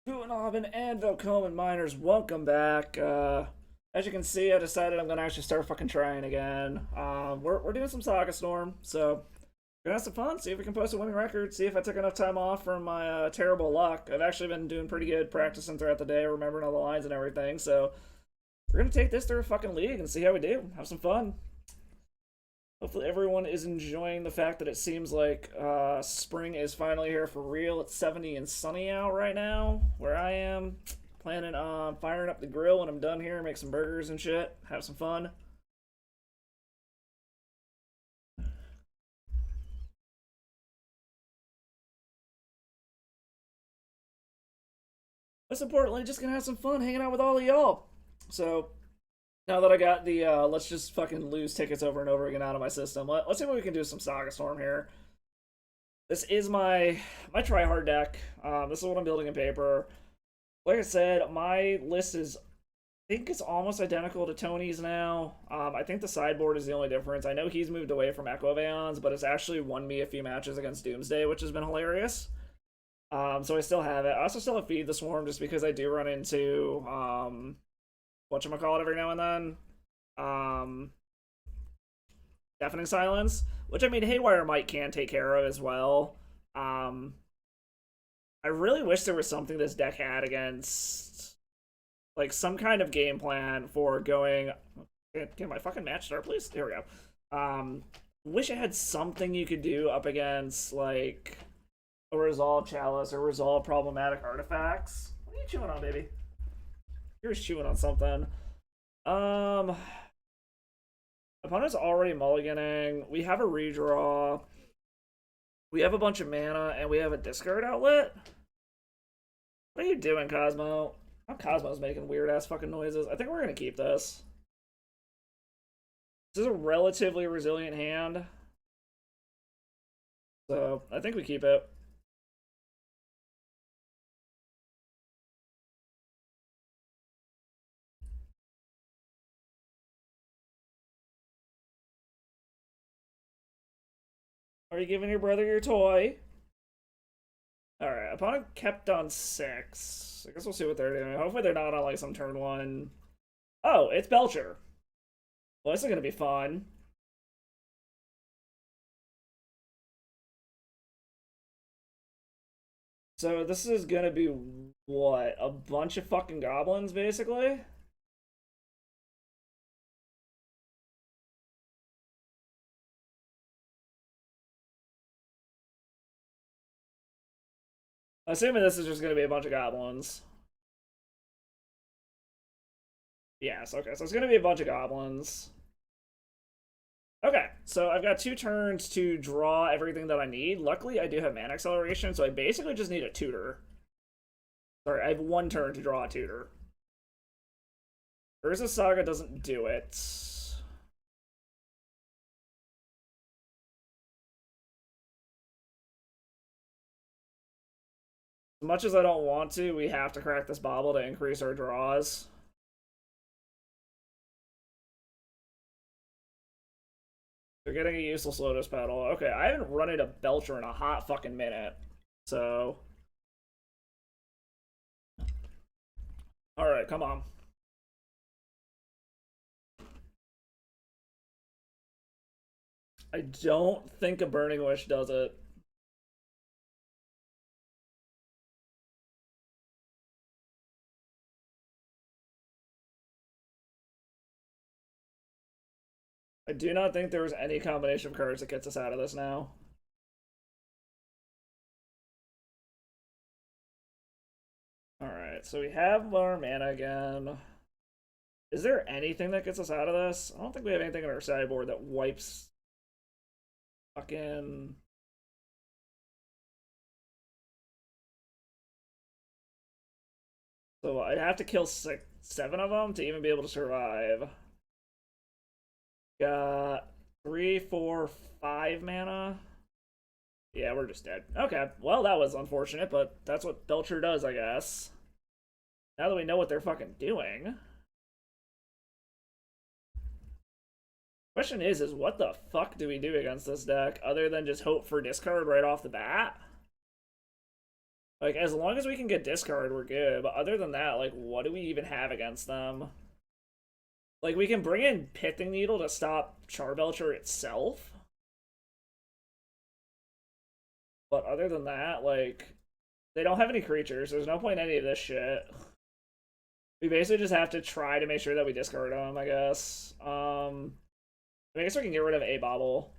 Buenabin and Velcomen Miners, welcome back. As you can see, I decided I'm gonna actually start fucking trying again. We're doing some Saga Storm, so gonna have some fun. See if we can post a winning record. See if I took enough time off from my terrible luck. I've actually been doing pretty good practicing throughout the day, remembering all the lines and everything. So we're gonna take this through a fucking league and see how we do. Have some fun. Hopefully everyone is enjoying the fact that it seems like spring is finally here for real. It's 70 and sunny out right now where I am. Planning on firing up the grill when I'm done here, make some burgers and shit, have some fun. Most importantly, just gonna have some fun hanging out with all of y'all. So now that I got the let's just fucking lose tickets over and over again out of my system, let's see what we can do with some Saga Storm here. This is my try hard deck. This is what I'm building in paper. Like I said, my list is I think it's almost identical to Tony's now. I think the sideboard is the only difference. I know he's moved away from Echo Vans, but it's actually won me a few matches against Doomsday, which has been hilarious. So I still have it. I also still have Feed the Swarm just because I do run into whatchamacallit every now and then. Deafening Silence, which I mean Haywire Might can take care of as well. I really wish there was something this deck had against, like, some kind of game plan for going. Get my fucking match start, please. Here we go. Wish it had something you could do up against, like, a Resolve Chalice or Resolve Problematic Artifacts. What are you chewing on, baby? You're just chewing on something. Opponent's already mulliganing. We have a redraw. We have a bunch of mana, and we have a discard outlet. What are you doing, Cosmo? Now Cosmo's making weird-ass fucking noises. I think we're gonna keep this. This is a relatively resilient hand. So, I think we keep it. Are you giving your brother your toy? Alright, opponent kept on 6. I guess we'll see what they're doing. Hopefully they're not on, like, some turn 1. Oh, it's Belcher. Well, this is gonna be fun. So this is gonna be, what, a bunch of fucking goblins, basically? Assuming this is just gonna be a bunch of goblins. Yes, okay, so it's gonna be a bunch of goblins. Okay, so I've got 2 turns to draw everything that I need. Luckily, I do have mana acceleration, so I basically just need a tutor. Sorry, I have 1 turn to draw a tutor. Urza Saga doesn't do it. As much as I don't want to, we have to crack this bauble to increase our draws. They're getting a useless Lotus Petal. Okay, I haven't run into Belcher in a hot fucking minute. So... Alright, come on. I don't think a Burning Wish does it. I do not think there was any combination of cards that gets us out of this now. Alright, so we have our mana again. Is there anything that gets us out of this? I don't think we have anything on our sideboard that wipes fucking... So I'd have to kill 7 of them to even be able to survive. Got 3, 4, 5 mana. Yeah, we're just dead. Okay, well, that was unfortunate, but that's what Belcher does, I guess. Now that we know what they're fucking doing. Question is what the fuck do we do against this deck other than just hope for discard right off the bat? Like, as long as we can get discard, we're good. But other than that, like, what do we even have against them? Like, we can bring in Pithing Needle to stop Charbelcher itself. But other than that, like, they don't have any creatures. There's no point in any of this shit. We basically just have to try to make sure that we discard them, I guess. I guess we can get rid of a bobble.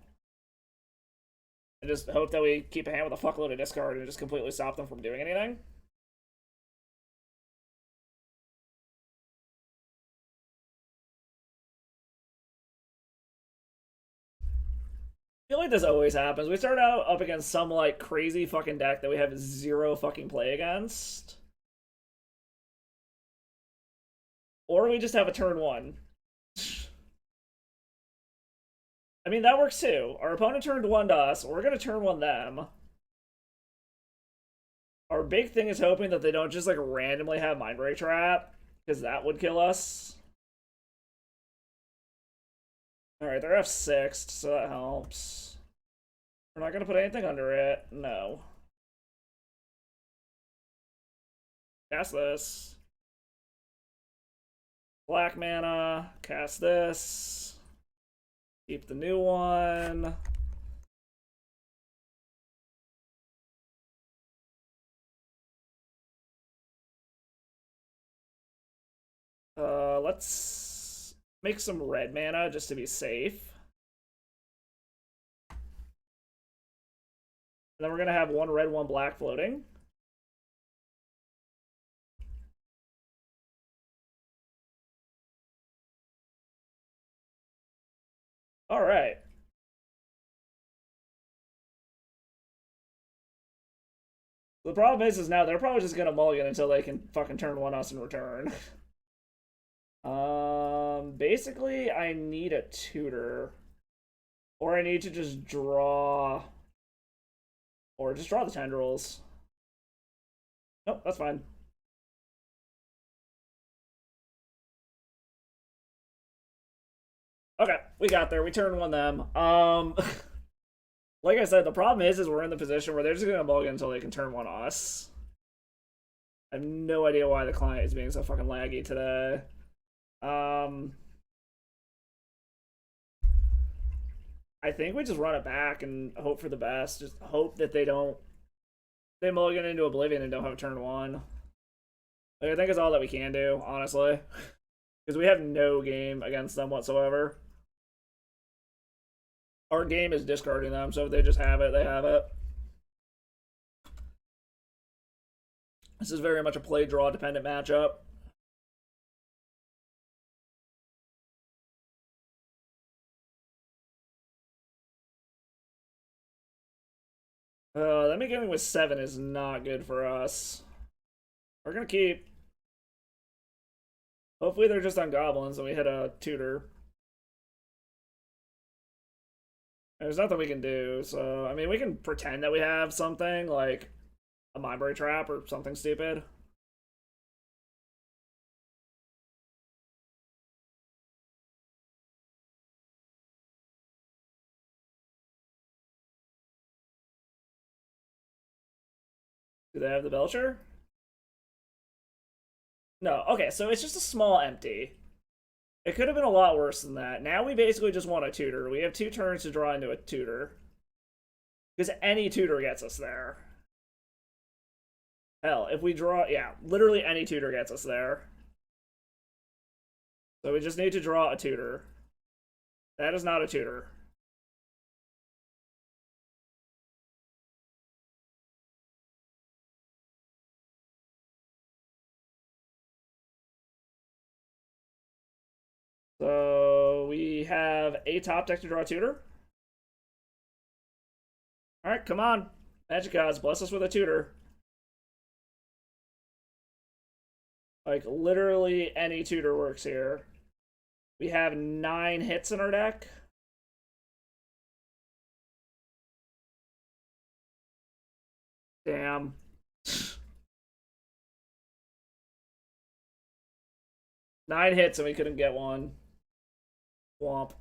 And just hope that we keep a hand with a fuckload of discard and just completely stop them from doing anything. I feel like this always happens. We start out up against some like crazy fucking deck that we have zero fucking play against. Or we just have a turn one. I mean, that works too. Our opponent turned one to us. We're going to turn one them. Our big thing is hoping that they don't just like randomly have Mind Break Trap, because that would kill us. Alright, they're F6'd, so that helps. We're not going to put anything under it. No. Cast this. Black mana. Cast this. Keep the new one. Let's make some red mana just to be safe. And then we're gonna have one red, one black floating. All right. The problem is now they're probably just gonna mulligan until they can fucking turn one us in return. Basically, I need a tutor. Or I need to just draw... Or just draw the tendrils. Nope, that's fine. Okay, we got there. We turned one them. Like I said, the problem is we're in the position where they're just gonna mulligan until they can turn one us. I have no idea why the client is being so fucking laggy today. I think we just run it back and hope for the best. Just hope that they don't... They mulligan into Oblivion and don't have a turn one. Like, I think it's all that we can do, honestly. Because we have no game against them whatsoever. Our game is discarding them, so if they just have it, they have it. This is very much a play-draw dependent matchup. Them beginning with 7 is not good for us. We're gonna keep. Hopefully they're just on goblins and we hit a tutor. There's nothing we can do, so I mean we can pretend that we have something like a Mind Break Trap or something stupid. Do they have the Belcher? No. Okay, so it's just a small empty. It could have been a lot worse than that. Now we basically just want a tutor. We have 2 turns to draw into a tutor. Because any tutor gets us there. Hell, if we draw... Yeah, literally any tutor gets us there. So we just need to draw a tutor. That is not a tutor. So we have a top deck to draw a tutor. Alright, come on. Magic gods, bless us with a tutor. Like, literally any tutor works here. We have 9 hits in our deck. Damn. Nine hits and we couldn't get one. Womp.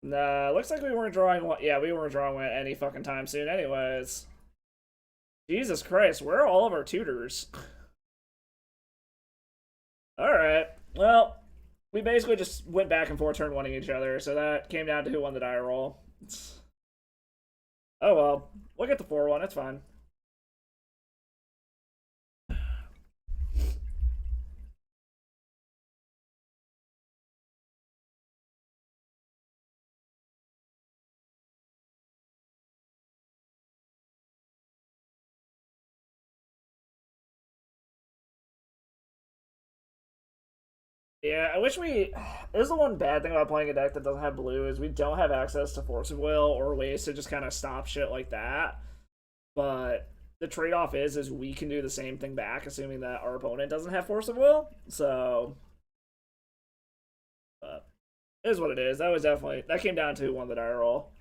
Nah, looks like we weren't drawing one. Yeah, we weren't drawing one any fucking time soon anyways. Jesus Christ, where are all of our tutors? Alright. Well, we basically just went back and forth turn one each other, so that came down to who won the die roll. Oh well. We'll get the 4-1, it's fine. Yeah, I wish we. This is the one bad thing about playing a deck that doesn't have blue is we don't have access to Force of Will or ways to just kind of stop shit like that. But the trade-off is we can do the same thing back, assuming that our opponent doesn't have Force of Will. So, it is what it is. That was definitely that came down to one the die roll.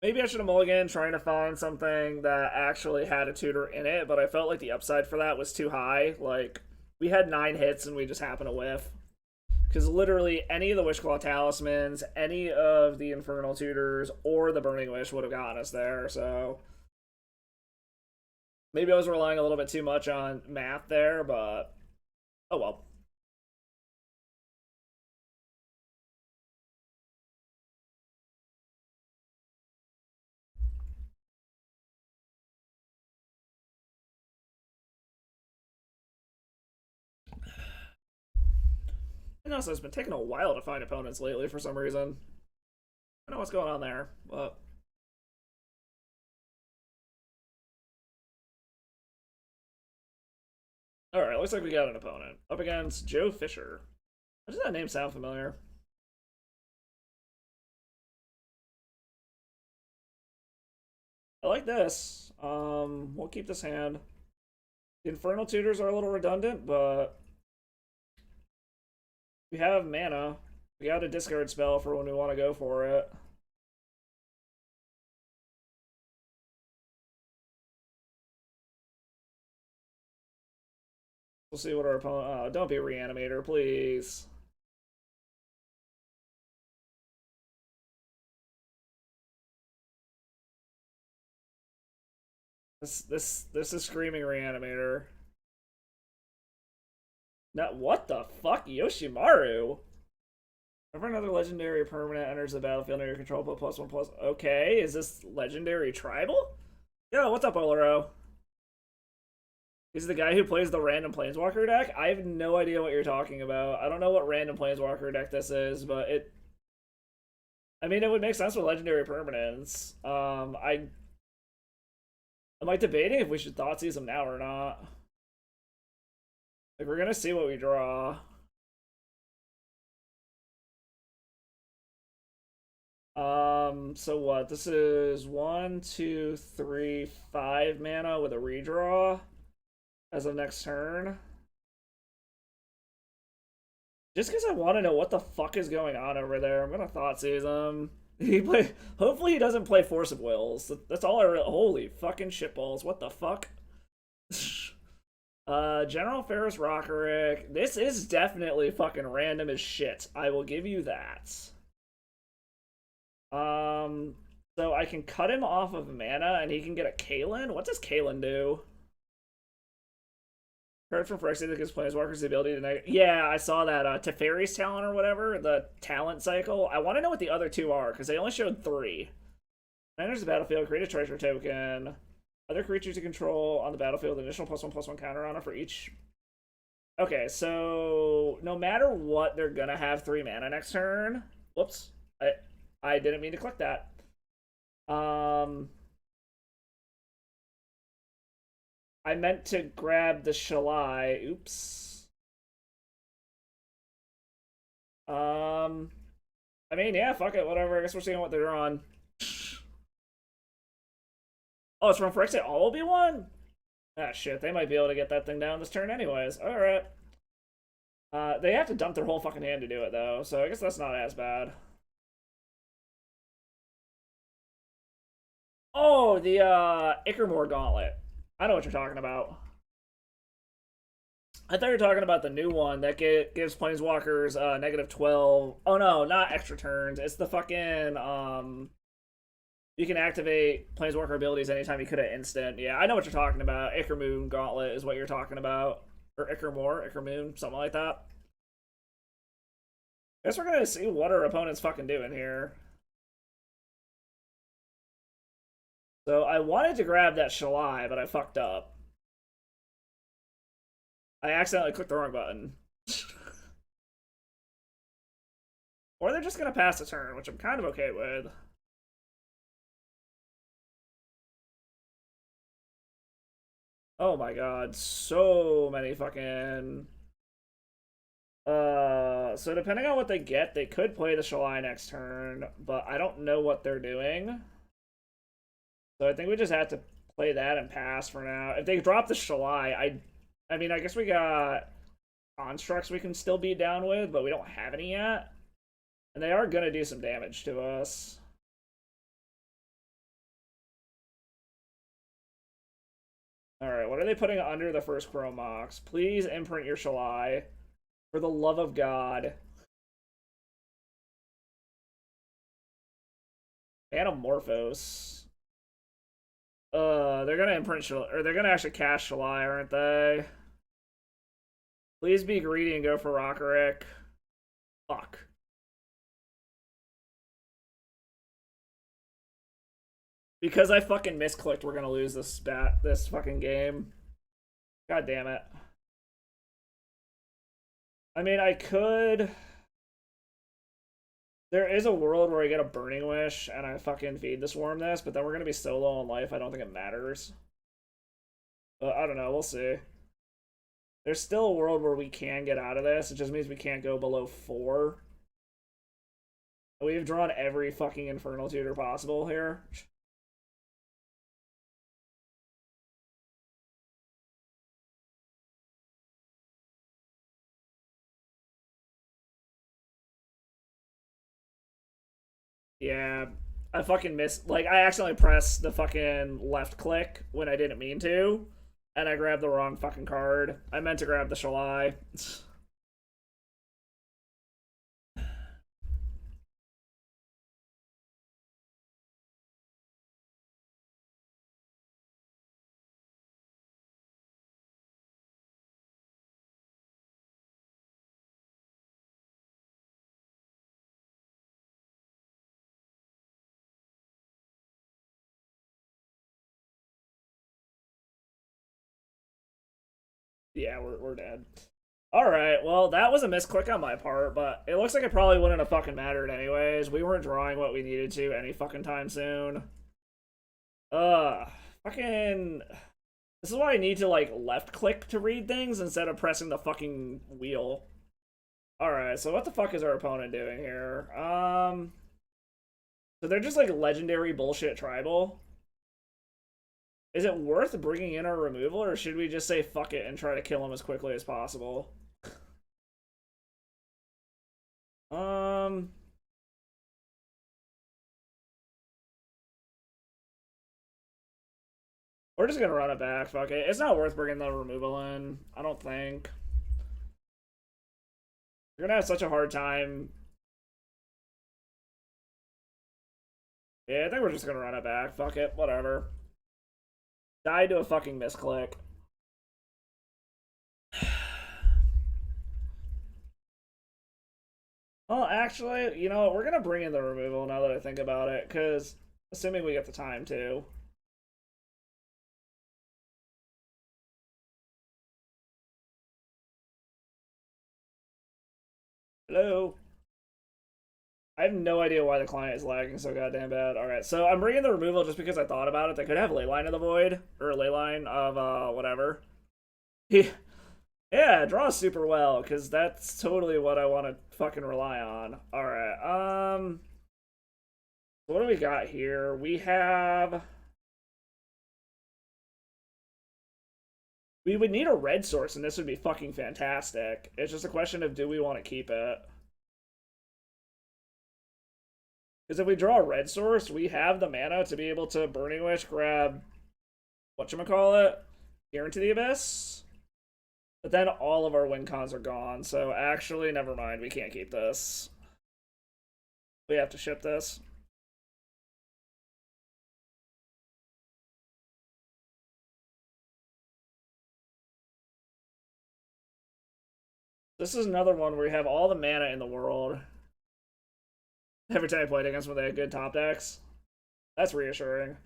Maybe I should have mulliganed trying to find something that actually had a tutor in it, but I felt like the upside for that was too high. Like, we had 9 hits and we just happened to whiff. Because literally any of the Wishclaw Talismans, any of the Infernal Tutors, or the Burning Wish would have gotten us there, so... Maybe I was relying a little bit too much on math there, but... Oh well. And also, it's been taking a while to find opponents lately for some reason. I don't know what's going on there, but... Alright, looks like we got an opponent. Up against Joe Fisher. Does that name sound familiar? I like this. We'll keep this hand. The Infernal Tutors are a little redundant, but... We have mana. We got a discard spell for when we want to go for it. We'll see what our opponent... Oh, don't be a Reanimator, please. This is Screaming Reanimator. Now, what the fuck? Yoshimaru? Whenever another legendary permanent enters the battlefield under your control, put +1/+. Okay, is this legendary tribal? Yo, what's up, Olero? He's the guy who plays the random Planeswalker deck? I have no idea what you're talking about. I don't know what random Planeswalker deck this is, but it... I mean, it would make sense with legendary permanents. I'm like debating if we should Thoughtseize them now or not. Like, we're gonna see what we draw. So what? This is 1, 2, 3, 5 mana with a redraw as of next turn. Just because I want to know what the fuck is going on over there, I'm gonna Thoughtseize him. Hopefully he doesn't play Force of Wills. That's all I really. Holy fucking shitballs! What the fuck? General Ferris Rockerick. This is definitely fucking random as shit. I will give you that. So I can cut him off of mana and he can get a Kalen? What does Kalen do? Card from Phyrexia that gives Planeswalkers the ability to... Yeah, I saw that. Teferi's Talent or whatever, the talent cycle. I want to know what the other two are, because they only showed 3. Enters the battlefield, create a treasure token. Other creatures you control on the battlefield, additional +1/+1 counter on it for each. Okay, so no matter what, they're gonna have 3 mana next turn. Whoops. I didn't mean to click that. I meant to grab the Shalai. Oops. I mean, yeah, fuck it, whatever. I guess we're seeing what they're on. Oh, it's from Phyrexia All will be one? Ah, shit, they might be able to get that thing down this turn anyways. Alright. They have to dump their whole fucking hand to do it, though, so I guess that's not as bad. Oh, the Ickermore Gauntlet. I know what you're talking about. I thought you were talking about the new one that gives planeswalkers -12. Oh no, not extra turns. It's the fucking you can activate planeswalker abilities anytime you could at instant. Yeah, I know what you're talking about. Ichor Moon Gauntlet is what you're talking about, or Ichor Moon, something like that. Guess we're gonna see what our opponent's fucking doing here. So I wanted to grab that Shalai, but I fucked up. I accidentally clicked the wrong button. Or they're just gonna pass the turn, which I'm kind of okay with. Oh my god, so many fucking... so depending on what they get, they could play the Shalai next turn, but I don't know what they're doing. So I think we just have to play that and pass for now. If they drop the Shalai, I mean, I guess we got constructs we can still beat down with, but we don't have any yet. And they are gonna do some damage to us. Alright, what are they putting under the first Chrome Mox? Please imprint your Shalai. For the love of God. Anamorphose. They're gonna imprint Shalai, or they're gonna actually cast Shalai, aren't they? Please be greedy and go for Rockerick. Fuck. Because I fucking misclicked, we're gonna lose this fucking game. God damn it. I mean, I could... There is a world where I get a Burning Wish and I fucking feed the Swarm this, but then we're gonna be so low on life, I don't think it matters. But I don't know, we'll see. There's still a world where we can get out of this, it just means we can't go below 4. We've drawn every fucking Infernal Tutor possible here. Yeah, I fucking missed. Like, I accidentally pressed the fucking left click when I didn't mean to, and I grabbed the wrong fucking card. I meant to grab the Shalai. Yeah, we're dead. Alright, well, that was a misclick on my part, but it looks like it probably wouldn't have fucking mattered anyways. We weren't drawing what we needed to any fucking time soon. Fucking... This is why I need to, like, left click to read things instead of pressing the fucking wheel. Alright, so what the fuck is our opponent doing here? So they're just, like, legendary bullshit tribal. Is it worth bringing in our removal, or should we just say fuck it and try to kill him as quickly as possible? We're just gonna run it back, fuck it. It's not worth bringing the removal in, I don't think. You're gonna have such a hard time. Yeah, I think we're just gonna run it back, fuck it, whatever. Died to a fucking misclick. Well, actually, you know what? We're gonna bring in the removal now that I think about it, because assuming we get the time to. Hello? I have no idea why the client is lagging so goddamn bad. Alright, so I'm bringing the removal just because I thought about it. They could have Leyline of the Void, or Leyline of, whatever. Yeah, draws super well, because that's totally what I want to fucking rely on. Alright, what do we got here? We have... We would need a red source, and this would be fucking fantastic. It's just a question of do we want to keep it. Because if we draw a red source, we have the mana to be able to Burning Wish, grab whatchamacallit, here into the Abyss. But then all of our win cons are gone, so actually, never mind, we can't keep this. We have to ship this. This is another one where we have all the mana in the world. Every time I played against them, they had good top decks. That's reassuring.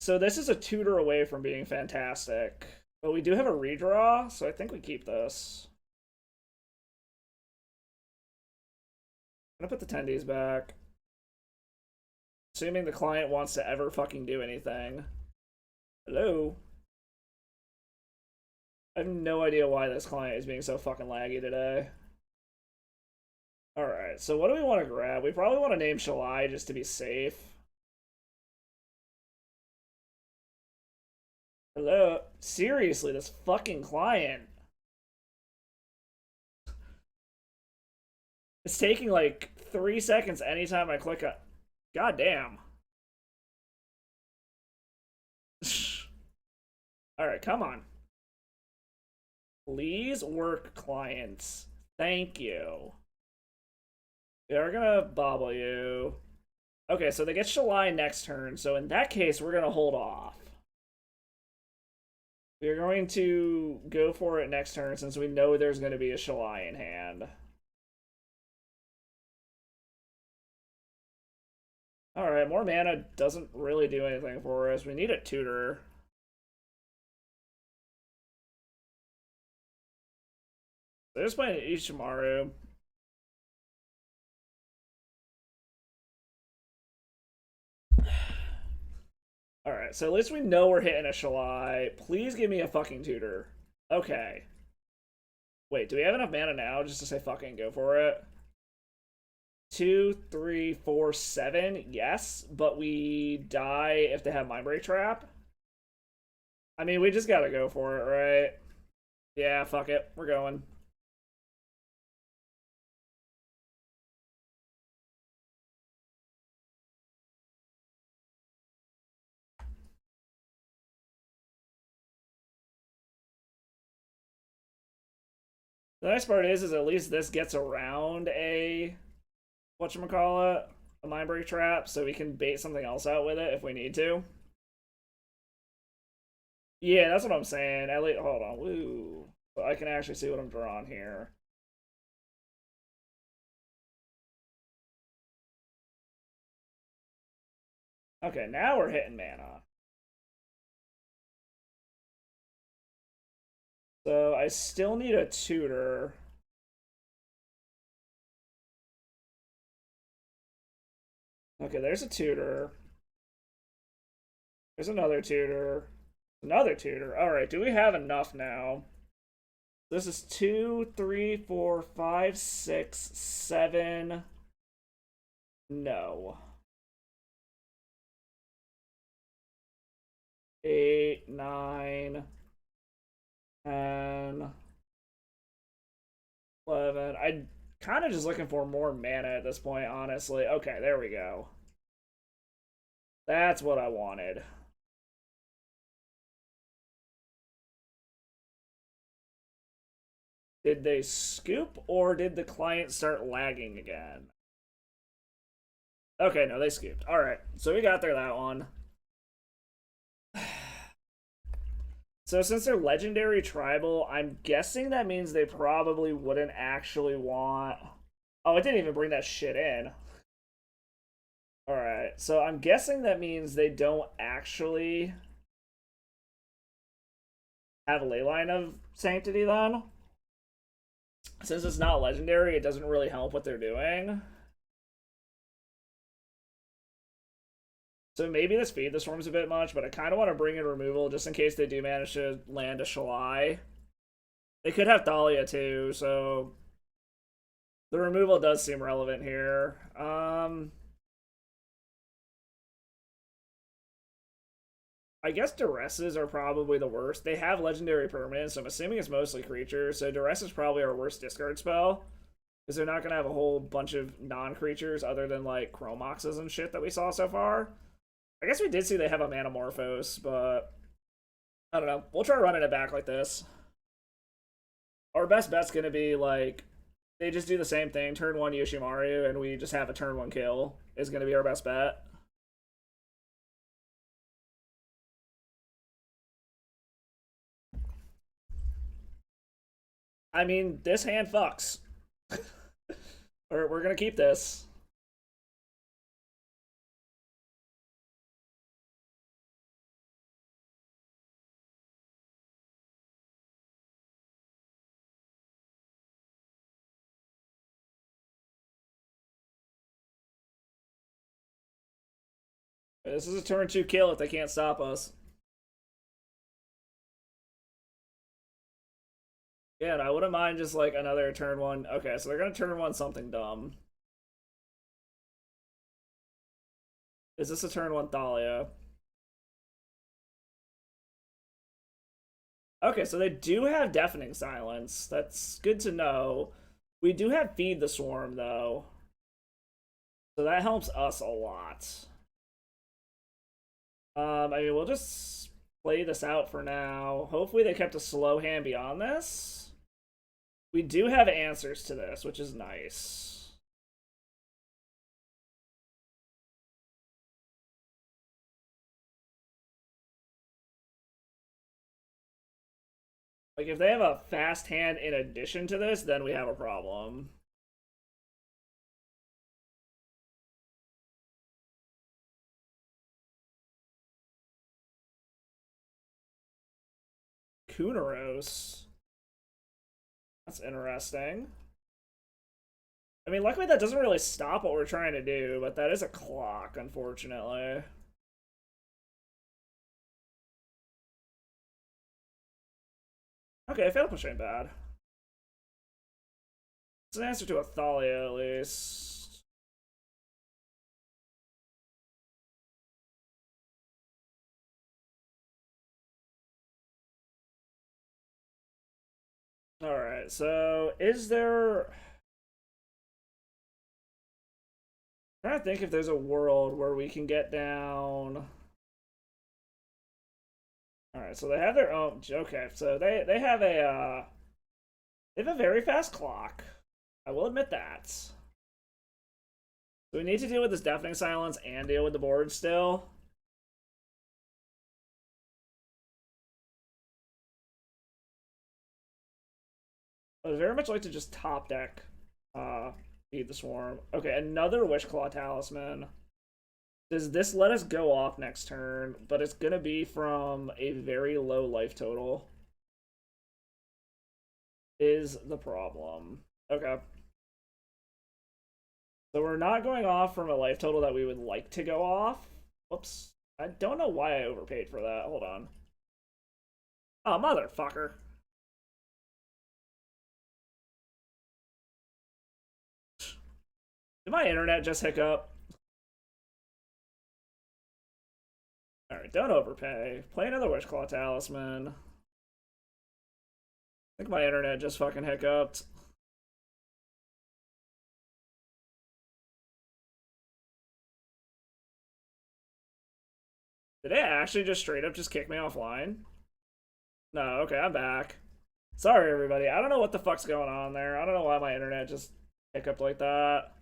So this is a tutor away from being fantastic. But we do have a redraw, so I think we keep this. I'm gonna put the tendies back. Assuming the client wants to ever fucking do anything. Hello? I have no idea why this client is being so fucking laggy today. Alright, so what do we want to grab? We probably want to name Shalai just to be safe. Hello? Seriously, this fucking client. It's taking like 3 seconds anytime I click on. God damn. Alright, come on. Please work, clients. Thank you. We are gonna bobble you. Okay, so they get Shalai next turn, so in that case, we're gonna hold off. We're going to go for it next turn since we know there's gonna be a Shalai in hand. Alright, more mana doesn't really do anything for us. We need a tutor. They're just playing Ishimaru. Alright, so at least we know we're hitting a Shalai. Please give me a fucking tutor. Okay. Wait, do we have enough mana now just to say fucking go for it? 2, 3, 4, 7. Yes, but we die if they have Mindbreak Trap. I mean, we just gotta go for it, right? Yeah, fuck it. We're going. The nice part is at least this gets around a whatchamacallit, a Mindbreak Trap, so we can bait something else out with it if we need to. Yeah, that's what I'm saying. At least, hold on, woo. So I can actually see what I'm drawing here. Okay, now we're hitting mana. So I still need a tutor. Okay, there's a tutor. There's another tutor. Another tutor. Alright, do we have enough now? This is 2, 3, 4, 5, 6, 7. No. 8, 9, 10, 11. I'm kind of just looking for more mana at this point, honestly. Okay, there we go. That's what I wanted. Did they scoop, or did the client start lagging again? Okay, no, they scooped. Alright, so we got there that one. So since they're legendary tribal, I'm guessing that means they probably wouldn't actually want... Oh, it didn't even bring that shit in. Alright, so I'm guessing that means they don't actually have a Leyline of Sanctity then. Since it's not legendary, it doesn't really help what they're doing. So maybe this Feed the Swarm's a bit much, but I kind of want to bring in removal just in case they do manage to land a Shalai. They could have Thalia too, so the removal does seem relevant here. I guess Duresses are probably the worst. They have legendary permanents, so I'm assuming it's mostly creatures, so Duress is probably our worst discard spell. Because they're not going to have a whole bunch of non-creatures other than, like, Chromoxes and shit that we saw so far. I guess we did see they have a Manamorphose, but I don't know. We'll try running it back like this. Our best bet's gonna be like they just do the same thing, turn one Yoshimaru, and we just have a turn one kill is gonna be our best bet. I mean, this hand fucks. We're gonna keep this. This is a turn two kill if they can't stop us. Yeah, and I wouldn't mind just like another turn one. Okay, so they're gonna turn one something dumb. Is this a turn one Thalia? Okay, so they do have Deafening Silence. That's good to know. We do have Feed the Swarm, though. So that helps us a lot. I mean, we'll just play this out for now. Hopefully they kept a slow hand beyond this. We do have answers to this, which is nice. Like, if they have a fast hand in addition to this, then we have a problem. Kunaros. That's interesting. I mean, luckily that doesn't really stop what we're trying to do, but that is a clock, unfortunately. Okay, Fatal Push ain't bad. It's an answer to a Thalia, at least. Alright, so is there... I'm trying to think if there's a world where we can get down... Alright, so they have their own... Okay, so they have a, they have a very fast clock. I will admit that. So we need to deal with this Deafening Silence and deal with the board still. I would very much like to just top deck Feed the Swarm. Okay, another Wishclaw Talisman. Does this let us go off next turn? But it's gonna be from a very low life total. Is the problem. Okay. So we're not going off from a life total that we would like to go off. Whoops. I don't know why I overpaid for that. Hold on. Oh, motherfucker. Did my internet just hiccup? Alright, don't overpay. Play another Wishclaw Talisman. I think my internet just fucking hiccuped. Did it actually just straight up just kick me offline? No, okay, I'm back. Sorry, everybody. I don't know what the fuck's going on there. I don't know why my internet just hiccuped like that.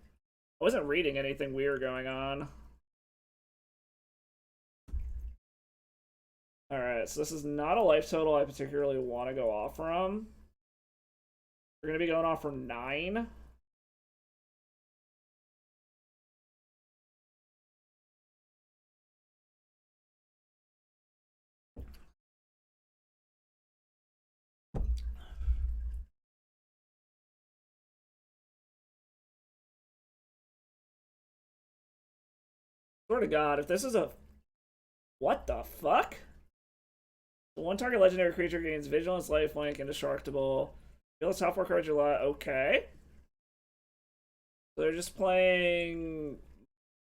I wasn't reading anything weird going on. Alright, so this is not a life total I particularly want to go off from. We're going to be going off from 9. Swear to God, if this is a... What the fuck? One target legendary creature gains Vigilance, Lifelink, Indestructible. Feel the top 4 cards you lot. Okay. So they're just playing...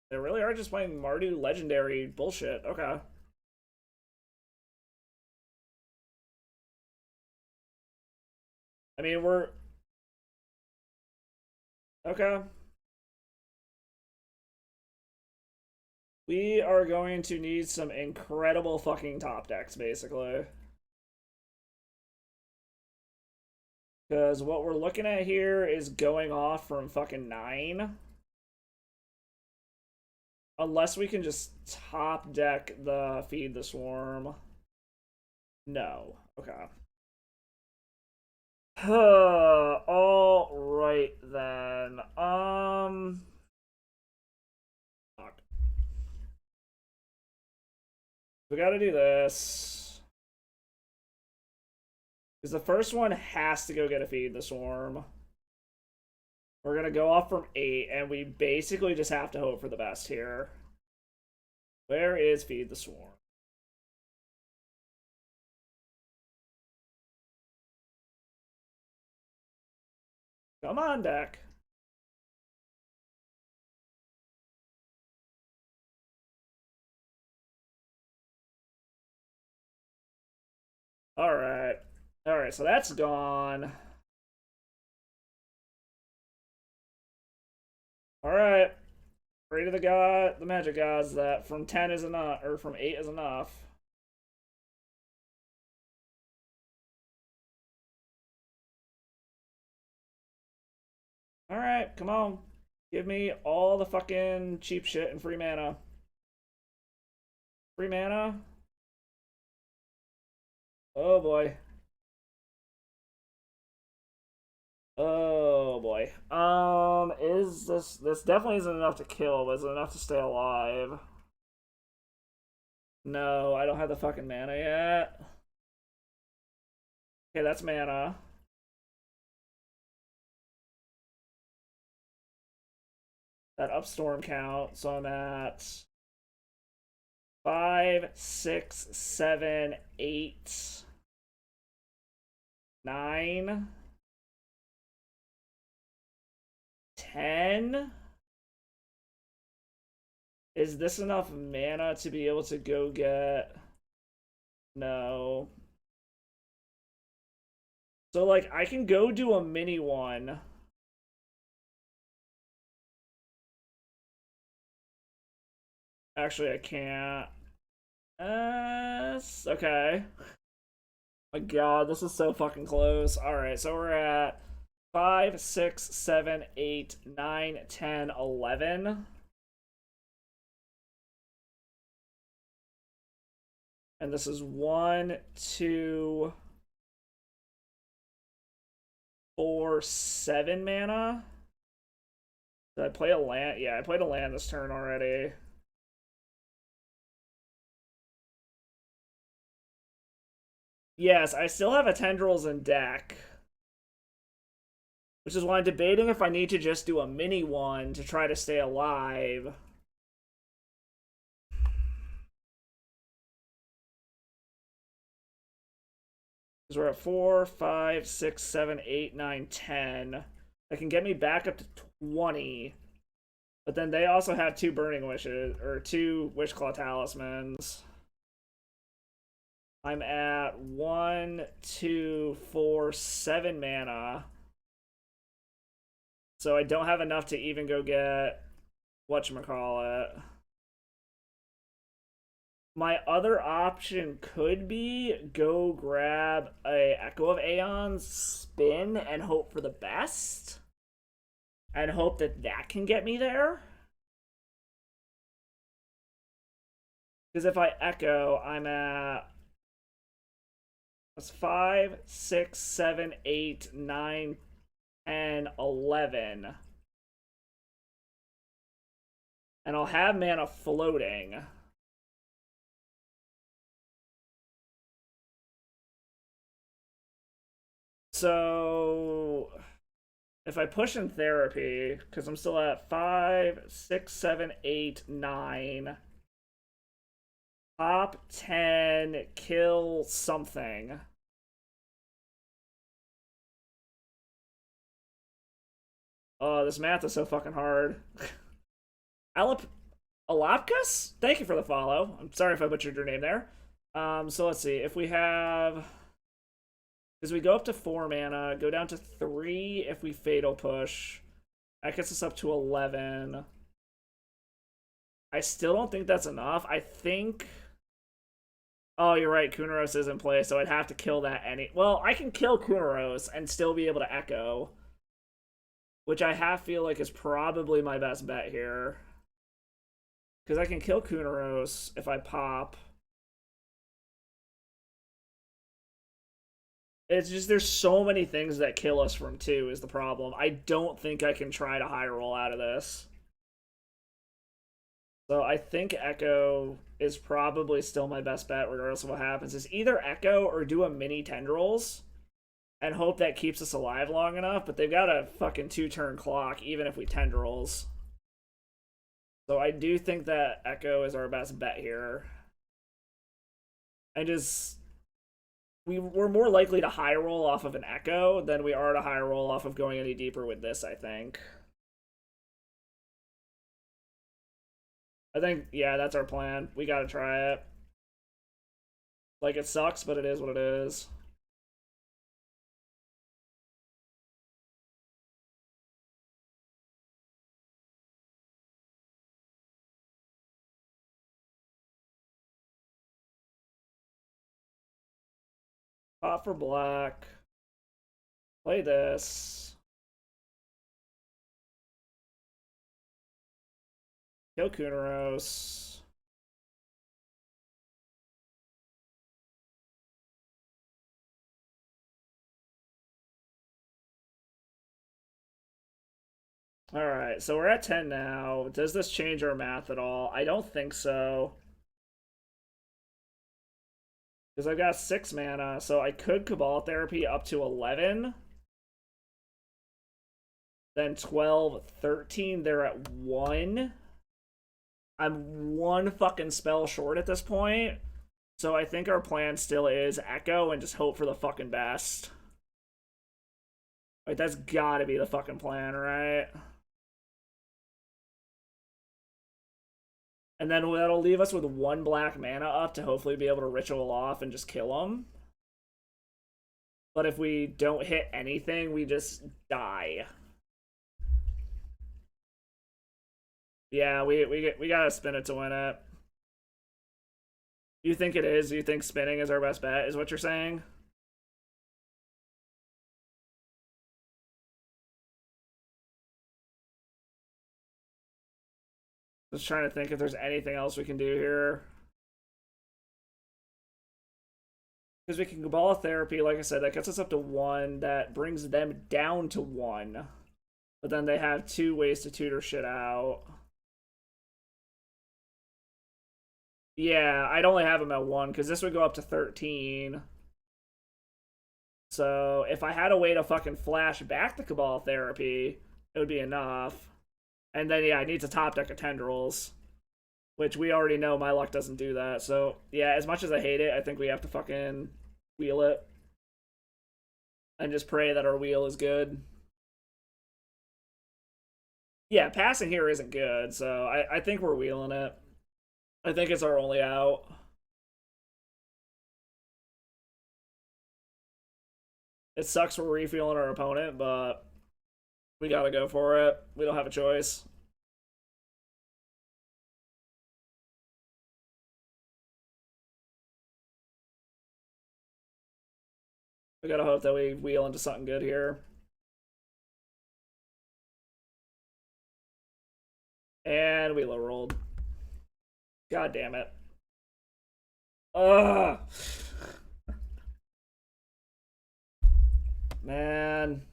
They really are just playing Mardu legendary bullshit. Okay. I mean, we're... Okay. We are going to need some incredible fucking top decks, basically. Because what we're looking at here is going off from fucking 9. Unless we can just top deck the Feed the Swarm. No. Okay. All right then. Fuck. We gotta do this. Because the first one has to go get a Feed the Swarm. We're gonna go off from 8, and we basically just have to hope for the best here. Where is Feed the Swarm? Come on, deck. Alright. Alright, so that's gone. Alright. Pray to the magic gods that from 10 is enough, or from 8 is enough. Alright, come on. Give me all the fucking cheap shit and free mana. Free mana? Oh boy. Oh boy. Is this definitely isn't enough to kill, but is it enough to stay alive? No, I don't have the fucking mana yet. Okay, that's mana. That upstorm count, so I'm at 5, 6, 7, 8, 9, 10. Is this enough mana to be able to go get? No. So, like, I can go do a mini one. Actually, I can't. Okay. My god, this is so fucking close. Alright, so we're at 5, 6, 7, 8, 9, 10, 11. And this is 1, 2, 4, 7 mana. Did I play a land? Yeah, I played a land this turn already. Yes, I still have a Tendrils in deck. Which is why I'm debating if I need to just do a mini one to try to stay alive. Because we're at 4, 5, 6, 7, 8, 9, 10. That can get me back up to 20. But then they also have 2 Burning Wishes, or 2 Wishclaw Talismans. I'm at 1, 2, 4, 7 mana. So I don't have enough to even go get whatchamacallit. My other option could be go grab a Echo of Aeons, spin, and hope for the best. And hope that that can get me there. Because if I Echo, I'm at... That's 5, 6, 7, 8, 9, 10, 11. And I'll have mana floating. So if I push in therapy, because I'm still at 5, 6, 7, 8, 9. Top 10, kill something. Oh, this math is so fucking hard. Alapkas? Thank you for the follow. I'm sorry if I butchered your name there. So let's see. If we have... Because we go up to 4 mana, go down to 3 if we Fatal Push. That gets us up to 11. I still don't think that's enough. I think... Oh, you're right. Kunaros is in play, so I'd have to kill that any. Well, I can kill Kunaros and still be able to echo, which I half feel like is probably my best bet here. Because I can kill Kunaros if I pop. It's just there's so many things that kill us from 2 is the problem. I don't think I can try to high roll out of this. So I think Echo is probably still my best bet regardless of what happens. Is either Echo or do a mini Tendrils and hope that keeps us alive long enough, but they've got a fucking 2-turn clock even if we Tendrils. So I do think that Echo is our best bet here. And just we're more likely to high roll off of an Echo than we are to high roll off of going any deeper with this, I think. Yeah, that's our plan. We gotta try it. Like, it sucks, but it is what it is. Pop for black. Play this. Kill Kunaros. Alright, so we're at 10 now. Does this change our math at all? I don't think so. Because I've got 6 mana, so I could Cabal Therapy up to 11. Then 12, 13, they're at 1. I'm 1 fucking spell short at this point. So I think our plan still is Echo and just hope for the fucking best. Like, that's gotta be the fucking plan, right? And then that'll leave us with 1 black mana up to hopefully be able to ritual off and just kill them. But if we don't hit anything, we just die. Yeah, we gotta spin it to win it. You think it is? You think spinning is our best bet, is what you're saying? Just trying to think if there's anything else we can do here. Because we can Cabal Therapy, like I said, that gets us up to 1. That brings them down to 1. But then they have 2 ways to tutor shit out. Yeah, I'd only have them at 1, because this would go up to 13. So if I had a way to fucking flash back the Cabal Therapy, it would be enough. And then, yeah, I need to top deck a Tendrils, which we already know my luck doesn't do that. So, yeah, as much as I hate it, I think we have to fucking wheel it. And just pray that our wheel is good. Yeah, passing here isn't good, so I think we're wheeling it. I think it's our only out. It sucks we're refueling our opponent, but we gotta go for it. We don't have a choice. We gotta hope that we wheel into something good here. And we low rolled. God damn it. Ugh. Man.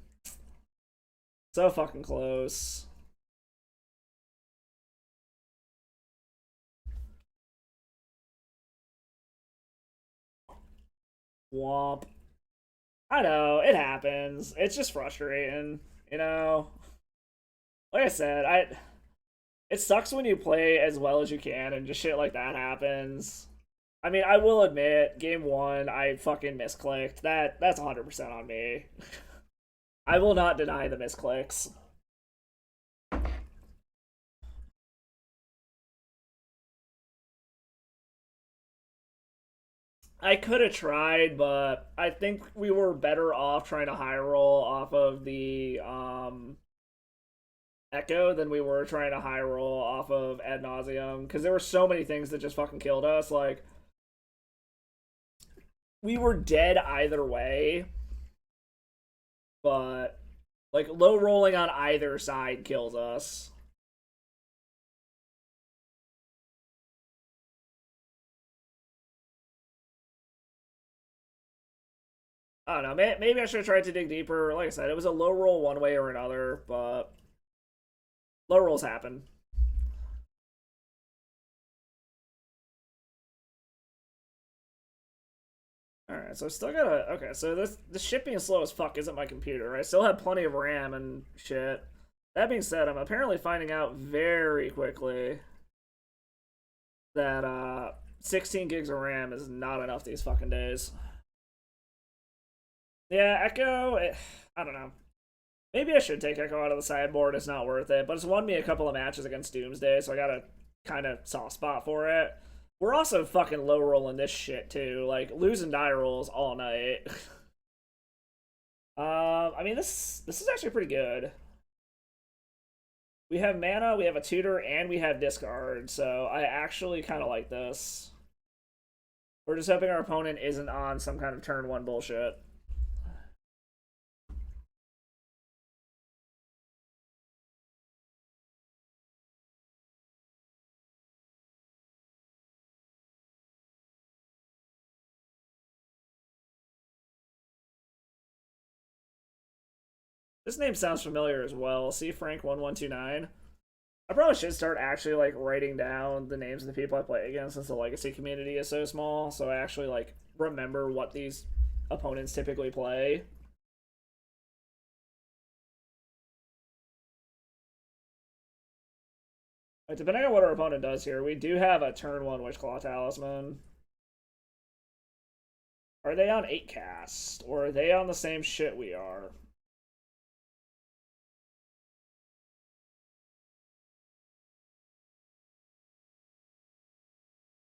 So fucking close. Womp. I know, it happens. It's just frustrating, you know? Like I said, it sucks when you play as well as you can and just shit like that happens. I mean, I will admit, game 1, I fucking misclicked. That's 100% on me. I will not deny the misclicks. I could have tried, but I think we were better off trying to high roll off of the Echo than we were trying to high roll off of Ad Nauseum, because there were so many things that just fucking killed us. Like, we were dead either way, but like low rolling on either side kills us. I don't know. Maybe I should have tried to dig deeper. Like I said, it was a low roll one way or another, but low rolls happen. Alright, so I still gotta. Okay, so this shit being slow as fuck isn't my computer. I still have plenty of RAM and shit. That being said, I'm apparently finding out very quickly that 16 gigs of RAM is not enough these fucking days. Yeah, Echo, I don't know. Maybe I should take Echo out of the sideboard. It's not worth it, but it's won me a couple of matches against Doomsday, so I got a kind of soft spot for it. We're also fucking low rolling this shit too, like losing die rolls all night. I mean this is actually pretty good. We have mana, we have a tutor, and we have discard, so I actually kind of like this. We're just hoping our opponent isn't on some kind of turn one bullshit. This name sounds familiar as well. See Frank1129. I probably should start actually like writing down the names of the people I play against since the legacy community is so small, so I actually like remember what these opponents typically play. Like, depending on what our opponent does here, we do have a turn one Witchclaw Talisman. Are they on 8 cast? Or are they on the same shit we are?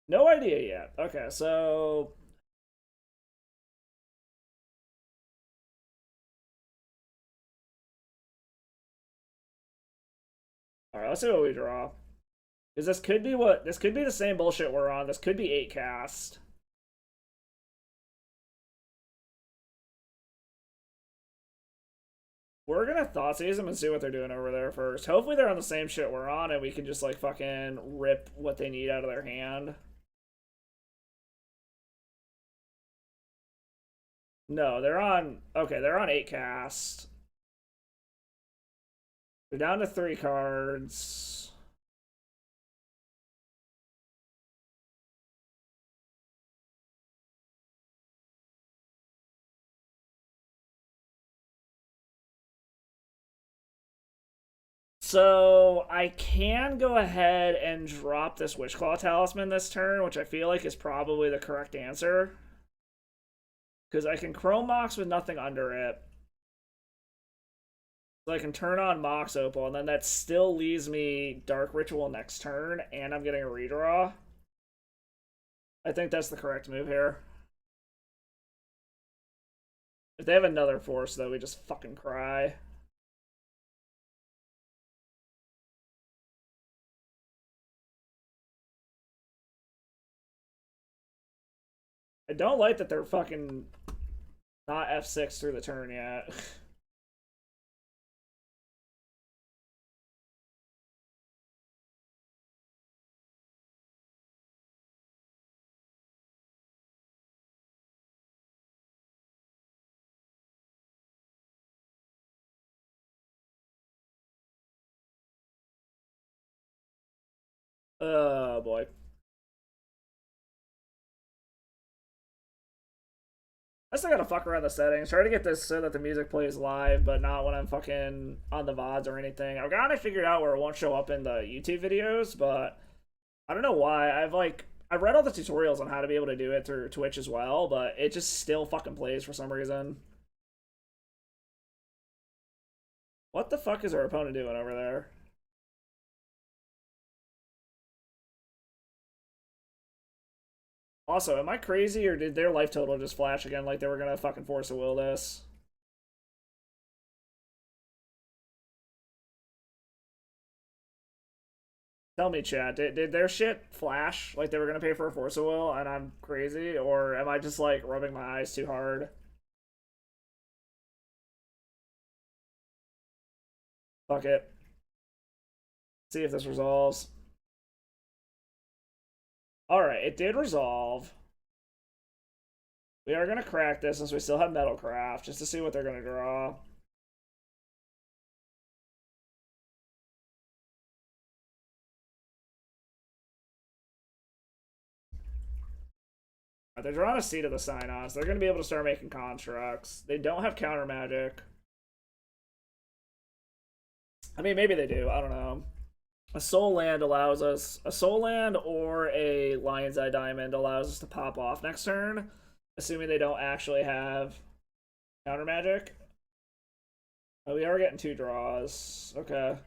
No idea yet. Okay, so all right, let's see what we draw. Because this could be the same bullshit we're on. This could be 8 cast. We're gonna Thoughtseize them and see what they're doing over there first. Hopefully they're on the same shit we're on and we can just like fucking rip what they need out of their hand. No, they're on okay, they're on 8 cast. They're down to 3 cards. So I can go ahead and drop this Witchclaw Talisman this turn, which I feel like is probably the correct answer. Because I can Chrome Mox with nothing under it. So I can turn on Mox Opal, and then that still leaves me Dark Ritual next turn, and I'm getting a redraw. I think that's the correct move here. If they have another force, though, we just fucking cry. I don't like that they're fucking not F6 through the turn yet. Oh boy. I still gotta fuck around the settings. Try to get this so that the music plays live, but not when I'm fucking on the VODs or anything. I've got it figured out where it won't show up in the YouTube videos, but I don't know why. I've read all the tutorials on how to be able to do it through Twitch as well, but it just still fucking plays for some reason. What the fuck is our opponent doing over there? Also, am I crazy or did their life total just flash again like they were gonna fucking force a will this? Tell me, chat, did their shit flash like they were gonna pay for a Force of Will and I'm crazy? Or am I just like rubbing my eyes too hard? Fuck it. See if this resolves. Alright, it did resolve. We are gonna crack this since we still have Metalcraft, just to see what they're gonna draw. They're drawing a Seed of the Synons. They're gonna be able to start making constructs. They don't have counter magic. I mean, maybe they do. I don't know. A Soul Land allows us... A Soul Land or a Lion's Eye Diamond allows us to pop off next turn, assuming they don't actually have counter magic. Oh, we are getting 2 draws. Okay.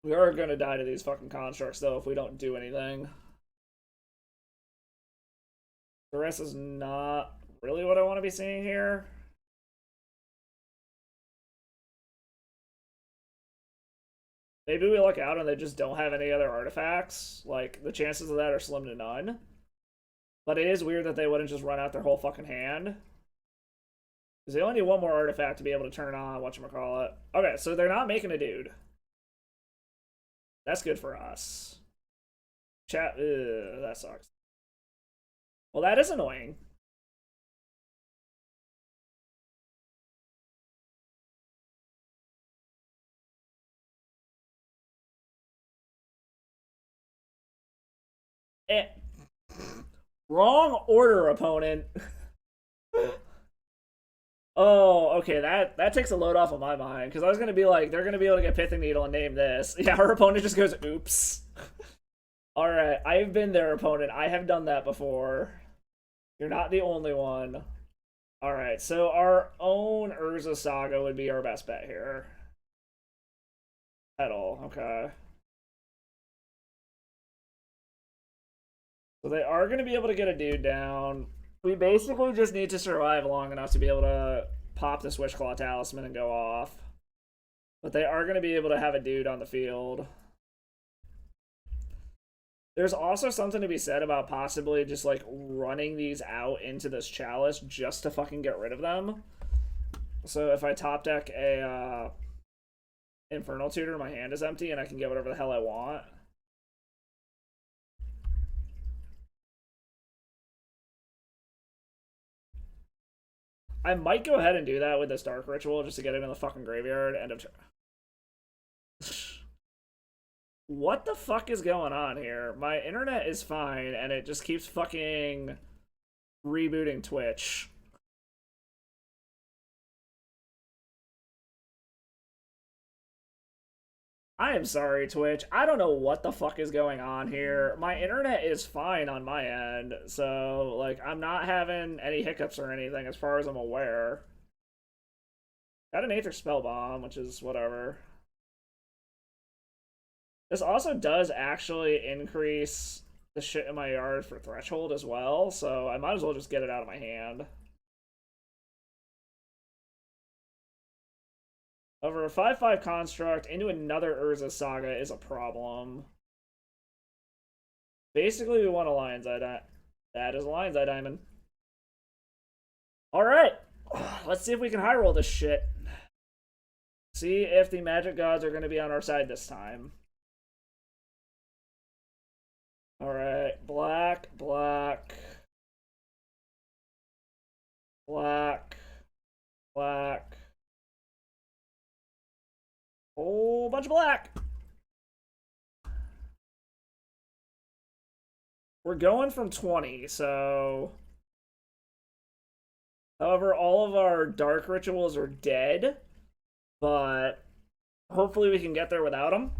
We are going to die to these fucking constructs, though, if we don't do anything. The rest is not really what I want to be seeing here. Maybe we look out and they just don't have any other artifacts. Like, the chances of that are slim to none. But it is weird that they wouldn't just run out their whole fucking hand. Because they only need one more artifact to be able to turn on whatchamacallit. Okay, so they're not making a dude. That's good for us. Chat, that sucks. Well, that is annoying. Wrong order, opponent. Oh, okay, that takes a load off of my mind, because I was gonna be like, they're gonna be able to get Pithing Needle and name this. Yeah, her opponent just goes, oops. Alright, I've been their opponent. I have done that before. You're not the only one. Alright, so our own Urza Saga would be our best bet here. Petal, okay. So they are going to be able to get a dude down. We basically just need to survive long enough to be able to pop the Switchclaw Talisman and go off. But they are going to be able to have a dude on the field. There's also something to be said about possibly just, like, running these out into this Chalice just to fucking get rid of them. So if I top deck a Infernal Tutor, my hand is empty and I can get whatever the hell I want. I might go ahead and do that with this Dark Ritual just to get it in the fucking graveyard. End of turn. What the fuck is going on here? My internet is fine and it just keeps fucking rebooting Twitch. I am sorry, Twitch. I don't know what the fuck is going on here. My internet is fine on my end, so, like, I'm not having any hiccups or anything as far as I'm aware. Got an Aether Spell Bomb, which is whatever. This also does actually increase the shit in my yard for Threshold as well, so I might as well just get it out of my hand. Over a 5/5 construct into another Urza Saga is a problem. Basically, we want a Lion's Eye Diamond. That is a Lion's Eye Diamond. Alright. Let's see if we can high roll this shit. See if the magic gods are going to be on our side this time. Alright. Black, black. Black. Black. Whole bunch of black. We're going from 20, so... However, all of our dark rituals are dead, but hopefully we can get there without them.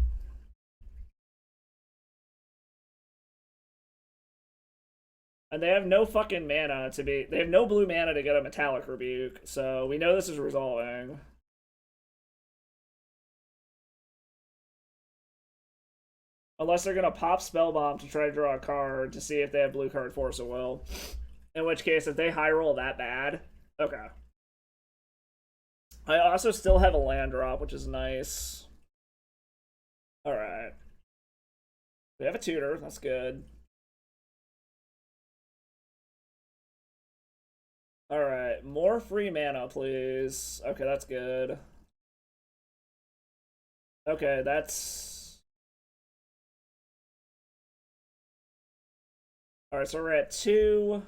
And they have no fucking mana to be... They have no blue mana to get a Metallic Rebuke, so we know this is resolving. Unless they're going to pop Spellbomb to try to draw a card to see if they have blue card Force of Will. In which case, if they high roll that bad, okay. I also still have a land drop, which is nice. Alright. We have a tutor, that's good. Alright, more free mana, please. Okay, that's good. Okay, that's... Alright, so we're at 2,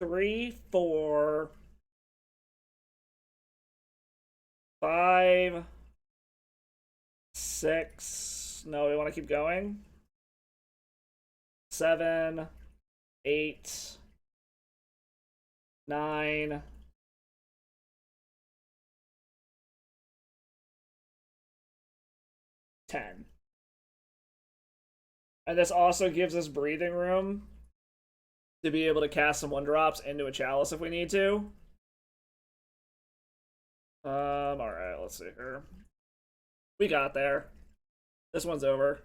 3, 4, 5, 6. No, we want to keep going. 7, 8, 9. 10. And this also gives us breathing room to be able to cast some 1-drops into a chalice if we need to. Alright, let's see here. We got there. This one's over.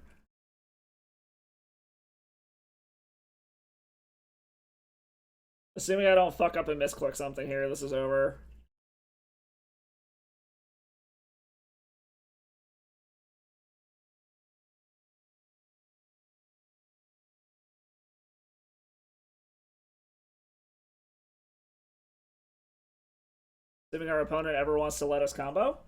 Assuming I don't fuck up and misclick something here, this is over. Assuming our opponent ever wants to let us combo.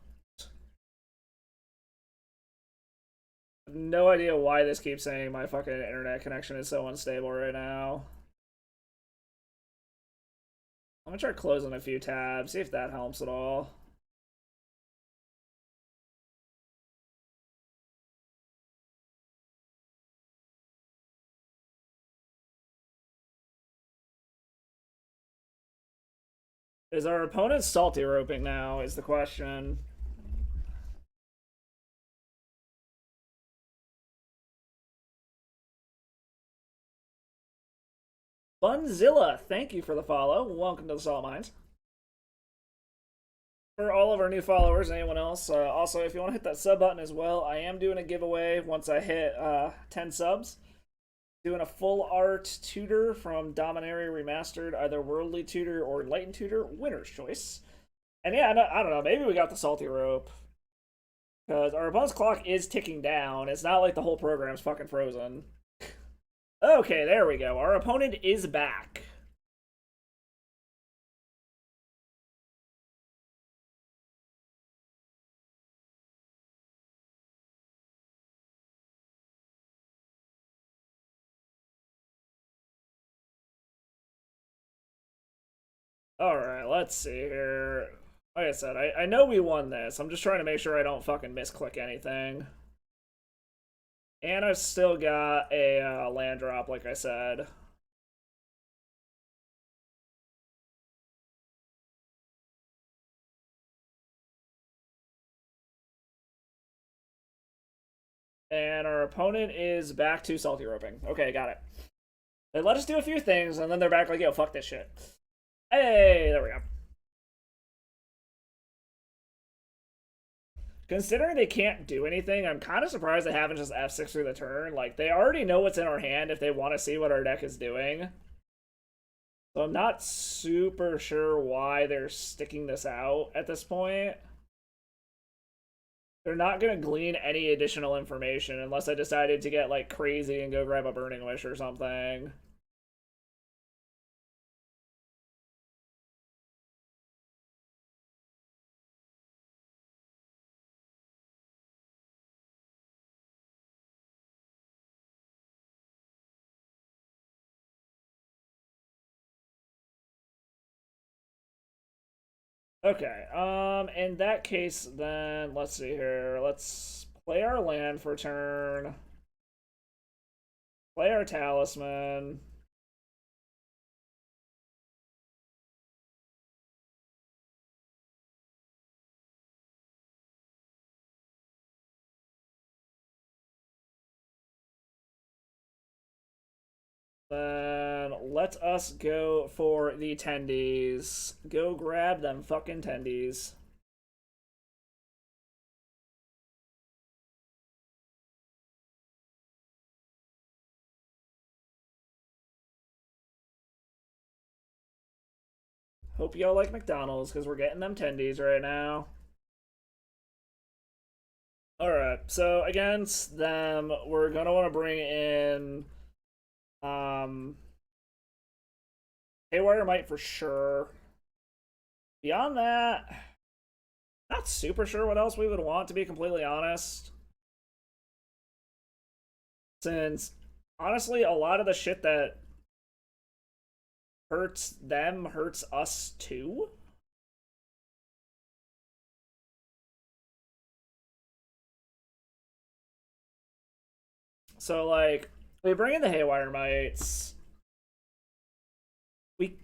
No idea why this keeps saying my fucking internet connection is so unstable right now. I'm gonna try closing a few tabs, see if that helps at all. Is our opponent salty roping now, is the question. Bunzilla, thank you for the follow. Welcome to the Salt Mines. For all of our new followers, anyone else, also, if you want to hit that sub button as well, I am doing a giveaway once I hit 10 subs. Doing a full art tutor from Dominaria Remastered, either Worldly Tutor or Enlightened Tutor, winner's choice. And yeah, I don't know, maybe we got the salty rope. Because our opponent's clock is ticking down. It's not like the whole program's fucking frozen. Okay, there we go. Our opponent is back. Alright, let's see here. Like I said, I know we won this. I'm just trying to make sure I don't fucking misclick anything. And I've still got a land drop, like I said. And our opponent is back to salty roping. Okay, got it. They let us do a few things, and then they're back like, yo, fuck this shit. Hey, there we go. Considering they can't do anything, I'm kind of surprised they haven't just F6 through the turn. Like, they already know what's in our hand if they want to see what our deck is doing. So I'm not super sure why they're sticking this out at this point. They're not going to glean any additional information unless I decided to get, like, crazy and go grab a Burning Wish or something. Okay, in that case, then, let's see here. Let's play our land for turn. Play our Talisman. Then let us go for the tendies. Go grab them fucking tendies. Hope y'all like McDonald's, because we're getting them tendies right now. Alright, so against them, we're gonna want to bring in um Haywire Might for sure. Beyond that, not super sure what else we would want, to be completely honest. Since honestly, a lot of the shit that hurts them hurts us too. So like, we bring in the Haywire Mites. We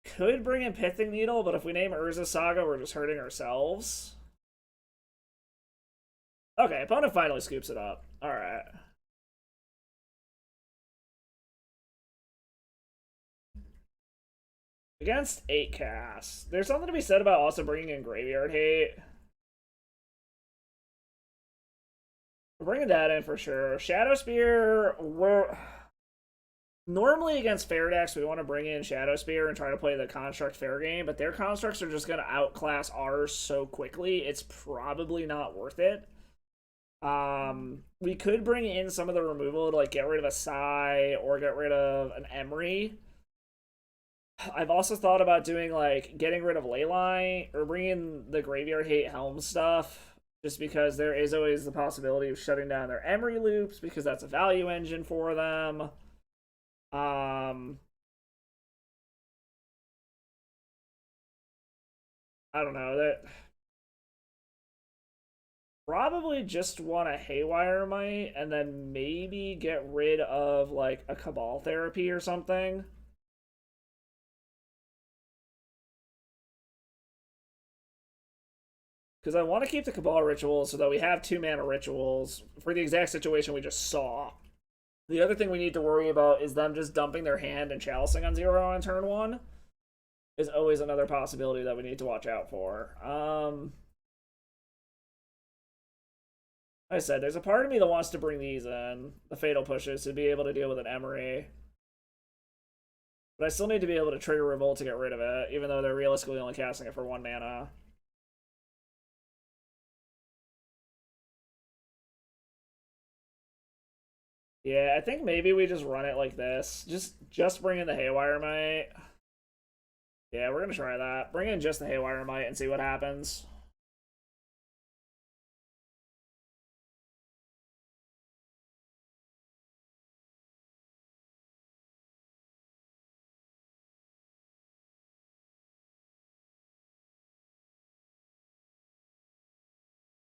could bring in Pithing Needle, but if we name Urza Saga, we're just hurting ourselves. Okay, opponent finally scoops it up. Alright. Against 8 casts, there's something to be said about also bringing in Graveyard Hate. We're bringing that in for sure. Shadow Spear, we're... Normally against fair decks, we want to bring in Shadow Spear and try to play the Construct fair game, but their constructs are just going to outclass ours so quickly, it's probably not worth it. We could bring in some of the removal to like get rid of a Sai or get rid of an Emery. I've also thought about doing like getting rid of Leyline or bringing the Graveyard Hate Helm stuff, just because there is always the possibility of shutting down their Emery loops because that's a value engine for them. I don't know that. Probably just want a Haywire Might and then maybe get rid of like a Cabal Therapy or something. Because I want to keep the Cabal rituals so that we have 2-mana rituals for the exact situation we just saw. The other thing we need to worry about is them just dumping their hand and chalicing on 0 on turn 1. Is always another possibility that we need to watch out for. Like I said, there's a part of me that wants to bring these in, the Fatal Pushes, to be able to deal with an Emery. But I still need to be able to trigger Revolt to get rid of it, even though they're realistically only casting it for 1 mana. Yeah, I think maybe we just run it like this. Just bring in the Haywire Might. Yeah, we're gonna try that. Bring in just the Haywire Might and see what happens.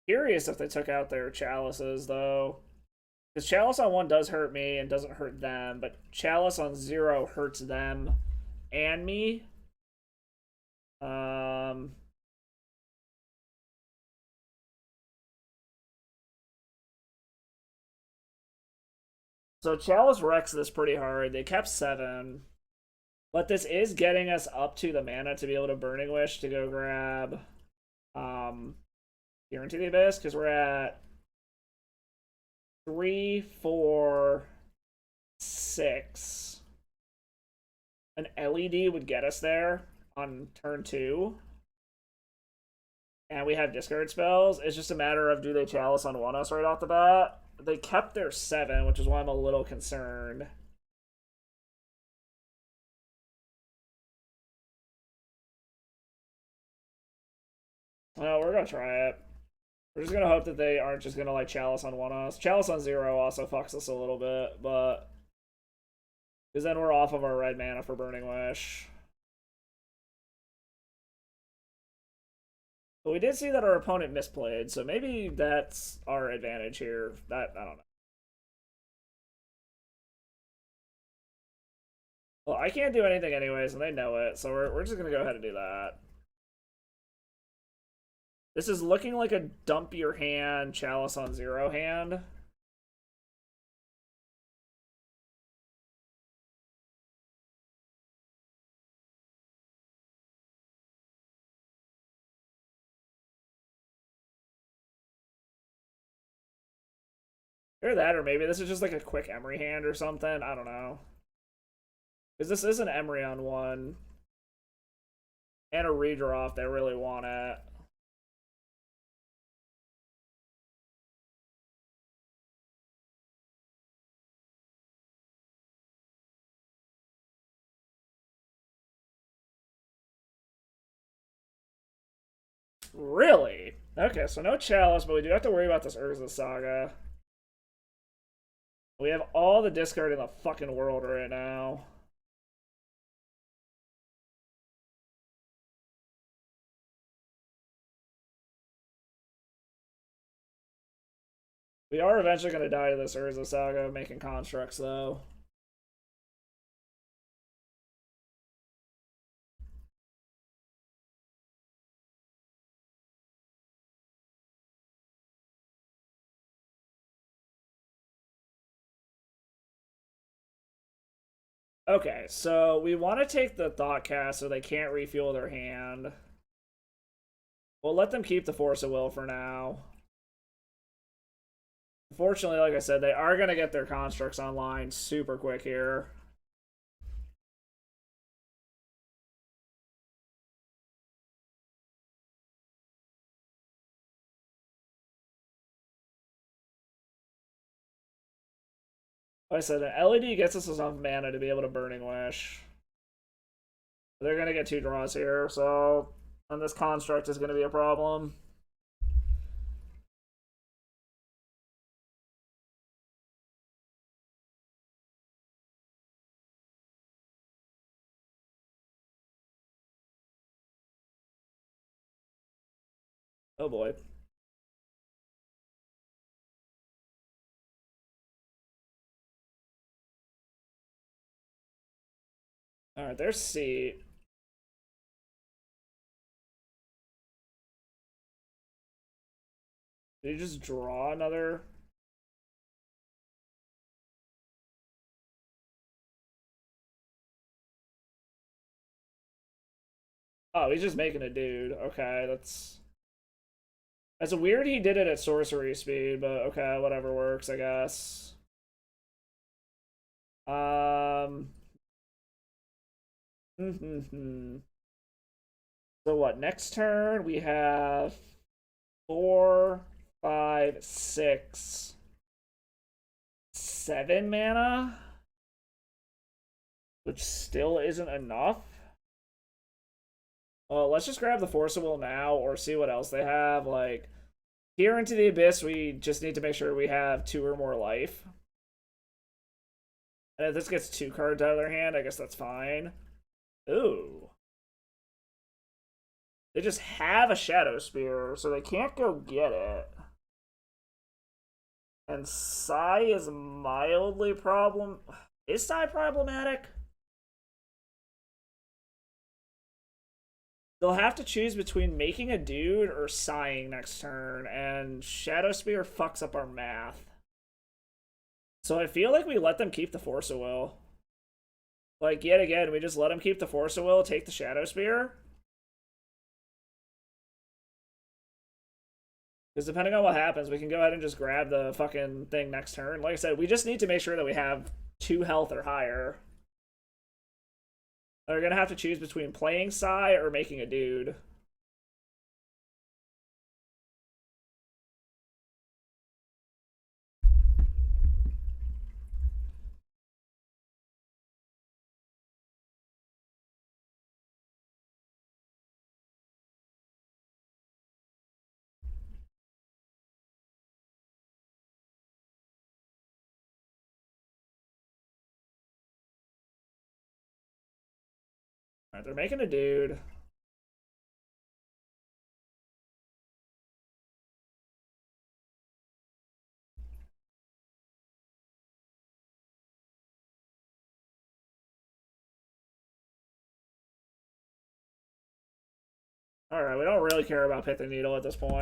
Curious if they took out their chalices though. Because Chalice on 1 does hurt me and doesn't hurt them, but Chalice on 0 hurts them and me. So Chalice wrecks this pretty hard. They kept 7. But this is getting us up to the mana to be able to Burning Wish to go grab Guarantee the Abyss, because we're at 3, 4, 6. An LED would get us there on turn 2. And we have discard spells. It's just a matter of do they Chalice on 1 us right off the bat? They kept their 7, which is why I'm a little concerned. Well, we're gonna try it. We're just gonna hope that they aren't just gonna like Chalice on 1 us. Chalice on 0 also fucks us a little bit, but because then we're off of our red mana for Burning Wish. But we did see that our opponent misplayed, so maybe that's our advantage here. That I don't know. Well, I can't do anything anyways, and they know it, so we're just gonna go ahead and do that. This is looking like a dump your hand, Chalice on 0 hand. Or that, or maybe this is just like a quick Emery hand or something. I don't know. Because this is an Emery on 1. And a redraw if they really want it. Really? Okay, so no Chalice, but we do have to worry about this Urza Saga. We have all the discard in the fucking world right now. We are eventually going to die to this Urza Saga making constructs, though. Okay, so we want to take the Thought Cast so they can't refuel their hand. We'll let them keep the Force of Will for now. Unfortunately, like I said, they are going to get their constructs online super quick here. Like I said, an LED gets us enough mana to be able to Burning Wish. They're going to get 2 draws here, so... And this construct is going to be a problem. Oh boy. Alright, there's C. Did you just draw another? Oh, he's just making a dude. Okay, that's weird he did it at sorcery speed, but okay, whatever works, I guess. So what, next turn we have 4, 5, 6, 7 mana, which still isn't enough. Well, let's just grab the Force of Will now or see what else they have. Like, here into the Abyss, we just need to make sure we have 2 or more life. And if this gets 2 cards out of their hand, I guess that's fine. Ooh. They just have a Shadow Spear, so they can't go get it. And Sai is mildly problem... Is Sai problematic? They'll have to choose between making a dude or sighing next turn, and Shadow Spear fucks up our math. So I feel like we let them keep the Force of Will. Like, yet again, we just let them keep the Force of Will, take the Shadow Spear. Because depending on what happens, we can go ahead and just grab the fucking thing next turn. Like I said, we just need to make sure that we have 2 health or higher. They're gonna have to choose between playing Sai or making a dude. Alright, they're making a dude. Alright, we don't really care about Pith and Needle at this point.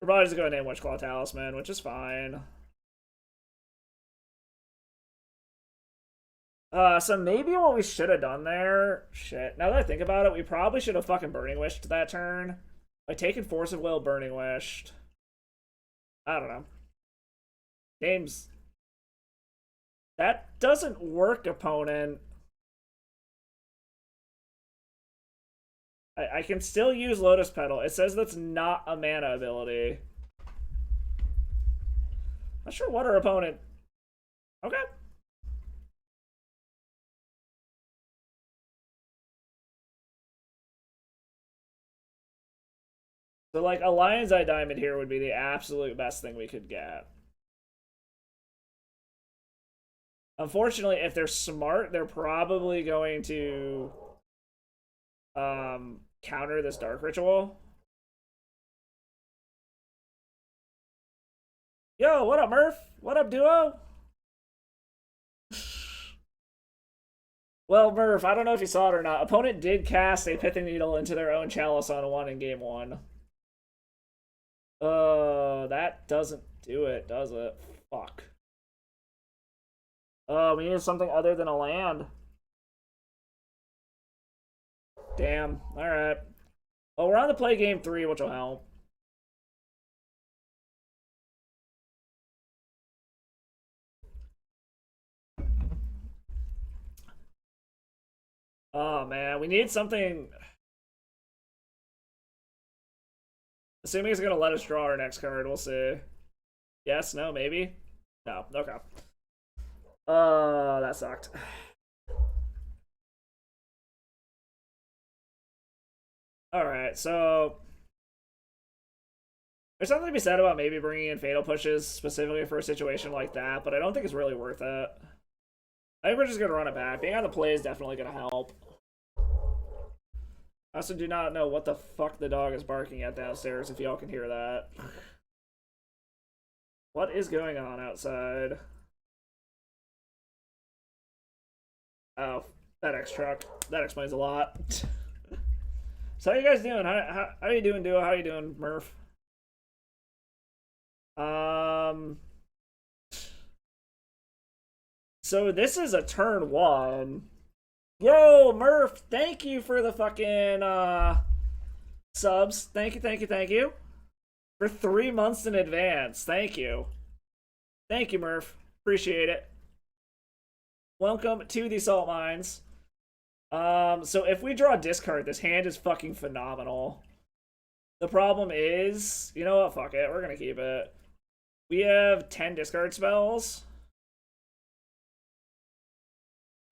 We're probably just going to name Witchclaw Talisman, which is fine. So maybe what we should have done there... Shit, now that I think about it, we probably should have fucking Burning Wished that turn. Like, taking Force of Will, Burning Wished. I don't know. Games... That doesn't work, opponent. I can still use Lotus Petal. It says that's not a mana ability. Not sure what our opponent... Okay. So, like, a Lion's Eye Diamond here would be the absolute best thing we could get. Unfortunately, if they're smart, they're probably going to counter this Dark Ritual. Yo, what up, Murph? What up, Duo? Well, Murph, I don't know if you saw it or not. Opponent did cast a Pithing Needle into their own Chalice on 1 in game 1. That doesn't do it, does it? Fuck. We need something other than a land. Damn. Alright. Well, we're on to play game 3, which will help. Oh, man. We need something... Assuming he's going to let us draw our next card, we'll see. Yes, no, maybe? No, okay. That sucked. Alright, so... There's something to be said about maybe bringing in Fatal Pushes specifically for a situation like that, but I don't think it's really worth it. I think we're just going to run it back. Being on the play is definitely going to help. I also do not know what the fuck the dog is barking at downstairs, if y'all can hear that. What is going on outside? Oh, FedEx truck. That explains a lot. So how you guys doing? How are you doing, Duo? How you doing, Murph? So this is a turn 1. Yo, Murph, thank you for the fucking subs. Thank you. For 3 months in advance. Thank you. Thank you, Murph. Appreciate it. Welcome to the Salt Mines. So if we draw a discard, this hand is fucking phenomenal. The problem is, you know what, fuck it, we're gonna keep it. We have 10 discard spells.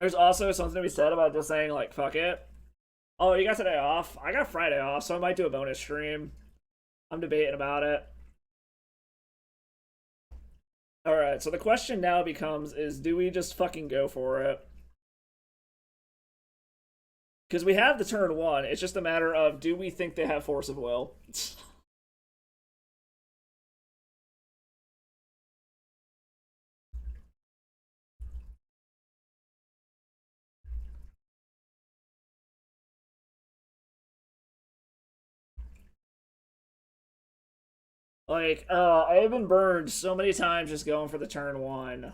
There's also something to be said about just saying, like, fuck it. Oh, you got today off? I got Friday off, so I might do a bonus stream. I'm debating about it. Alright, so the question now becomes, is do we just fucking go for it? Because we have the turn 1, it's just a matter of, do we think they have Force of Will? Like, I've been burned so many times just going for the turn 1.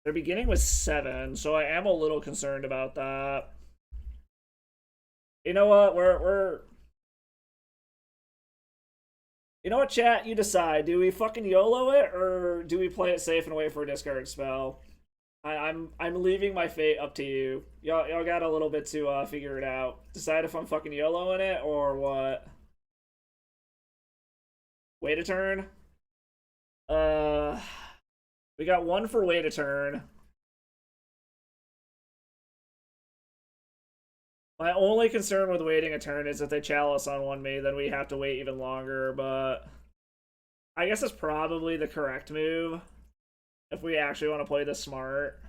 Their beginning was 7, so I am a little concerned about that. You know what? You know what, chat? You decide. Do we fucking YOLO it, or do we play it safe and wait for a discard spell? I'm leaving my fate up to you. Y'all got a little bit to figure it out. Decide if I'm fucking YOLOing it or what. Wait a turn. We got 1 for wait a turn. My only concern with waiting a turn is if they chalice on 1 me, then we have to wait even longer, but I guess it's probably the correct move if we actually want to play this smart.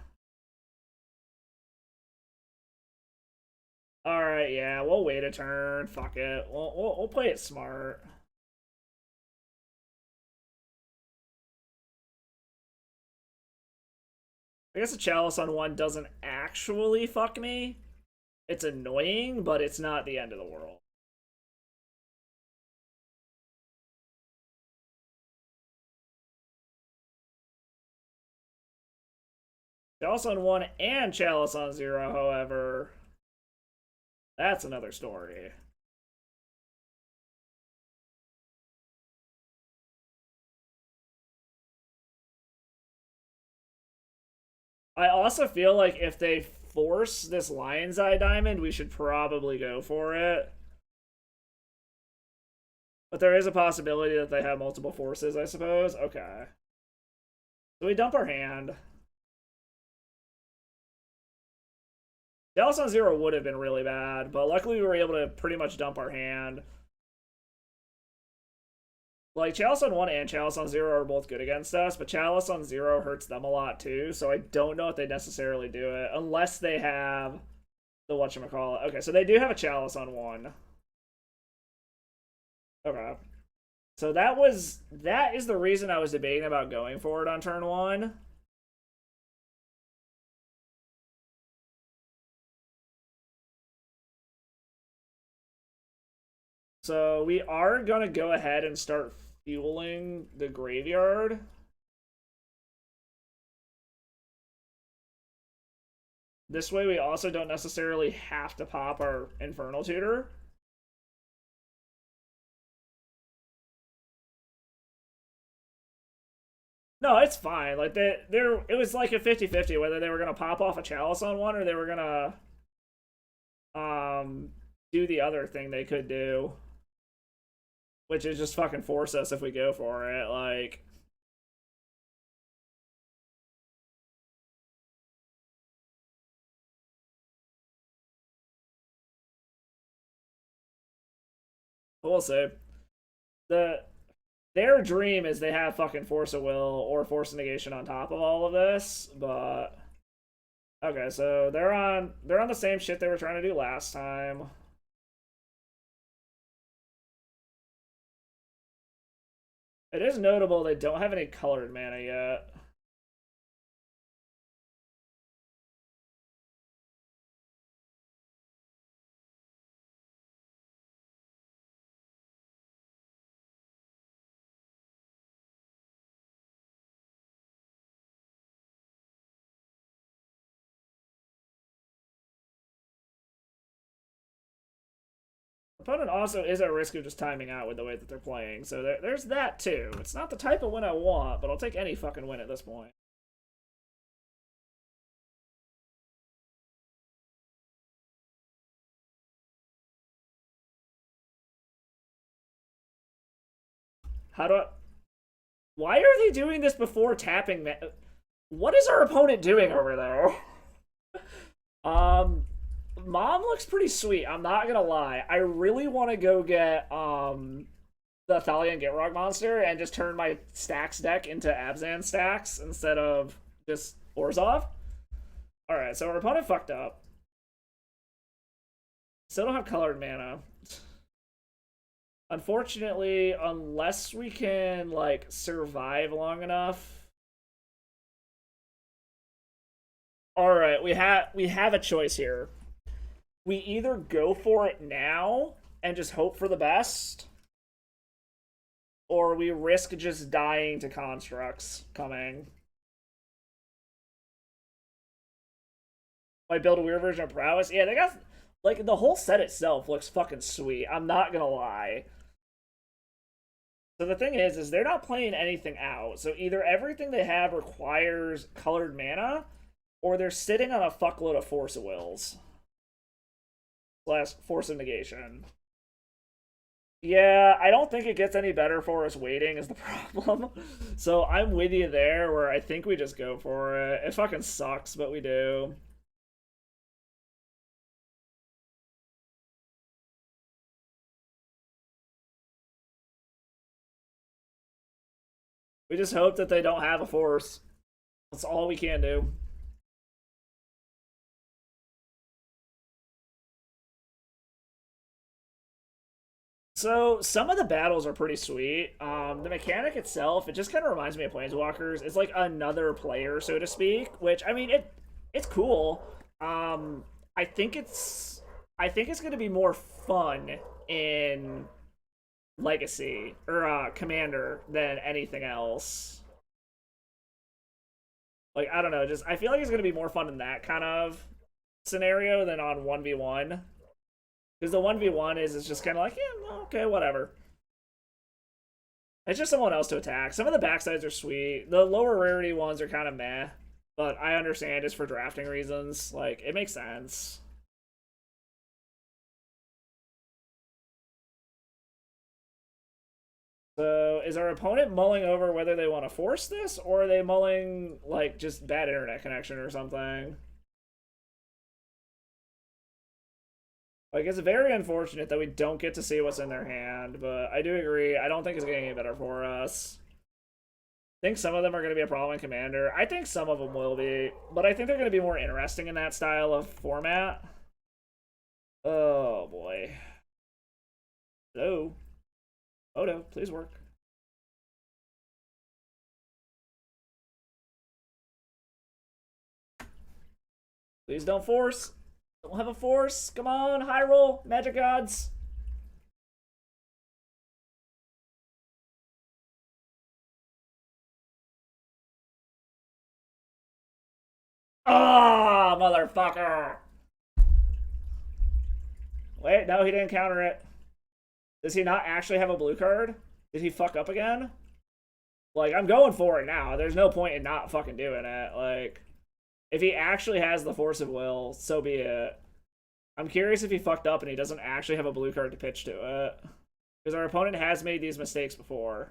Alright, yeah, we'll wait a turn. Fuck it. We'll play it smart. I guess a chalice on 1 doesn't actually fuck me. It's annoying, but it's not the end of the world. Chalice on 1 and Chalice on 0, however, that's another story. I also feel like if they force this Lion's Eye Diamond, we should probably go for it. But there is a possibility that they have multiple forces, I suppose. Okay. So we dump our hand. Chalice on 0 would have been really bad, but luckily we were able to pretty much dump our hand. Like, Chalice on 1 and Chalice on 0 are both good against us, but Chalice on 0 hurts them a lot too, so I don't know if they necessarily do it, unless they have the whatchamacallit. Okay, so they do have a Chalice on 1. Okay. So that is the reason I was debating about going for it on turn 1. So we are gonna go ahead and start fueling the graveyard. This way we also don't necessarily have to pop our Infernal Tutor. No, it's fine. Like, it was like a 50-50 whether they were gonna pop off a Chalice on 1 or they were gonna do the other thing they could do, which is just fucking force us if we go for it. Like, we'll see. Their dream is they have fucking Force of Will or Force of Negation on top of all of this, but okay, so they're on the same shit they were trying to do last time. It is notable they don't have any colored mana yet. Opponent also is at risk of just timing out with the way that they're playing, so there's that too. It's not the type of win I want, but I'll take any fucking win at this point. How do I... Why are they doing this before tapping? What is our opponent doing over there? Mom looks pretty sweet. I'm not gonna lie. I really want to go get the Thalian Gitrog monster and just turn my stacks deck into Abzan stacks instead of just Orzhov. All right, so our opponent fucked up. Still don't have colored mana. Unfortunately, unless we can like survive long enough. All right, we have a choice here. We either go for it now and just hope for the best, or we risk just dying to constructs coming. Like, build a weird version of prowess. Yeah, they got like the whole set itself looks fucking sweet. I'm not gonna lie. So the thing is they're not playing anything out. So either everything they have requires colored mana, or they're sitting on a fuckload of Force of Wills. / Force of Negation. Yeah, I don't think it gets any better for us waiting is the problem. So I'm with you there, where I think we just go for it. It fucking sucks, but we do. We just hope that they don't have a force. That's all we can do. So some of the battles are pretty sweet. The mechanic itself, it just kind of reminds me of Planeswalkers. It's like another player, so to speak. Which I mean, it's cool. I think it's going to be more fun in Legacy or Commander than anything else. Like, I don't know, just I feel like it's going to be more fun in that kind of scenario than on 1v1. Because the 1v1 is just kind of like, yeah, okay, whatever. It's just someone else to attack. Some of the backsides are sweet. The lower rarity ones are kind of meh. But I understand it's for drafting reasons. Like, it makes sense. So, is our opponent mulling over whether they want to force this, or are they mulling, like, just bad internet connection or something? Like, it's very unfortunate that we don't get to see what's in their hand, but I do agree. I don't think it's getting any better for us. I think some of them are going to be a problem in Commander. I think some of them will be, but I think they're going to be more interesting in that style of format. Oh, boy. Hello? Oh, no. Please work. Please don't force. Don't have a force. Come on, high roll, magic gods. Ah, oh, motherfucker. Wait, no, he didn't counter it. Does he not actually have a blue card? Did he fuck up again? Like, I'm going for it now. There's no point in not fucking doing it. Like, if he actually has the force of will, so be it. I'm curious if he fucked up and he doesn't actually have a blue card to pitch to it. Because our opponent has made these mistakes before.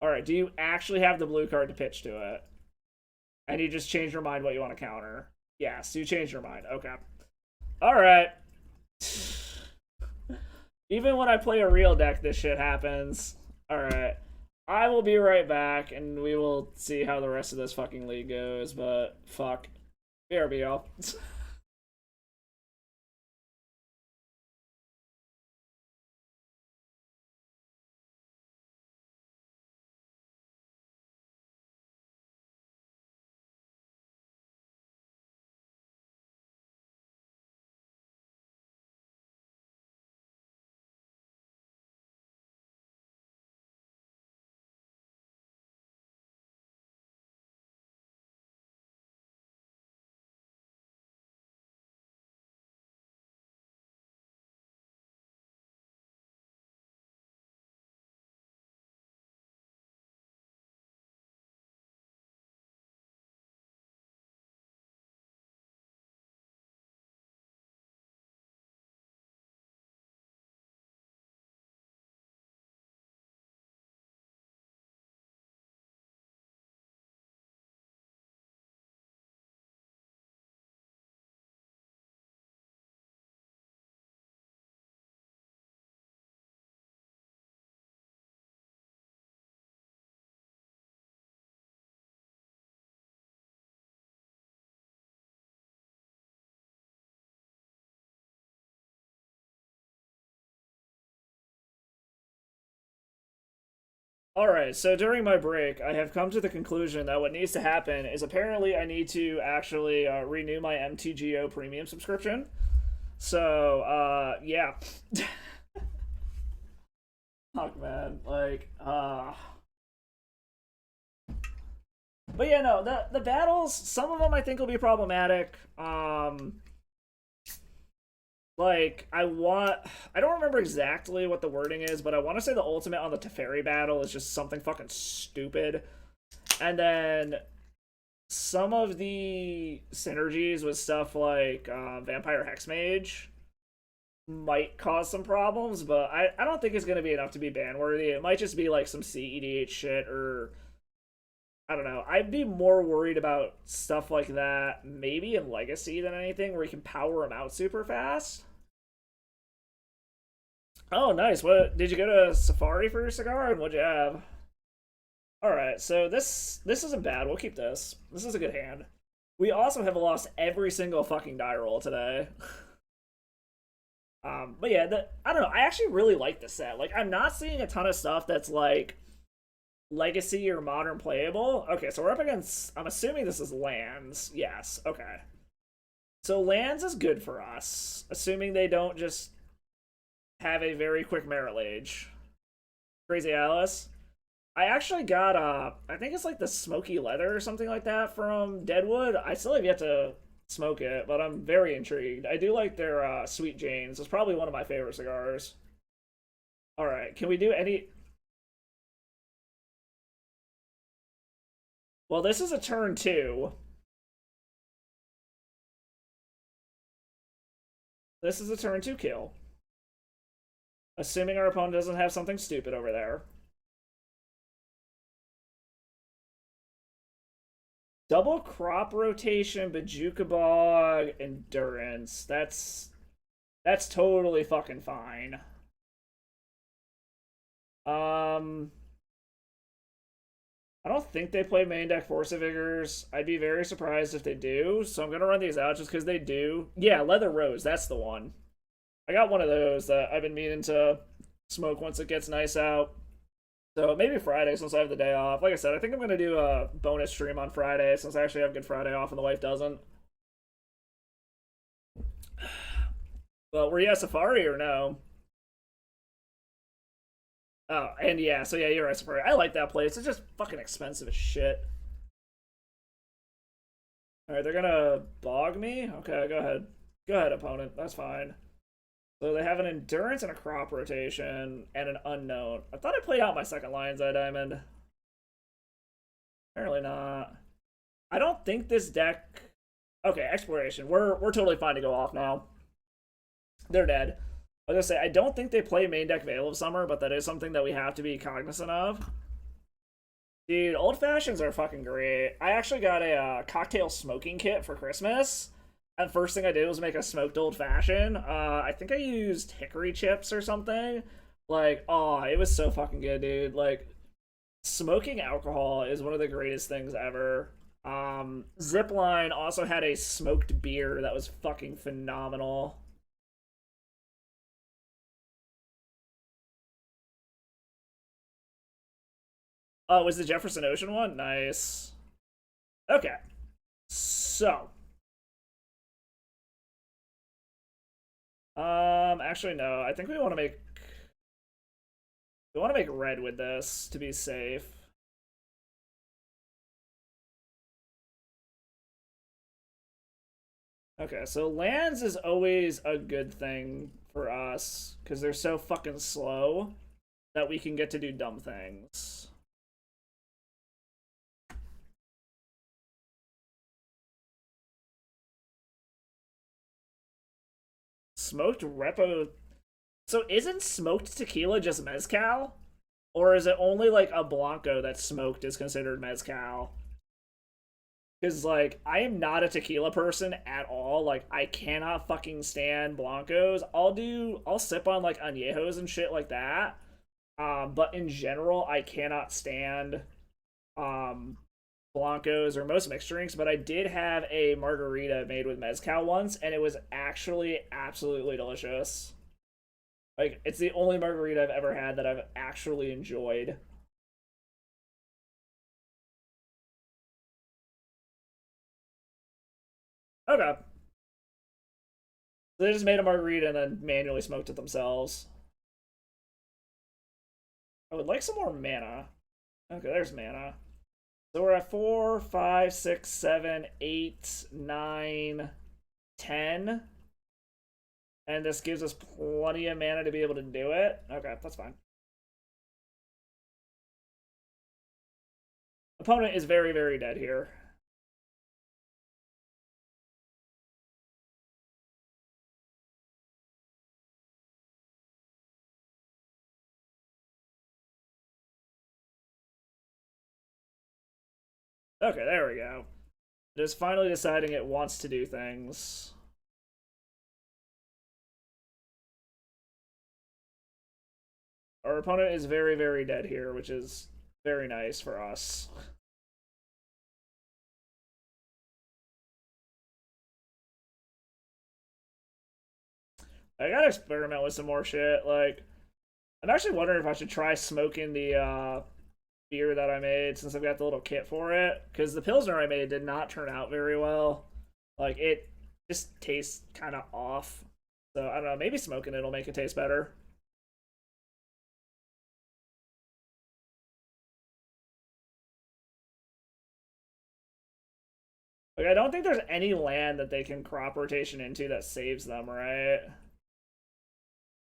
Alright, do you actually have the blue card to pitch to it? And you just changed your mind what you want to counter? Yes, you changed your mind. Okay. Alright. Even when I play a real deck, this shit happens. Alright. I will be right back, and we will see how the rest of this fucking league goes, but fuck. BRBL. Alright, so during my break, I have come to the conclusion that what needs to happen is apparently I need to actually renew my MTGO premium subscription. So, yeah. Fuck, man. Like, But yeah, no, the battles, some of them I think will be problematic. Like, I don't remember exactly what the wording is, but I want to say the ultimate on the Teferi battle is just something fucking stupid. And then some of the synergies with stuff like Vampire Hexmage might cause some problems, but I don't think it's going to be enough to be ban worthy. It might just be like some CEDH shit, or I don't know. I'd be more worried about stuff like that maybe in Legacy than anything, where you can power them out super fast. Oh, nice. What did you go to Safari for your cigar, and what'd you have? All right, so this isn't bad. We'll keep this. This is a good hand. We also have lost every single fucking die roll today. But yeah, I don't know. I actually really like this set. Like, I'm not seeing a ton of stuff that's like Legacy or Modern playable. Okay, so we're up against. I'm assuming this is lands. Yes. Okay. So lands is good for us, assuming they don't just have a very quick Merit Age. Crazy Alice. I actually got I think it's like the smoky leather or something like that from Deadwood. I still have yet to smoke it, but I'm very intrigued. I do like their Sweet Janes. It's probably one of my favorite cigars. All right, can we do any? Well, this is a turn two. This is a turn two kill. Assuming our opponent doesn't have something stupid over there. Double crop rotation, Bajuka Bog, endurance. That's totally fucking fine. Um, I don't think they play main deck Force of Vigors. I'd be very surprised if they do, so I'm gonna run these out just because they do. Yeah, Leather Rose, that's the one. I got one of those that I've been meaning to smoke once it gets nice out. So maybe Friday since I have the day off. Like I said, I think I'm gonna do a bonus stream on Friday since I actually have Good Friday off and the wife doesn't. Well, were you at Safari or no? Oh, and yeah, so yeah, you're right, Safari. I like that place. It's just fucking expensive as shit. Alright, they're gonna bog me? Okay, go ahead. Go ahead, opponent. That's fine. So they have an endurance and a crop rotation and an unknown. I thought I played out my second Lion's Eye Diamond. Apparently not. I don't think this deck. Okay, exploration. We're totally fine to go off now. They're dead. I was gonna say I don't think they play main deck Veil of Summer, but that is something that we have to be cognizant of. Dude, old fashions are fucking great. I actually got a cocktail smoking kit for Christmas. And first thing I did was make a smoked old fashioned. I think I used hickory chips or something. Like, oh, it was so fucking good, dude. Like, smoking alcohol is one of the greatest things ever. Zipline also had a smoked beer that was fucking phenomenal. Oh, it was the Jefferson Ocean one? Nice. Okay. So. Actually, no. I think we want to make red with this to be safe. Okay, so lands is always a good thing for us because they're so fucking slow that we can get to do dumb things. Smoked repo. So isn't smoked tequila just mezcal? Or is it only like a Blanco that's smoked is considered mezcal? Because, like, I am not a tequila person at all. Like, I cannot fucking stand Blancos. I'll sip on, like, añejos and shit like that. But in general, I cannot stand, um, Blancos or most mixed drinks. But I did have a margarita made with mezcal once, and it was actually absolutely delicious. Like, it's the only margarita I've ever had that I've actually enjoyed. Okay. So they just made a margarita and then manually smoked it themselves. I would like some more mana. Okay, there's mana. So we're at 4, 5, 6, 7, 8, 9, 10. And this gives us plenty of mana to be able to do it. Okay, that's fine. Opponent is very, very dead here. Okay, there we go. It is finally deciding it wants to do things. Our opponent is very, very dead here, which is very nice for us. I gotta experiment with some more shit. Like, I'm actually wondering if I should try smoking the beer that I made since I've got the little kit for it. Because the Pilsner I made did not turn out very well. Like, it just tastes kind of off. So, I don't know. Maybe smoking it'll make it taste better. Like, I don't think there's any land that they can crop rotation into that saves them, right?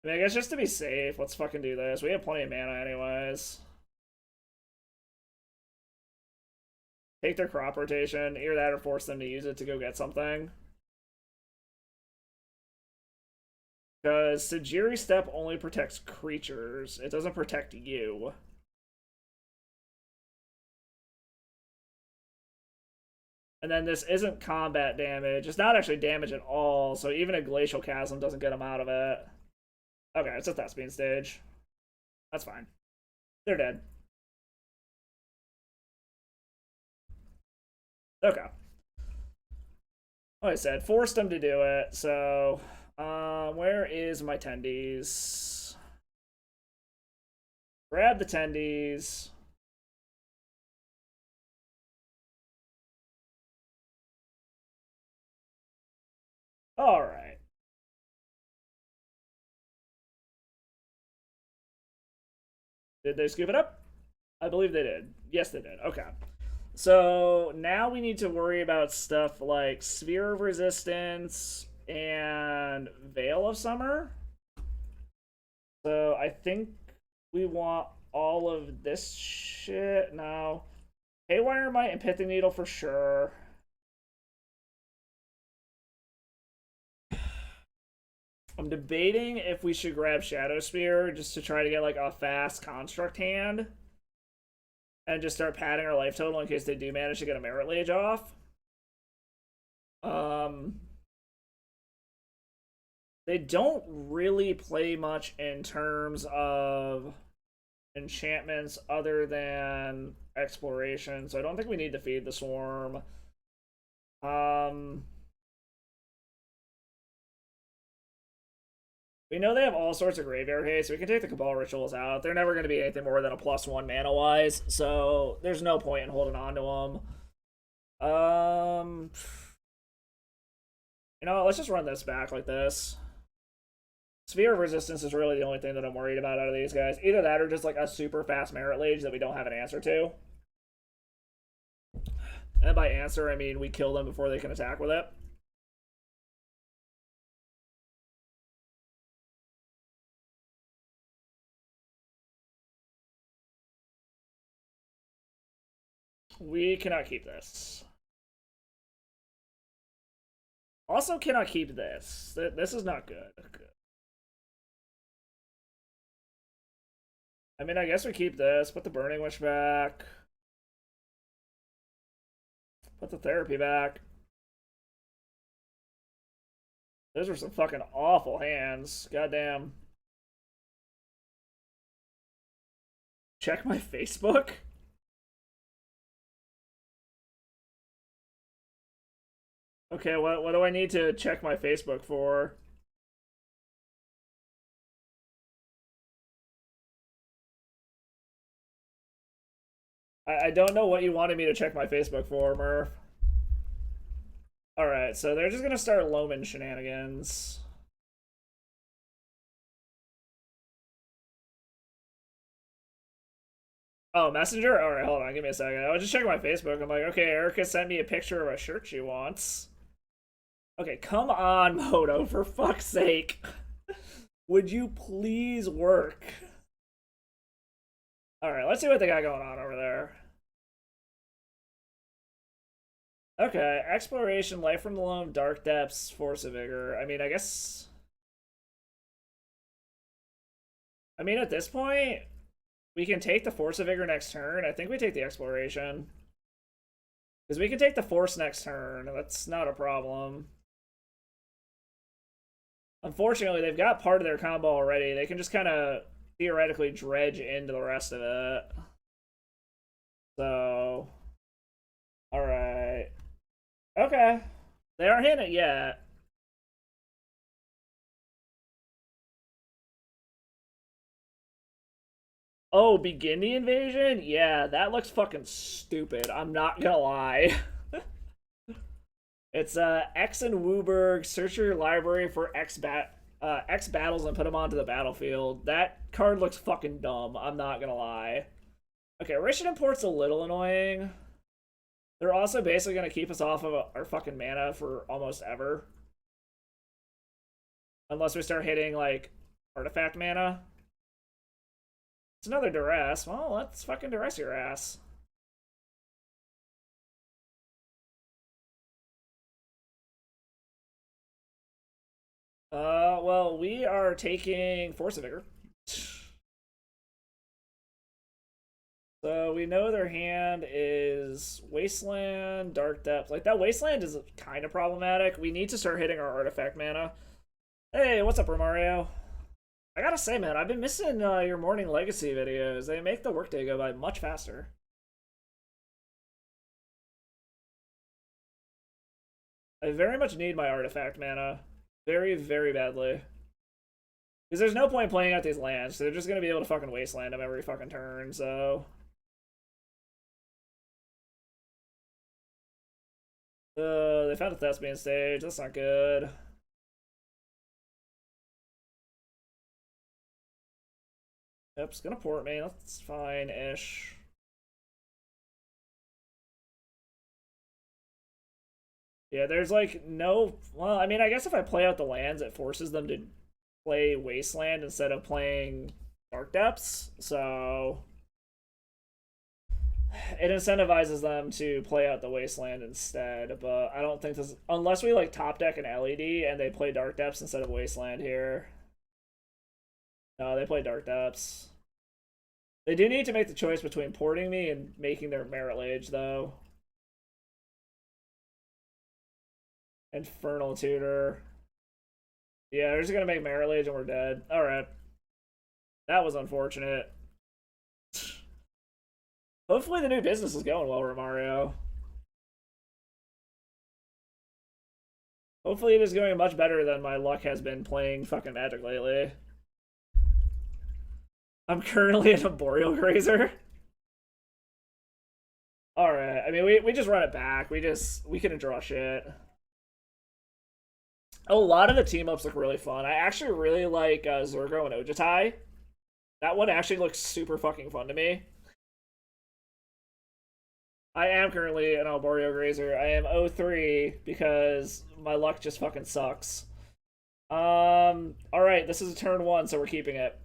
I mean, I guess just to be safe, let's fucking do this. We have plenty of mana anyways. Take their crop rotation, either that or force them to use it to go get something. Because Sajiri Step only protects creatures. It doesn't protect you. And then this isn't combat damage. It's not actually damage at all, so even a Glacial Chasm doesn't get them out of it. Okay, it's at that speed stage. That's fine. They're dead. Okay. Like I said, forced them to do it, so... where is my tendies? Grab the tendies. Alright. Did they scoop it up? I believe they did. Yes, they did. Okay. So now we need to worry about stuff like Sphere of Resistance and Veil of Summer. So I think we want all of this shit now. Haywire Might and Pithing Needle for sure. I'm debating if we should grab Shadow Spear just to try to get like a fast construct hand and just start padding our life total in case they do manage to get a Merit Lage off. They don't really play much in terms of enchantments other than exploration, so I don't think we need to feed the swarm. We know they have all sorts of graveyard haste, so we can take the Cabal Rituals out. They're never going to be anything more than a +1 mana-wise, so there's no point in holding on to them. You know, let's just run this back like this. Sphere of Resistance is really the only thing that I'm worried about out of these guys. Either that or just like a super fast Merit Lage that we don't have an answer to. And by answer, I mean we kill them before they can attack with it. We cannot keep this. Also cannot keep this. This is not good. I mean, I guess we keep this. Put the Burning Wish back. Put the Therapy back. Those were some fucking awful hands. Goddamn. Check my Facebook? Okay, what do I need to check my Facebook for? I don't know what you wanted me to check my Facebook for, Murph. Alright, so they're just gonna start Loman shenanigans. Oh, Messenger? Alright, hold on, give me a second. I was just checking my Facebook. I'm like, okay, Erica sent me a picture of a shirt she wants. Okay, come on, Moto, for fuck's sake. Would you please work? Alright, let's see what they got going on over there. Okay, Exploration, Life from the Loam, Dark Depths, Force of Vigor. I mean, I guess... I mean, at this point, we can take the Force of Vigor next turn. I think we take the Exploration. Because we can take the Force next turn. That's not a problem. Unfortunately, they've got part of their combo already. They can just kind of theoretically dredge into the rest of it. So... Alright. Okay. They aren't hitting it yet. Oh, begin the invasion? Yeah, that looks fucking stupid. I'm not gonna lie. It's X and Wooburg. Search your library for X battles and put them onto the battlefield. That card looks fucking dumb. I'm not gonna lie. Okay, Rishon Import's a little annoying. They're also basically gonna keep us off of our fucking mana for almost ever. Unless we start hitting, like, artifact mana. It's another duress. Well, let's fucking duress your ass. Well, we are taking Force of Vigor. So we know their hand is Wasteland, Dark Depth. Like, that Wasteland is kind of problematic. We need to start hitting our artifact mana. Hey, what's up, Romario? I gotta say, man, I've been missing your morning legacy videos. They make the workday go by much faster. I very much need my artifact mana. Very, very badly. Because there's no point playing out these lands. So they're just gonna be able to fucking wasteland them every fucking turn, so... they found a Thespian stage. That's not good. Yep, it's gonna port me. That's fine-ish. Yeah, there's like no... Well, I mean, I guess if I play out the lands, it forces them to play Wasteland instead of playing Dark Depths, so... It incentivizes them to play out the Wasteland instead, but I don't think this... Unless we, like, top deck an LED and they play Dark Depths instead of Wasteland here. No, they play Dark Depths. They do need to make the choice between porting me and making their Merit Lage, though. Infernal Tutor. Yeah, they're just gonna make Merit Lage and we're dead. Alright. That was unfortunate. Hopefully the new business is going well, Romario. Hopefully it is going much better than my luck has been playing fucking Magic lately. I'm currently an Arboreal Grazer. Alright, I mean, we just run it back. We couldn't draw shit. A lot of the team-ups look really fun. I actually really like Zergo and Ojutai. That one actually looks super fucking fun to me. I am currently an Arboreal Grazer. I am 0-3 because my luck just fucking sucks. Alright, this is a turn 1, so we're keeping it.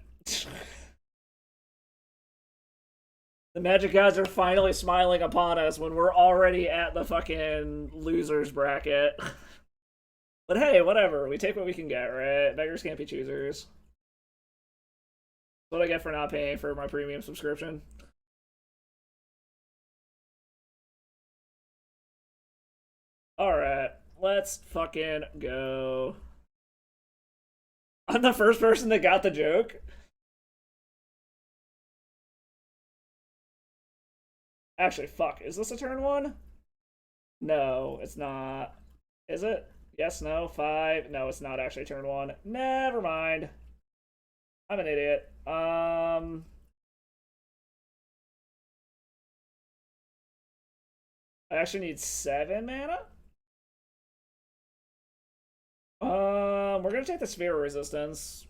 The Magic Gods are finally smiling upon us when we're already at the fucking losers bracket. But hey, whatever. We take what we can get, right? Beggars can't be choosers. That's what I get for not paying for my premium subscription. Alright, let's fucking go. I'm the first person that got the joke. Actually, fuck. Is this a turn 1? No, it's not. Is it? Yes, no, 5. No, it's not actually turn 1. Never mind. I'm an idiot. I actually need 7 mana? We're gonna take the Sphere Resistance.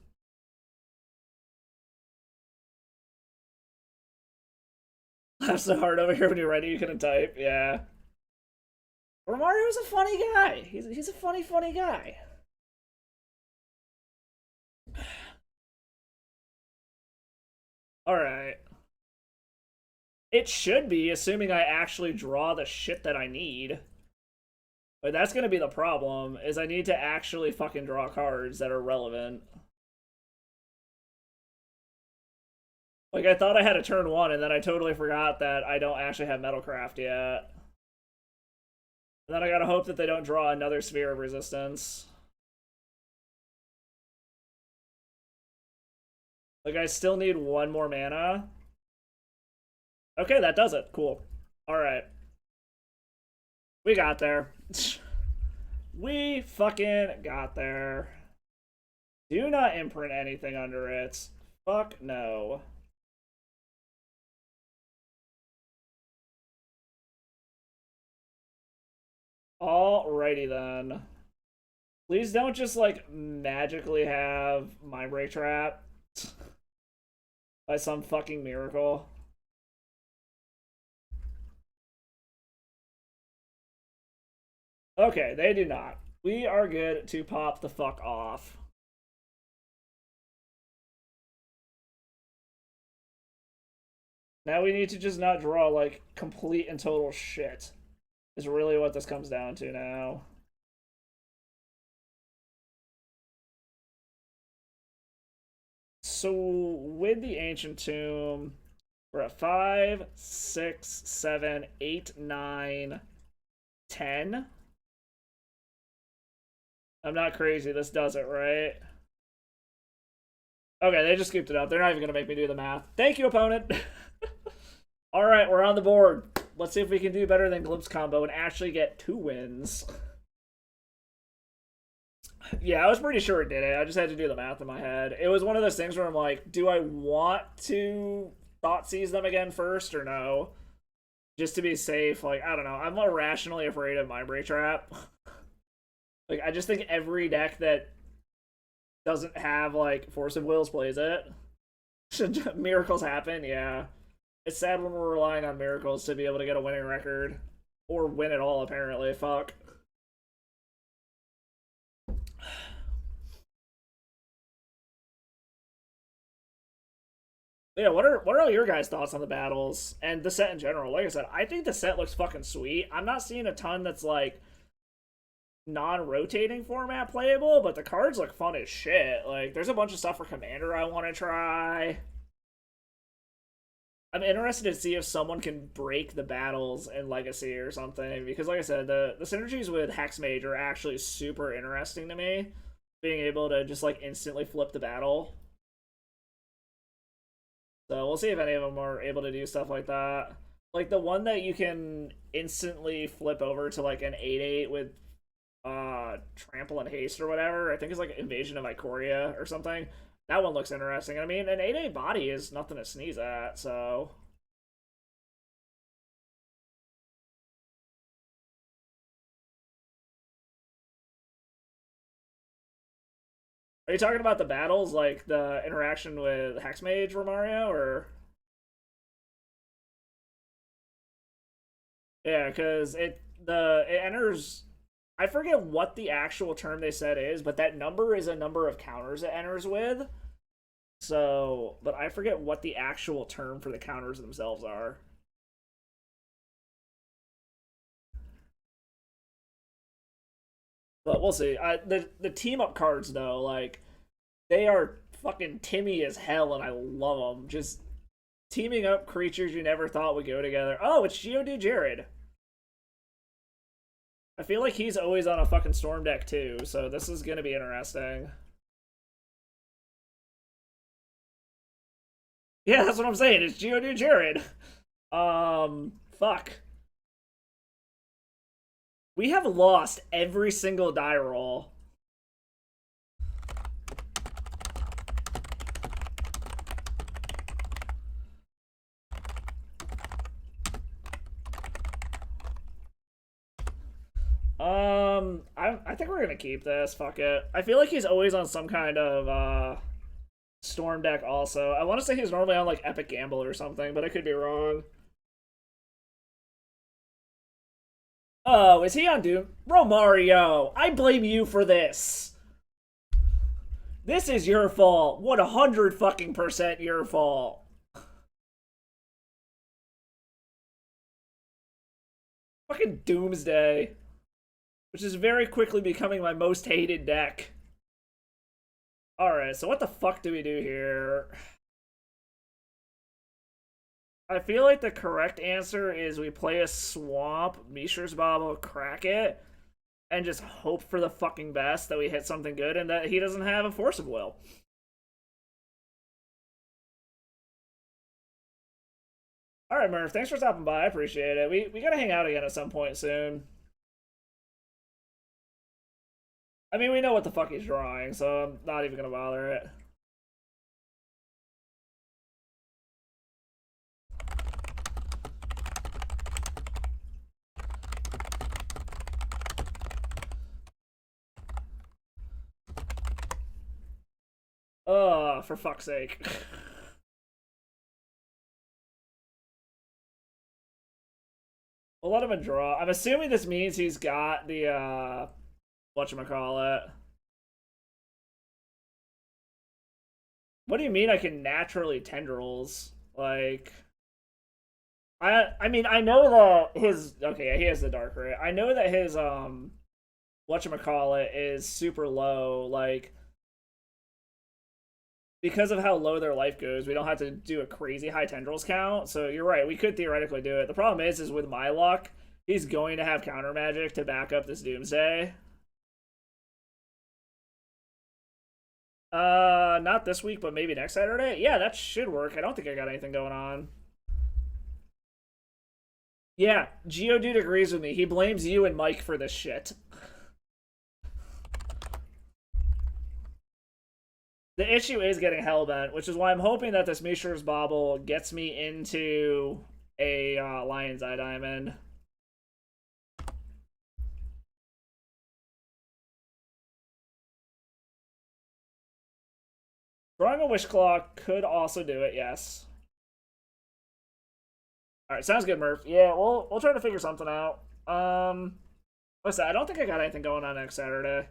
Laugh so hard over here when you're ready you couldn't type. Yeah. Romario's a funny guy. He's a funny guy. Alright. It should be, assuming I actually draw the shit that I need. But that's gonna be the problem, is I need to actually fucking draw cards that are relevant. Like, I thought I had a turn 1, and then I totally forgot that I don't actually have Metalcraft yet. And then I gotta hope that they don't draw another Sphere of Resistance. Like, I still need 1 more mana. Okay, that does it. Cool. Alright. We got there. We fucking got there. Do not imprint anything under it. Fuck no. Alrighty then. Please don't just, like, magically have Mindbreak Trap by some fucking miracle. Okay, they do not. We are good to pop the fuck off. Now we need to just not draw, like, complete and total shit. Is really what this comes down to now. So, with the Ancient Tomb, We're at 5, 6, 7, 8, 9, 10. I'm not crazy. This does it, right? Okay, they just scooped it up. They're not even going to make me do the math. Thank you, opponent. All right, we're on the board. Let's see if we can do better than Glimpse Combo and actually get 2 wins. Yeah, I was pretty sure it did it. I just had to do the math in my head. It was one of those things where I'm like, do I want to thought seize them again first or no? Just to be safe. Like, I don't know. I'm irrationally afraid of Mind Break Trap. Like, I just think every deck that doesn't have, like, Force of Wills plays it. Miracles happen, yeah. It's sad when we're relying on miracles to be able to get a winning record. Or win it all, apparently. Fuck. Yeah, what are all your guys' thoughts on the battles and the set in general? Like I said, I think the set looks fucking sweet. I'm not seeing a ton that's like non-rotating format playable, but the cards look fun as shit. Like, there's a bunch of stuff for Commander I want to try. I'm interested to see if someone can break the battles in Legacy or something, because like I said, the synergies with Hexmage are actually super interesting to me. Being able to just like instantly flip the battle. So we'll see if any of them are able to do stuff like that. Like the one that you can instantly flip over to like an 8/8 with Trample and Haste or whatever. I think it's like Invasion of Ikoria or something. That one looks interesting. I mean, an 8/8 body is nothing to sneeze at, so... Are you talking about the battles, like the interaction with Hexmage Romario, or? Yeah, because it enters. I forget what the actual term they said is, but that number is a number of counters it enters with. So, but I forget what the actual term for the counters themselves are. But we'll see. The team up cards though, like they are fucking Timmy as hell, and I love them. Just teaming up creatures you never thought would go together. Oh, it's Geodude Jared. I feel like he's always on a fucking Storm deck too, so this is gonna be interesting. Yeah, that's what I'm saying. It's Geodude Jared. Fuck. We have lost every single die roll. I think we're gonna keep this. Fuck it. I feel like he's always on some kind of Storm deck. Also, I want to say he's normally on like Epic Gamble or something, but I could be wrong. Oh, is he on Doom? Romario, I blame you for this. This is your fault. 100% your fault. Fucking Doomsday. Which is very quickly becoming my most hated deck. Alright, so what the fuck do we do here? I feel like the correct answer is we play a Swamp, Mishra's Bauble, crack it, and just hope for the fucking best that we hit something good and that he doesn't have a Force of Will. Alright, Murph, thanks for stopping by. I appreciate it. We gotta hang out again at some point soon. I mean, we know what the fuck he's drawing, so I'm not even gonna bother it. Oh, for fuck's sake. We'll let him draw. I'm assuming this means he's got the, whatchamacallit. What do you mean I can naturally tendrils? Like... I mean, I know that his... Okay, yeah, he has the Dark Ray. I know that his, whatchamacallit is super low, like... because of how low their life goes, we don't have to do a crazy high tendrils count. So you're right, we could theoretically do it. The problem is with my luck, he's going to have counter magic to back up this Doomsday. Not this week, but maybe next Saturday. Yeah, that should work. I don't think I got anything going on. Yeah, Geodude agrees with me. He blames you and Mike for this shit. The issue is getting Hellbent, which is why I'm hoping that this Mishra's Bauble gets me into a Lion's Eye Diamond. Drawing a Wish Claw could also do it, yes. Alright, sounds good, Murph. Yeah, we'll try to figure something out. Listen, I don't think I got anything going on next Saturday.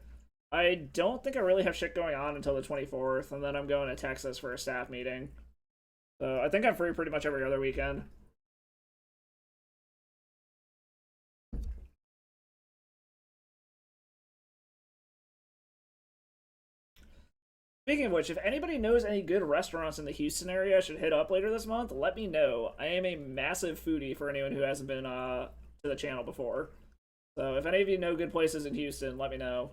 I don't think I really have shit going on until the 24th, and then I'm going to Texas for a staff meeting. So I think I'm free pretty much every other weekend. Speaking of which, if anybody knows any good restaurants in the Houston area I should hit up later this month, let me know. I am a massive foodie for anyone who hasn't been to the channel before. So if any of you know good places in Houston, let me know.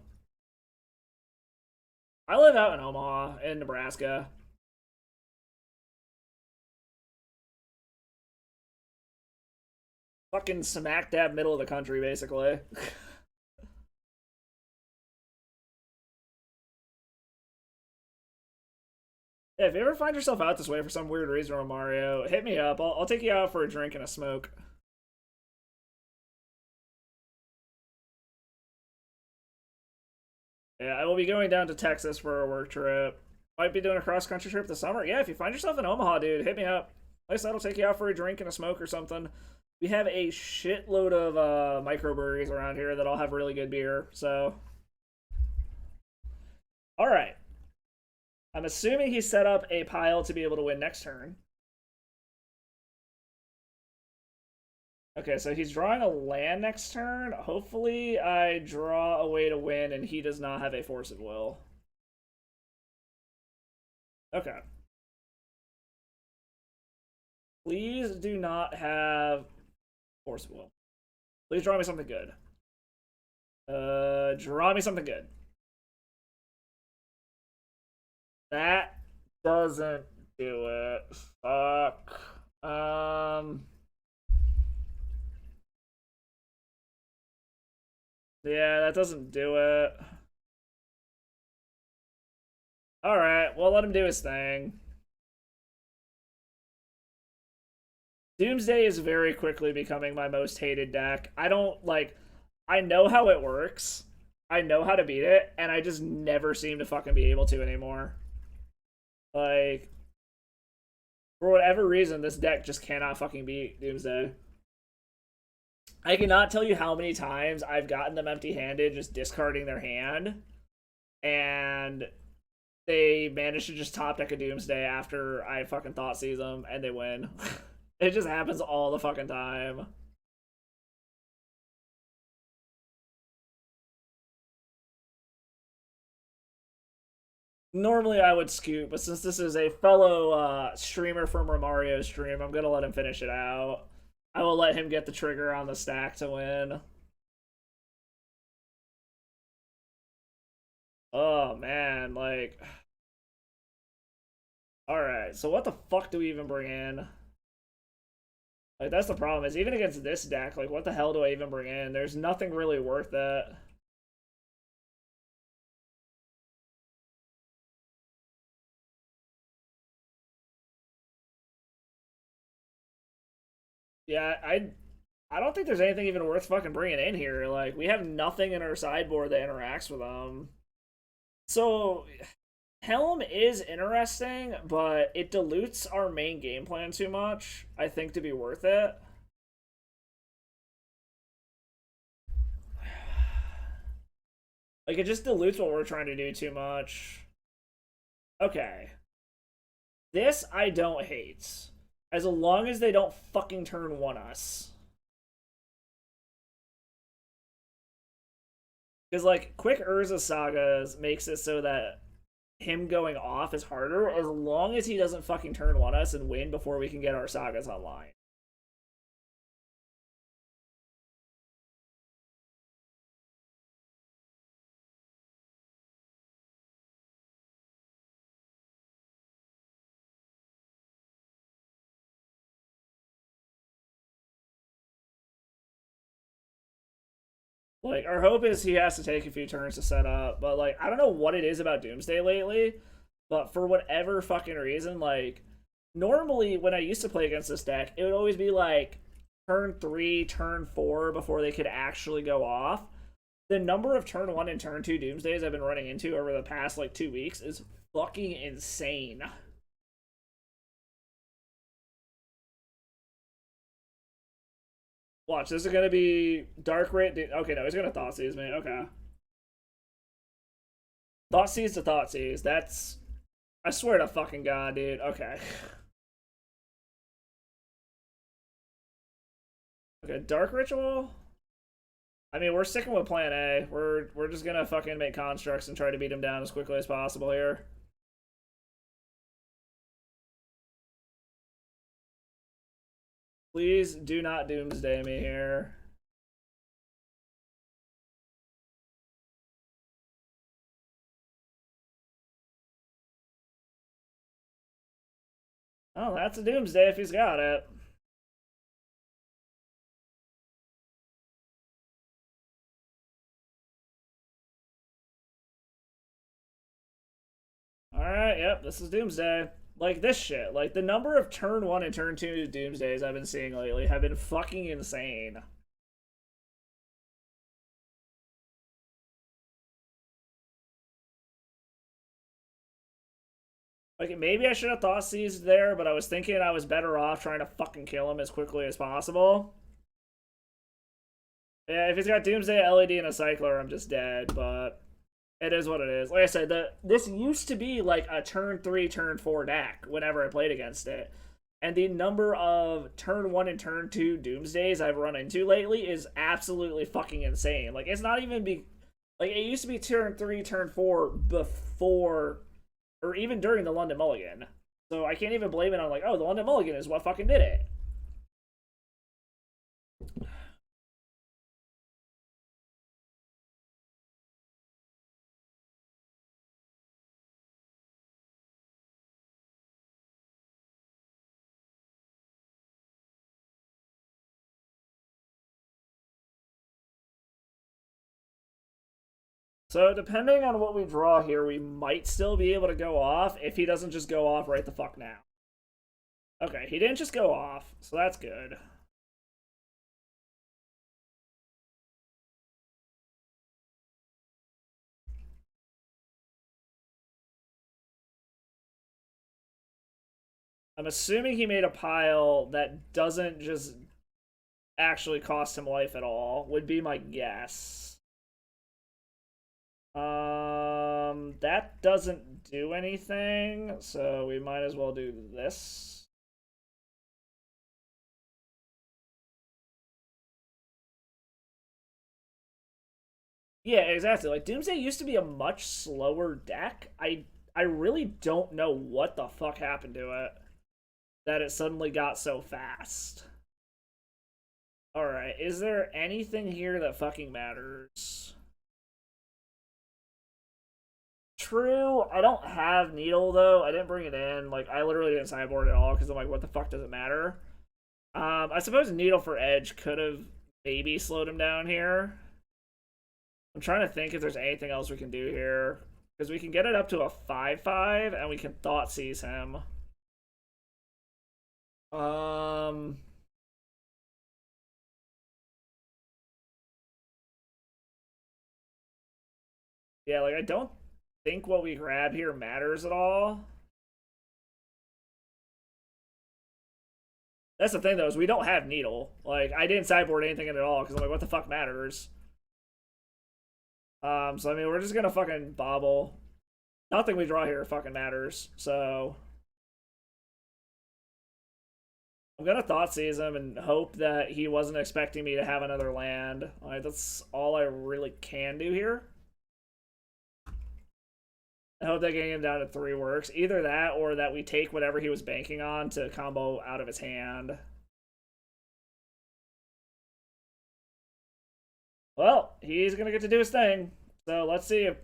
I live out in Omaha, in Nebraska. Fucking smack dab middle of the country, basically. Yeah, if you ever find yourself out this way for some weird reason or Mario, hit me up. I'll take you out for a drink and a smoke. Yeah, I will be going down to Texas for a work trip. Might be doing a cross-country trip this summer. Yeah, if you find yourself in Omaha, dude, hit me up. At least that'll take you out for a drink and a smoke or something. We have a shitload of microbreweries around here that all have really good beer, so... Alright. I'm assuming he set up a pile to be able to win next turn. Okay, so he's drawing a land next turn. Hopefully I draw a way to win and he does not have a Force of Will. Okay. Please do not have Force of Will. Please draw me something good. Draw me something good. That doesn't do it. Fuck. Yeah, that doesn't do it. Alright, well, let him do his thing. Doomsday is very quickly becoming my most hated deck. I don't, like... I know how it works. I know how to beat it, and I just never seem to fucking be able to anymore. Like... For whatever reason, this deck just cannot fucking beat Doomsday. I cannot tell you how many times I've gotten them empty-handed, just discarding their hand, and they manage to just top deck a Doomsday after I fucking thought seize them, and they win. It just happens all the fucking time. Normally I would scoot, but since this is a fellow streamer from Romario's stream, I'm gonna let him finish it out. I will let him get the trigger on the stack to win. Oh, man, like... Alright, so what the fuck do we even bring in? Like, that's the problem, is even against this deck, like, what the hell do I even bring in? There's nothing really worth it. Yeah, I don't think there's anything even worth fucking bringing in here. Like, we have nothing in our sideboard that interacts with them. So, Helm is interesting, but it dilutes our main game plan too much, I think, to be worth it. Like, it just dilutes what we're trying to do too much. Okay. This I don't hate. As long as they don't fucking turn 1 us. Because, like, quick Urza Sagas makes it so that him going off is harder as long as he doesn't fucking turn one us and win before we can get our sagas online. Like, our hope is he has to take a few turns to set up, but, like, I don't know what it is about Doomsday lately, but for whatever fucking reason, like, normally when I used to play against this deck, it would always be, like, turn 3, turn 4 before they could actually go off. The number of turn 1 and turn 2 Doomsdays I've been running into over the past, like, 2 weeks is fucking insane. Watch, this is gonna be DasSourKraut. Okay, no, he's gonna Thoughtseize me. Okay. Thoughtseize to Thoughtseize. That's. I swear to fucking God, dude. Okay. Okay, Dark Ritual? I mean, we're sticking with plan A. We're just gonna fucking make constructs and try to beat him down as quickly as possible here. Please do not Doomsday me here. Oh, that's a Doomsday if he's got it. Alright, yep, this is Doomsday. Like, this shit. Like, the number of turn 1 and turn 2 Doomsdays I've been seeing lately have been fucking insane. Like, maybe I should have thought seized there, but I was thinking I was better off trying to fucking kill him as quickly as possible. Yeah, if he's got Doomsday, LED, and a Cycler, I'm just dead, but it is what it is. Like I said, this used to be like a turn 3, turn 4 deck whenever I played against it. And the number of turn 1 and turn 2 Doomsdays I've run into lately is absolutely fucking insane. Like, it's not even like, it used to be turn 3, turn 4 before, or even during the London Mulligan. So I can't even blame it on, like, oh, the London Mulligan is what fucking did it. So depending on what we draw here, we might still be able to go off if he doesn't just go off right the fuck now. Okay, he didn't just go off, so that's good. I'm assuming he made a pile that doesn't just actually cost him life at all, would be my guess. That doesn't do anything, so we might as well do this. Yeah, exactly. Like, Doomsday used to be a much slower deck. I really don't know what the fuck happened to it that it suddenly got so fast. Alright, is there anything here that fucking matters? True, I don't have Needle, though. I didn't bring it in. Like, I literally didn't sideboard at all, because I'm like, what the fuck does it matter? I suppose Needle for Edge could have maybe slowed him down here. I'm trying to think if there's anything else we can do here. Because we can get it up to a 5/5, and we can Thoughtseize him. Yeah, like, I don't think what we grab here matters at all. That's the thing, though, is we don't have Needle. Like, I didn't sideboard anything at all, because I'm like, what the fuck matters? So, I mean, we're just gonna fucking bobble. Nothing we draw here fucking matters, so... I'm gonna Thoughtseize him and hope that he wasn't expecting me to have another land. Like, that's all I really can do here. I hope that getting him down to 3 works. Either that or that we take whatever he was banking on to combo out of his hand. Well, he's going to get to do his thing. So let's see if...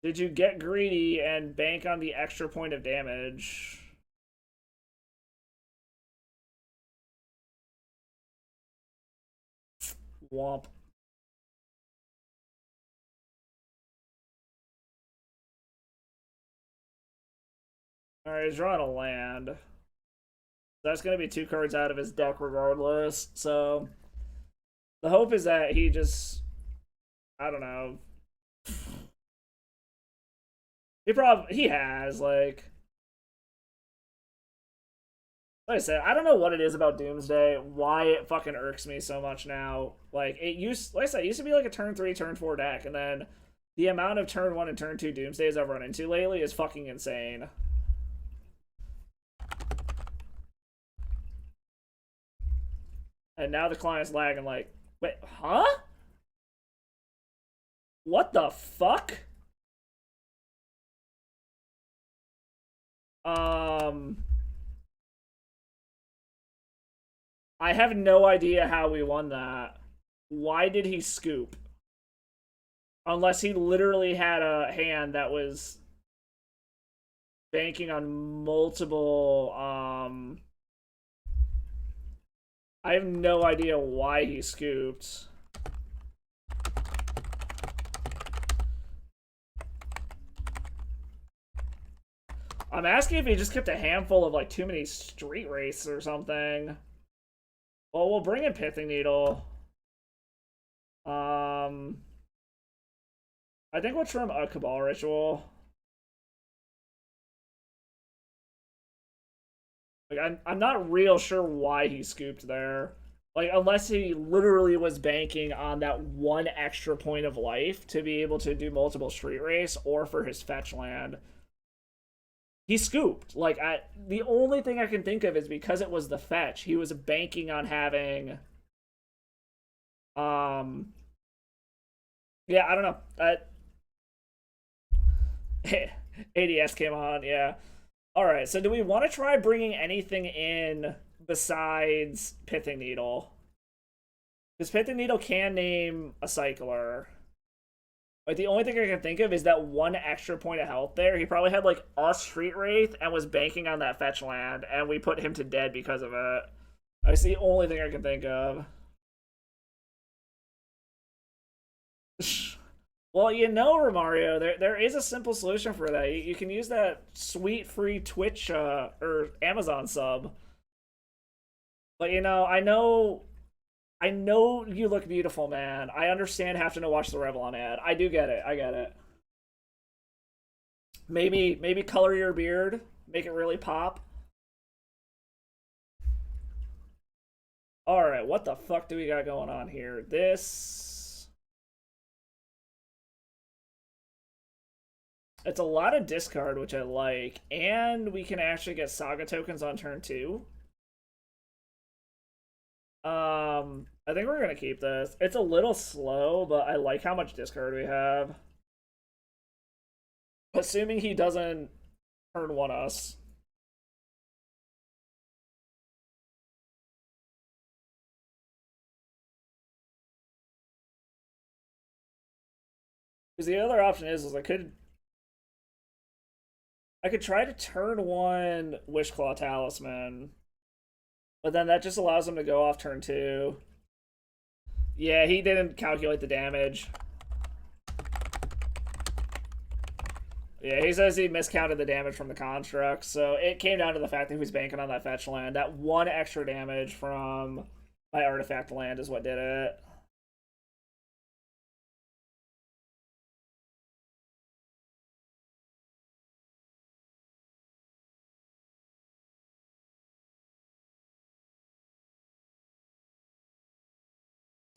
Did you get greedy and bank on the extra point of damage? Womp. Alright, he's drawing a land. That's going to be 2 cards out of his deck regardless. So the hope is that he just... I don't know. He has, like I said, I don't know what it is about Doomsday, why it fucking irks me so much now. Like, like I said, it used to be like a turn 3, turn 4 deck, and then the amount of turn 1 and turn 2 Doomsdays I've run into lately is fucking insane. And now the client's lagging like, wait, huh? What the fuck? I have no idea how we won that. Why did he scoop? Unless he literally had a hand that was banking on multiple, I have no idea why he scooped. I'm asking if he just kept a handful of, like, too many street race or something. Well, we'll bring in Pithing Needle. I think we'll trim a Cabal Ritual. Like, I'm not real sure why he scooped there. Like, unless he literally was banking on that 1 extra point of life to be able to do multiple street race, or for his fetch land. He scooped. Like, the only thing I can think of is because it was the fetch. He was banking on having... Yeah, I don't know. ADS came on, yeah. Alright, so do we want to try bringing anything in besides Pithing Needle? Because Pithing Needle can name a Cycler. Like, the only thing I can think of is that 1 extra point of health there. He probably had, like, a Street Wraith and was banking on that fetch land, and we put him to dead because of it. That's the only thing I can think of. Well, you know, Romario, there is a simple solution for that. You can use that sweet free Twitch or Amazon sub. But, you know, I know you look beautiful, man. I understand having to watch the Revlon ad. I do get it. I get it. Maybe color your beard, make it really pop. All right, what the fuck do we got going on here? It's a lot of discard, which I like, and we can actually get Saga tokens on turn 2. I think we're gonna keep this. It's a little slow, but I like how much discard we have. Assuming he doesn't turn 1 us. Because the other option is I could try to turn 1 Wishclaw Talisman. But then that just allows him to go off turn 2. Yeah, he didn't calculate the damage. Yeah, he says he miscounted the damage from the construct, so it came down to the fact that he was banking on that fetch land. That 1 extra damage from my artifact land is what did it.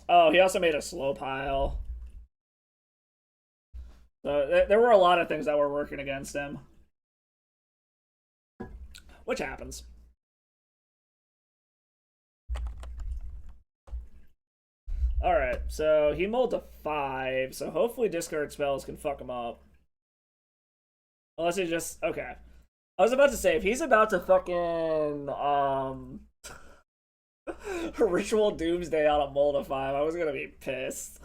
Oh, he also made a slow pile. So there were a lot of things that were working against him. Which happens. Alright, so he mulled to 5, so hopefully discard spells can fuck him up. Unless he just... Okay. I was about to say, if he's about to fucking, Ritual Doomsday on a mull to 5, I was gonna be pissed.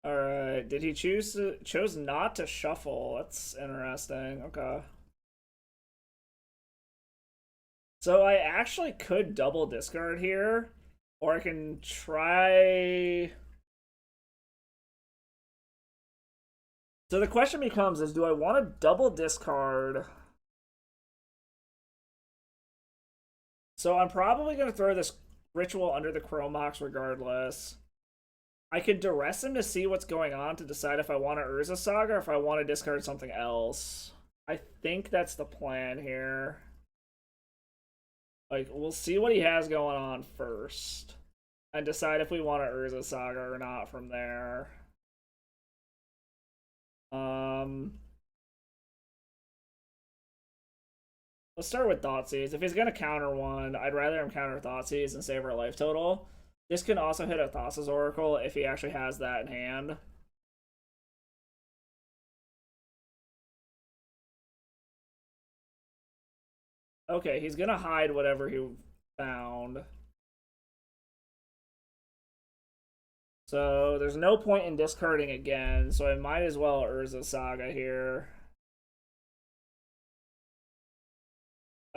Alright, did he chose not to shuffle? That's interesting, okay. So I actually could double discard here, or I can try... So the question becomes is, do I want to double discard? So I'm probably going to throw this ritual under the Chrome Mox regardless. I could duress him to see what's going on to decide if I want to Urza Saga or if I want to discard something else. I think that's the plan here. Like, we'll see what he has going on first. And decide if we want to Urza Saga or not from there. Let's start with Thoughtseize. If he's going to counter one, I'd rather him counter Thoughtseize and save our life total. This can also hit a Thassa's Oracle if he actually has that in hand. Okay, he's gonna hide whatever he found. So there's no point in discarding again, so I might as well Urza Saga here.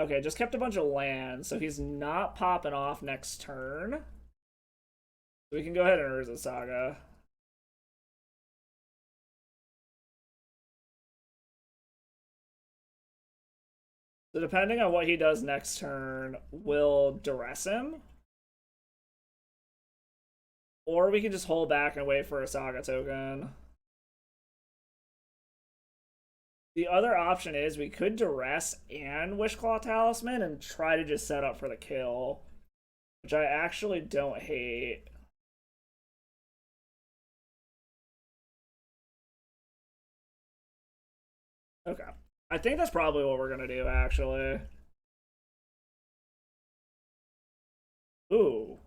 Okay, just kept a bunch of land, so he's not popping off next turn. So we can go ahead and Urza Saga. So depending on what he does next turn, we'll duress him. Or we can just hold back and wait for a Saga token. The other option is we could duress and Wishclaw Talisman and try to just set up for the kill, which I actually don't hate. Okay. I think that's probably what we're gonna do, actually. Ooh.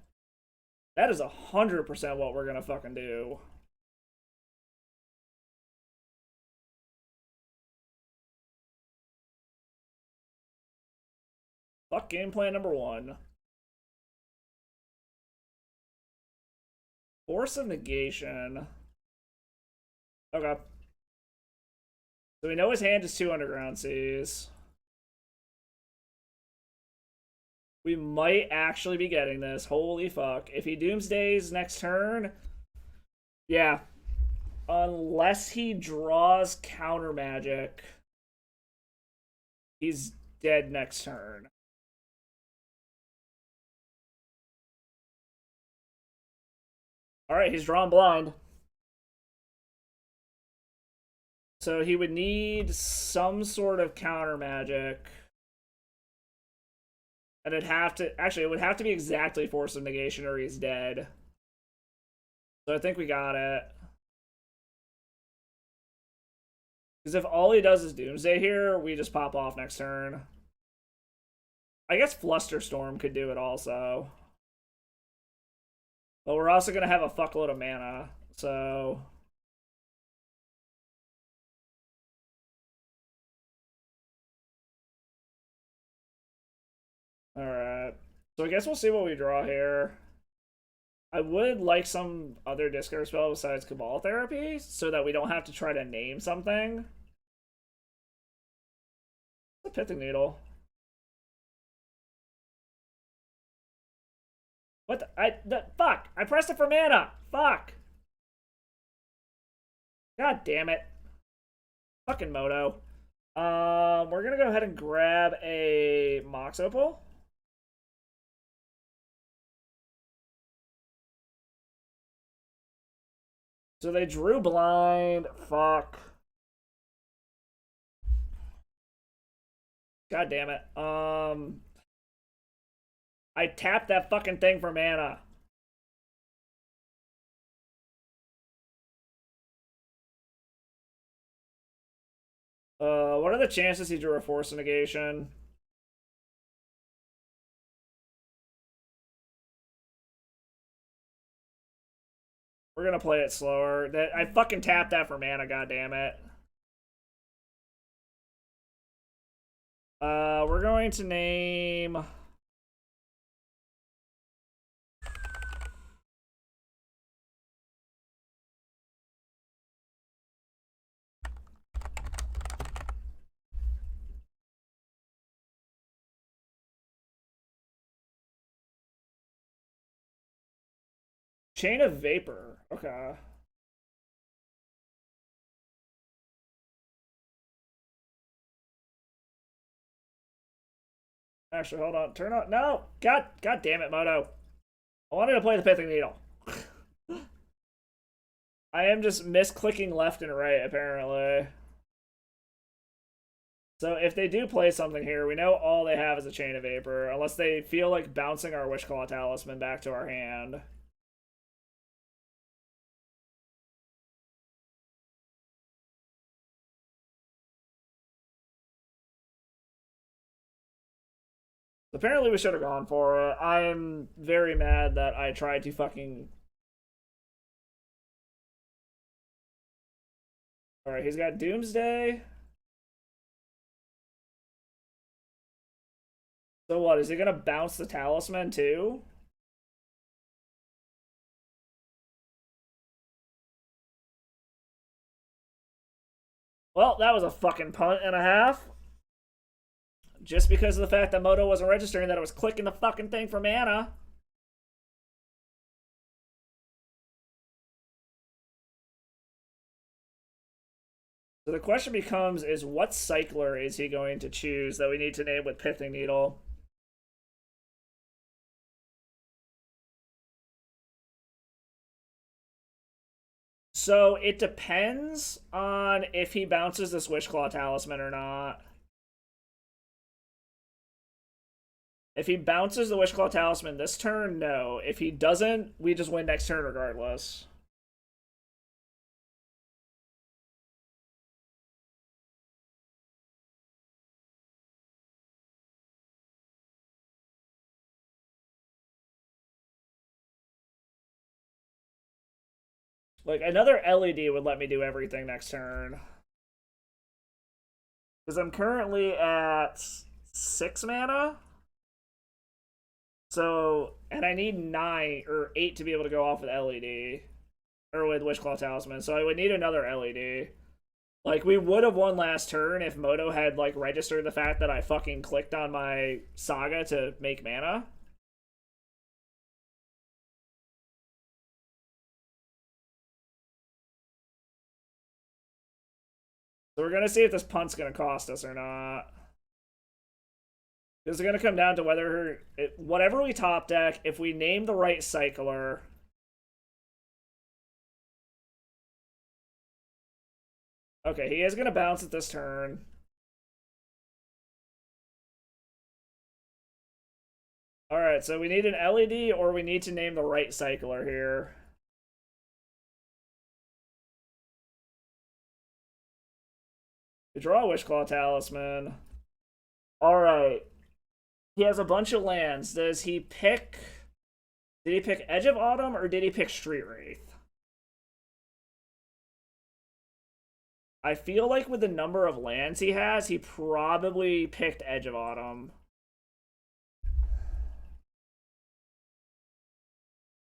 That is 100% what we're gonna fucking do. Fuck game plan number 1. Force of Negation. Okay. So we know his hand is 2 Underground Seas. We might actually be getting this. Holy fuck. If he Doomsdays next turn... Yeah. Unless he draws counter magic, he's dead next turn. Alright, he's drawn blind. So he would need some sort of counter magic. And it'd have to... Actually, it would have to be exactly Force of Negation or he's dead. So I think we got it. Because if all he does is Doomsday here, we just pop off next turn. I guess Flusterstorm could do it also. But we're also going to have a fuckload of mana, so... Alright. So I guess we'll see what we draw here. I would like some other discard spell besides Cabal Therapy, so that we don't have to try to name something. The Pithing Needle. What the fuck? I pressed it for mana! Fuck! God damn it. Fucking Moto. We're gonna go ahead and grab a Mox Opal. So they drew blind. Fuck. God damn it. I tapped that fucking thing for mana. What are the chances he drew a Force Negation? We're gonna play it slower. That I fucking tapped that for mana, goddammit. We're going to name... Chain of Vapor. Okay. Actually, hold on. Turn on. No! God damn it, Moto. I wanted to play the Pithing Needle. I am just misclicking left and right, apparently. So if they do play something here, we know all they have is a Chain of Vapor, unless they feel like bouncing our Wishclaw Talisman back to our hand. Apparently we should have gone for it. I'm very mad that I tried to fucking... Alright, he's got Doomsday. So what, is he gonna bounce the Talisman too? Well, that was a fucking punt and a half. Just because of the fact that Moto wasn't registering that it was clicking the fucking thing for mana. So the question becomes, is what cycler is he going to choose that we need to name with Pithing Needle? So it depends on if he bounces this Wishclaw Talisman or not. If he bounces the Wishclaw Talisman this turn, no. If he doesn't, we just win next turn regardless. Like, another LED would let me do everything next turn. Because I'm currently at 6 mana. So, and I need 9 or 8 to be able to go off with LED. Or with Wishclaw Talisman. So I would need another LED. Like, we would have won last turn if Moto had, like, registered the fact that I fucking clicked on my Saga to make mana. So we're gonna see if this punt's gonna cost us or not. This is gonna come down to whether whatever we top deck, if we name the right cycler. Okay, he is gonna bounce it this turn. Alright, so we need an LED or we need to name the right cycler here. We draw a Wishclaw Talisman. Alright. He has a bunch of lands. Does he pick... Did he pick Edge of Autumn or did he pick Street Wraith? I feel like with the number of lands he has, he probably picked Edge of Autumn.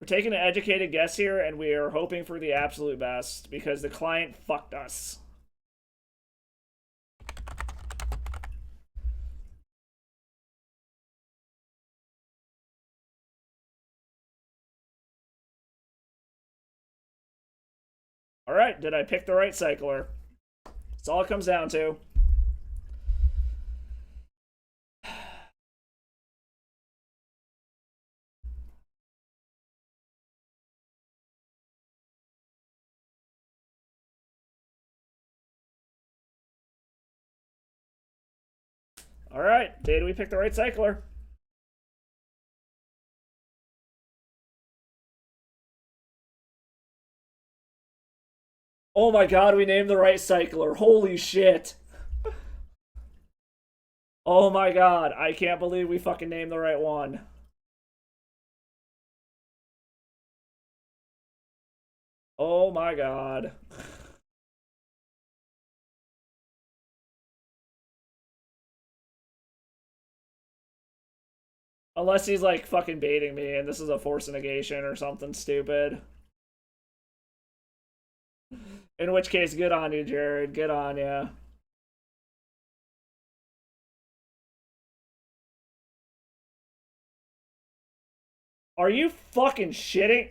We're taking an educated guess here, and we are hoping for the absolute best, because the client fucked us. Alright, did I pick the right cycler? That's all it comes down to. Alright, did we pick the right cycler? Oh my god, we named the right cycler. Holy shit. Oh my god, I can't believe we fucking named the right one. Oh my god. Unless he's like fucking baiting me and this is a force negation or something stupid. In which case, good on you, Jared. Good on you. Are you fucking shitting?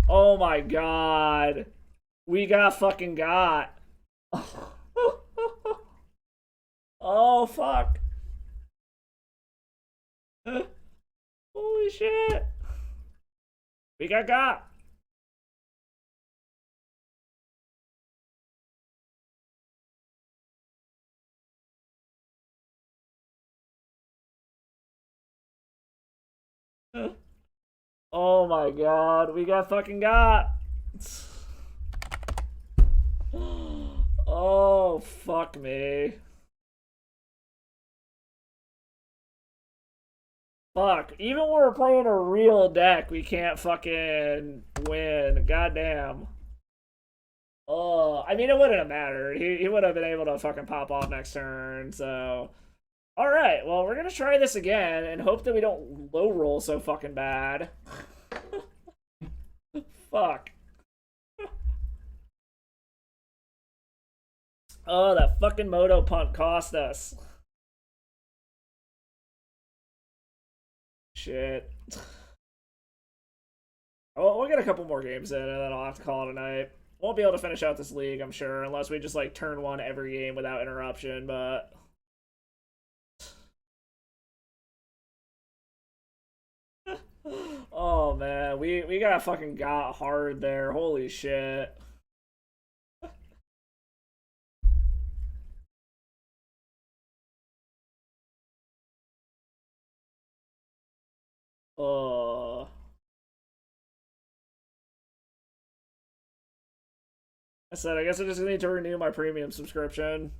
Oh my god. We got fucking got. Oh fuck. Holy shit. We got. Oh my god. We got fucking got. Oh fuck me. Fuck. Even when we're playing a real deck, we can't fucking win. Goddamn. Oh, I mean, it wouldn't have mattered. He would have been able to fucking pop off next turn, so. Alright, well, we're gonna try this again and hope that we don't low roll so fucking bad. Fuck. Oh, that fucking Moto punt cost us. Shit. Oh, we'll get a couple more games in and then I'll have to call it a night. Won't be able to finish out this league, I'm sure, unless we just like turn one every game without interruption, but oh man, we got fucking got hard there. Holy shit. Oh. I said I guess I just need to renew my premium subscription.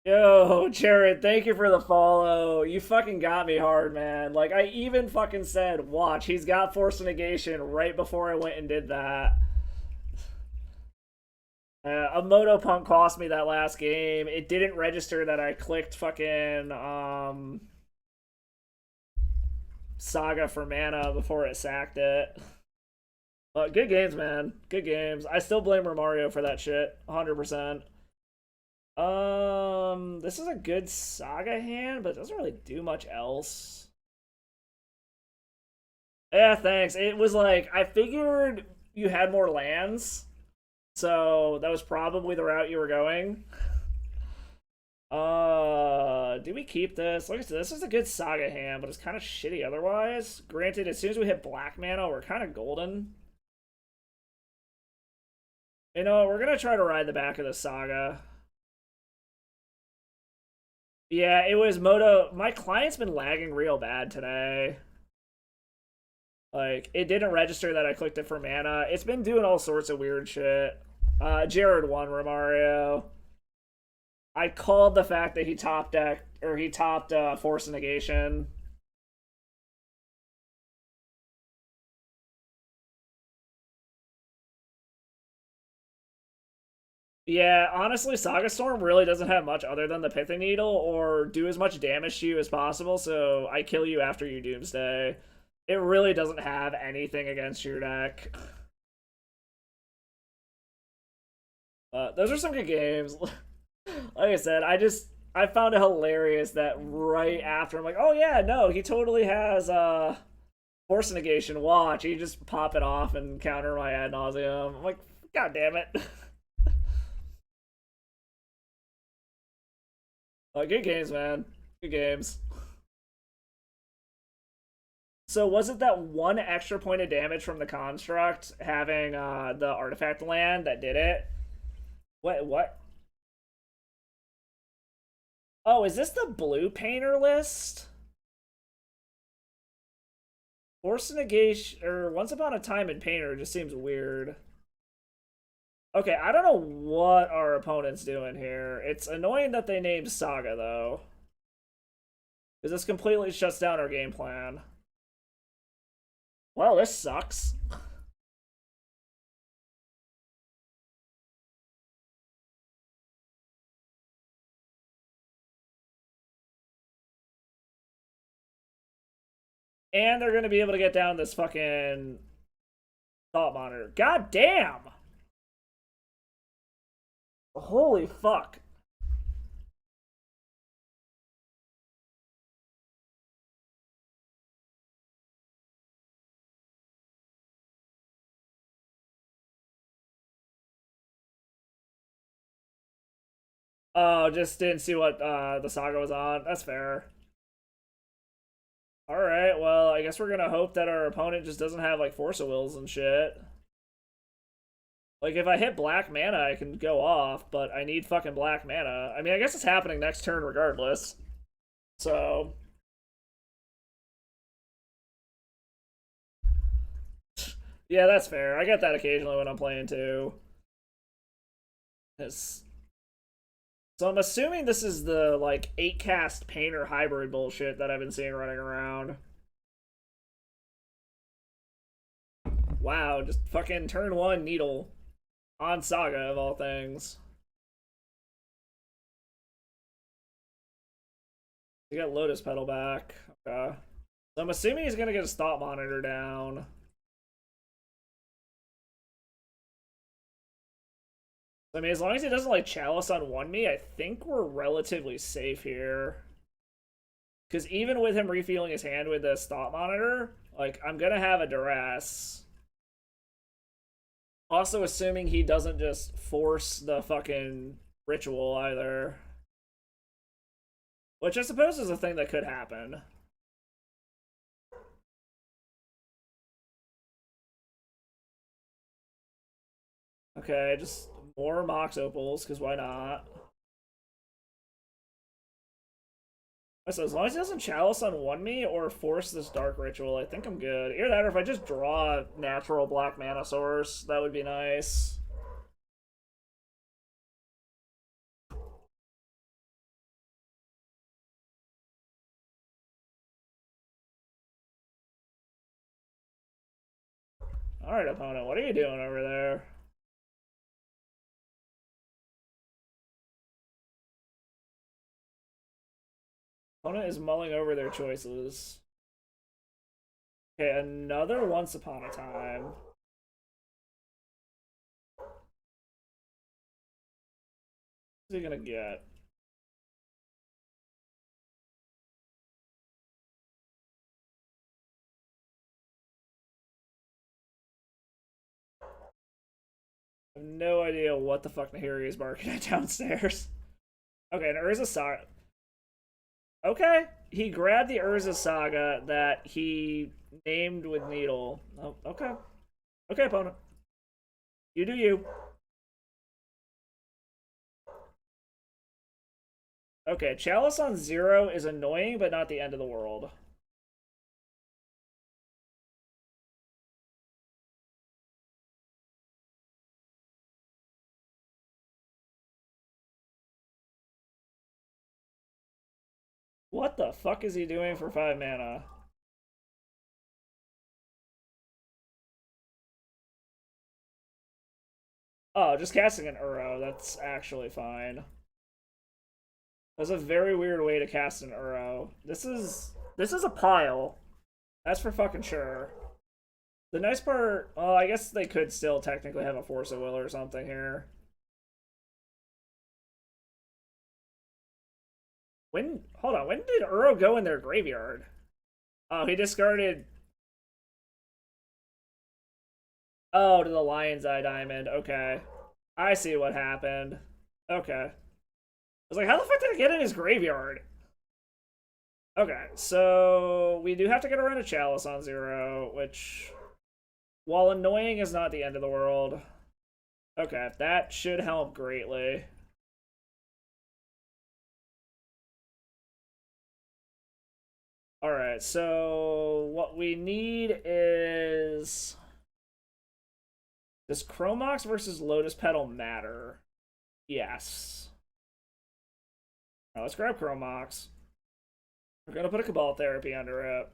Yo, Jared, thank you for the follow. You fucking got me hard, man. Like, I even fucking said, watch, he's got Force Negation right before I went and did that. A Moto Punk cost me that last game. It didn't register that I clicked fucking Saga for mana before it sacked it. But good games, man. Good games. I still blame Romario for that shit. 100%. This is a good Saga hand, but it doesn't really do much else. Yeah, thanks. It was like, I figured you had more lands, so that was probably the route you were going. Do we keep this? Like I said, this is a good Saga hand, but it's kind of shitty otherwise. Granted, as soon as we hit black mana, we're kind of golden. You know, we're gonna try to ride the back of the Saga. Yeah, it was Moto. My client's been lagging real bad today. Like, it didn't register that I clicked it for mana. It's been doing all sorts of weird shit. Jared won, Romario. I called the fact that he top deck or he topped Force Negation. Yeah, honestly, Saga Storm really doesn't have much other than the Pithing Needle or do as much damage to you as possible, so I kill you after you Doomsday. It really doesn't have anything against your deck. Those are some good games. Like I said, I found it hilarious that right after I'm like, oh yeah, no, he totally has Force Negation. Watch, he just pop it off and counter my ad nauseum. I'm like, god damn it. Good games, man. Good games. So was it that one extra point of damage from the construct having the artifact land that did it? What? Oh, is this the blue painter list? Force negation, or Once Upon a Time in Painter just seems weird. Okay, I don't know what our opponent's doing here. It's annoying that they named Saga, though. Because this completely shuts down our game plan. Well, this sucks. And they're going to be able to get down this fucking thought monitor. God damn! Holy fuck. Oh, just didn't see what the Saga was on. That's fair. Alright, well, I guess we're gonna hope that our opponent just doesn't have, like, Force of Wills and shit. Like, if I hit black mana, I can go off, but I need fucking black mana. I mean, I guess it's happening next turn regardless. So... yeah, that's fair. I get that occasionally when I'm playing, too. It's... so I'm assuming this is the, like, 8-cast painter hybrid bullshit that I've been seeing running around. Wow, just fucking turn 1 Needle on Saga, of all things. You got Lotus Petal back. Okay. So I'm assuming he's gonna get a Thought Monitor down. I mean, as long as he doesn't, like, Chalice on 1 me, I think we're relatively safe here. Because even with him refueling his hand with this Thought Monitor, like, I'm gonna have a Duress. Also assuming he doesn't just force the fucking ritual either. Which I suppose is a thing that could happen. Okay, just more Mox Opals, because why not? So as long as he doesn't Chalice on 1 me or force this Dark Ritual, I think I'm good. Either that or if I just draw a natural black mana source, that would be nice. Alright, opponent, what are you doing over there? Opponent is mulling over their choices. Okay, another Once Upon a Time. What's he gonna get? I have no idea what the fuck Nahiri is barking at downstairs. Okay, an Urza Saga. Okay, he grabbed the Urza Saga that he named with Needle. Oh, okay. Okay, opponent. You do you. Okay, Chalice on 0 is annoying, but not the end of the world. What the fuck is he doing for 5 mana? Oh, just casting an Uro. That's actually fine. That's a very weird way to cast an Uro. This is a pile. That's for fucking sure. The nice part, well, I guess they could still technically have a Force of Will or something here. Hold on, when did Uro go in their graveyard? Oh, he discarded. Oh, to the Lion's Eye Diamond. Okay. I see what happened. Okay. I was like, how the fuck did it get in his graveyard? Okay, so we do have to get around a Chalice on 0, which, while annoying, is not the end of the world. Okay, that should help greatly. Alright, so what we need is... Does Chromox versus Lotus Petal matter? Yes. Now let's grab Chromox. We're gonna put a Cabal Therapy under it.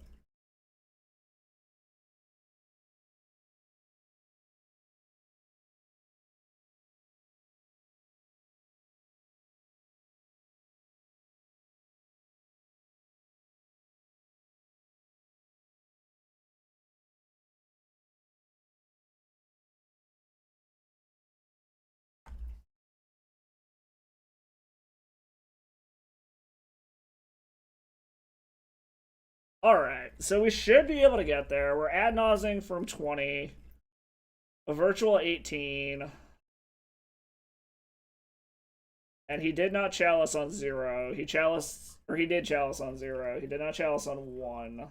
Alright, so we should be able to get there. We're ad nauseing from 20. A virtual 18. And he did not chalice on 0. He chaliced, or he did chalice on 0. He did not chalice on 1.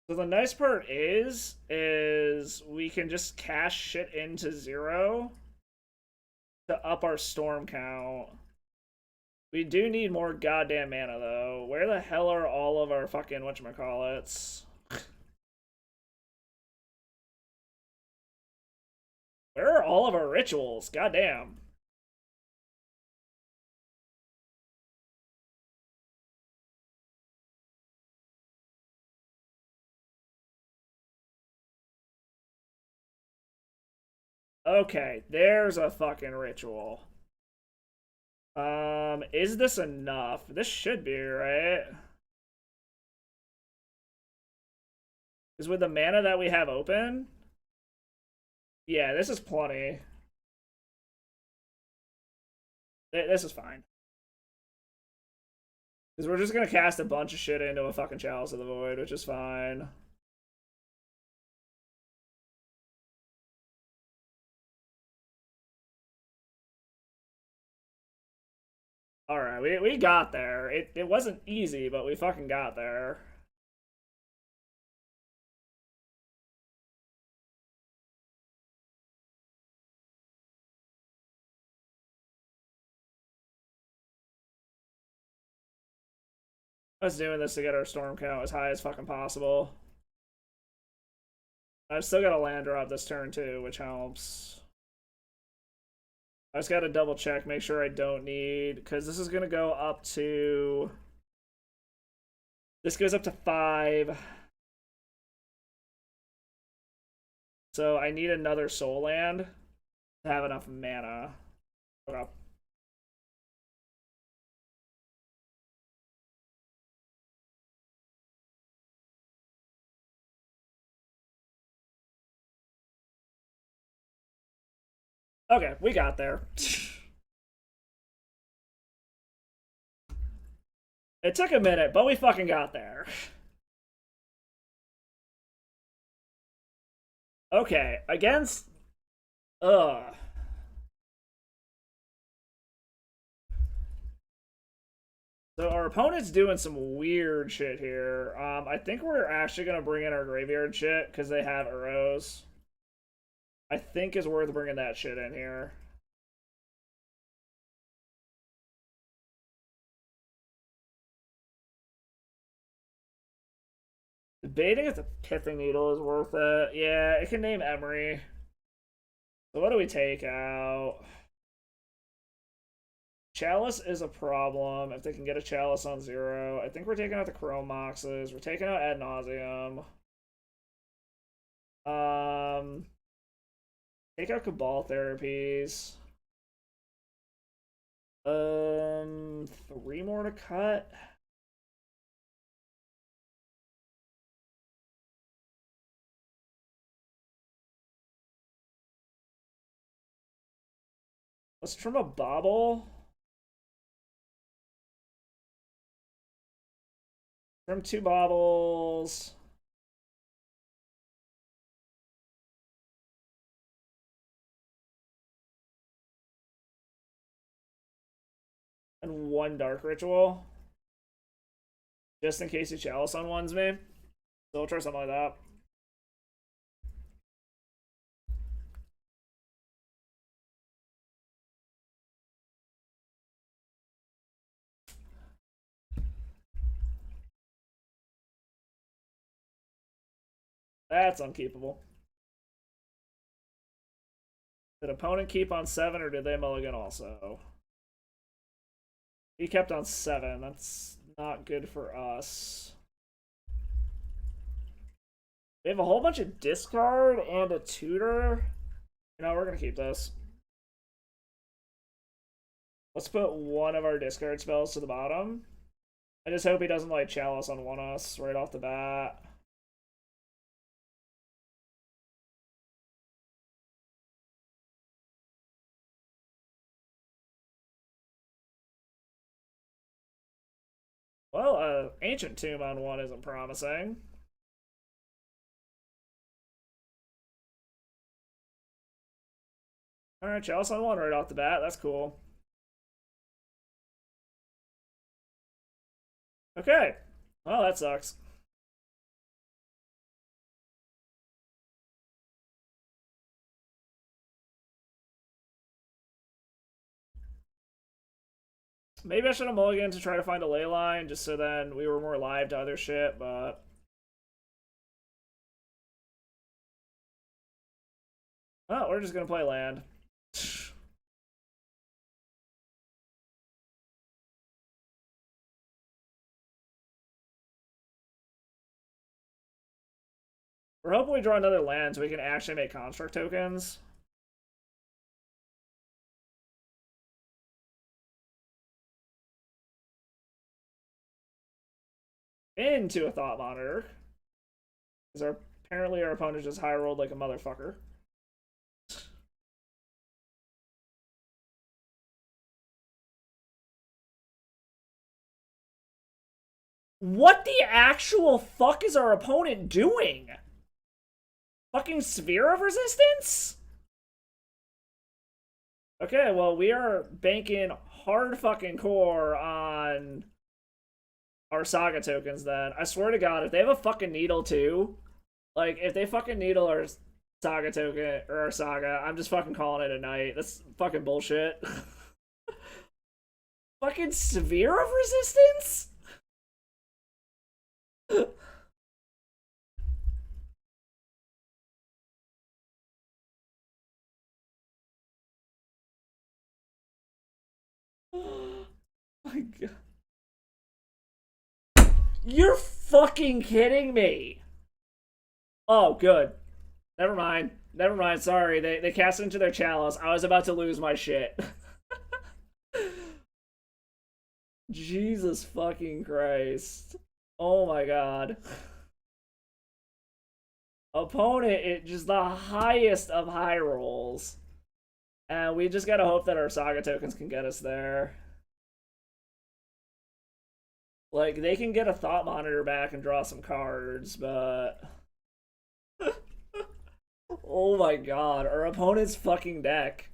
So the nice part is we can just cash shit into 0 to up our storm count. We do need more goddamn mana, though. Where the hell are all of our fucking whatchamacallits? Where are all of our rituals? Goddamn. Okay, there's a fucking ritual. Is this enough? This should be, right? Because with the mana that we have open... Yeah, this is plenty. This is fine. Because we're just gonna cast a bunch of shit into a fucking Chalice of the Void, which is fine. Alright, we got there. It wasn't easy, but we fucking got there. Us doing this to get our storm count as high as fucking possible. I've still got a land drop this turn too, which helps. I just gotta double check, make sure I don't need, because this is gonna go up to... This goes up to 5. So I need another soul land to have enough mana. Okay. Okay, we got there. It took a minute, but we fucking got there. Okay, against... Ugh. So our opponent's doing some weird shit here. I think we're actually going to bring in our graveyard shit, because they have arrows. I think is worth bringing that shit in here. Debating if the Pithing Needle is worth it. Yeah, it can name Emery. So what do we take out? Chalice is a problem if they can get a Chalice on 0. I think we're taking out the Chromoxes. We're taking out Ad Nauseam. Take out Cabal Therapies. 3 more to cut. Let's trim a Bobble. Trim 2 Bobbles. And 1 Dark Ritual. Just in case he Chalice on ones me. So we'll try something like that. That's unkeepable. Did opponent keep on 7 or did they mulligan also? He kept on 7. That's not good for us. We have a whole bunch of discard and a tutor. You know, we're gonna keep this. Let's put one of our discard spells to the bottom. I just hope he doesn't like Chalice on one us right off the bat. Well, Ancient Tomb on one isn't promising. Alright, Chalice on one right off the bat. That's cool. Okay. Well, that sucks. Maybe I should have mulliganed to try to find a ley line, just so then we were more live to other shit, but... Oh, we're just gonna play land. We're hoping we draw another land so we can actually make construct tokens. Into a Thought Monitor. Because apparently our opponent just high rolled like a motherfucker. What the actual fuck is our opponent doing? Fucking Sphere of Resistance? Okay, well, we are banking hard fucking core on our Saga tokens then. I swear to God, if they have a fucking needle too, like, if they fucking needle our Saga token, or our Saga, I'm just fucking calling it a night. That's fucking bullshit. Fucking Sphere of Resistance? Oh my God. You're fucking kidding me. Oh, good. Never mind. Never mind. Sorry. They cast into their Chalice. I was about to lose my shit. Jesus fucking Christ. Oh my God. Opponent, it just the highest of high rolls. And we just gotta hope that our Saga tokens can get us there. Like, they can get a Thought Monitor back and draw some cards, but... Oh my God, our opponent's fucking deck.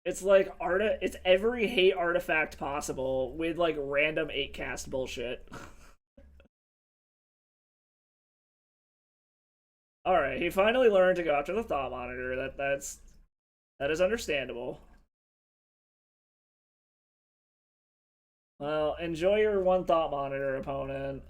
It's like it's every hate artifact possible with like random 8-cast bullshit. Alright, he finally learned to go after the Thought Monitor. That is understandable. Well, enjoy your one Thought Monitor, opponent.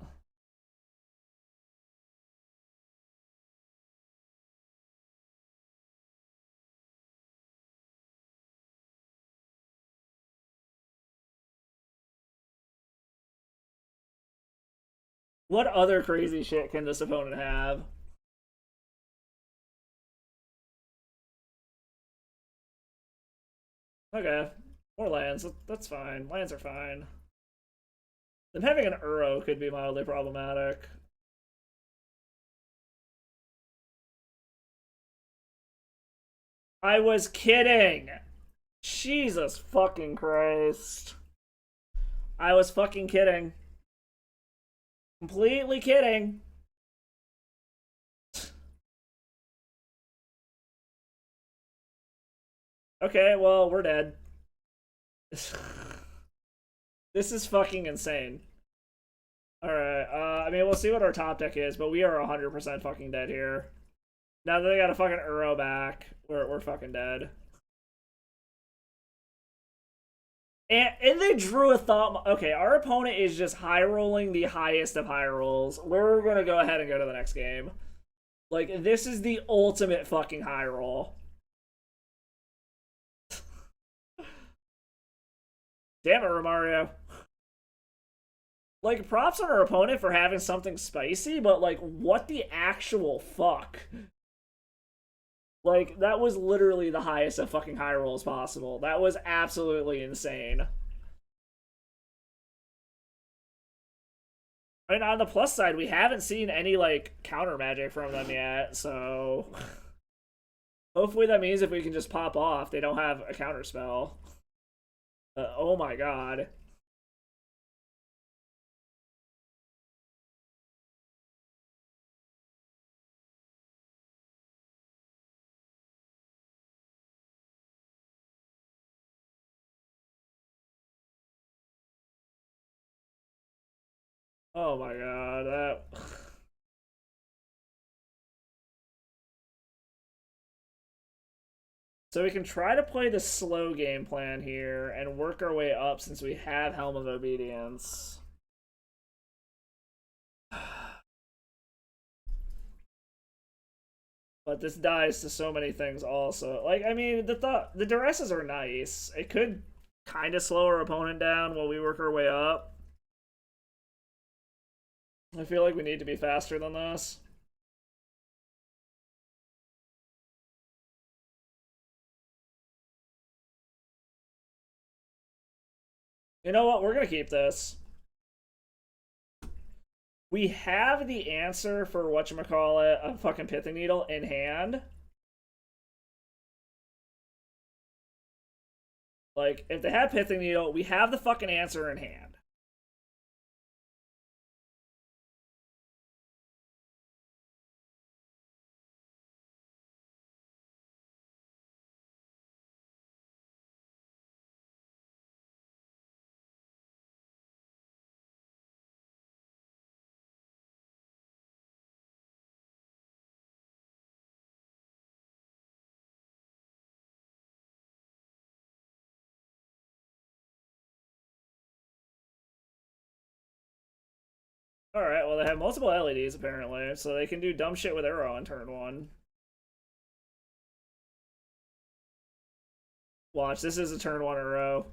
What other crazy shit can this opponent have? Okay, more lands. That's fine. Lands are fine. Then having an Uro could be mildly problematic. I was kidding! Jesus fucking Christ. I was fucking kidding. Completely kidding. Okay, well, we're dead. This is fucking insane. Alright, I mean, we'll see what our top deck is, but we are 100% fucking dead here. Now that they got a fucking Uro back, we're fucking dead. And they drew a thought. Okay, our opponent is just high rolling the highest of high rolls. We're gonna go ahead and go to the next game. Like, this is the ultimate fucking high roll. Damn it, Romario. Like, props on our opponent for having something spicy, but, like, what the actual fuck? Like, that was literally the highest of fucking high rolls possible. That was absolutely insane. I mean, on the plus side, we haven't seen any, like, counter magic from them yet, so... Hopefully that means if we can just pop off, they don't have a counter spell. Oh my god. Oh my god, that... So we can try to play the slow game plan here and work our way up since we have Helm of Obedience. But this dies to so many things also. Like, I mean, the duresses are nice. It could kind of slow our opponent down while we work our way up. I feel like we need to be faster than this. You know what? We're gonna keep this. We have the answer for whatchamacallit, a fucking Pithing Needle in hand. Like, if they have Pithing Needle, we have the fucking answer in hand. Alright, well, they have multiple LEDs, apparently, so they can do dumb shit with Arrow on turn 1. Watch, this is a turn 1 Arrow.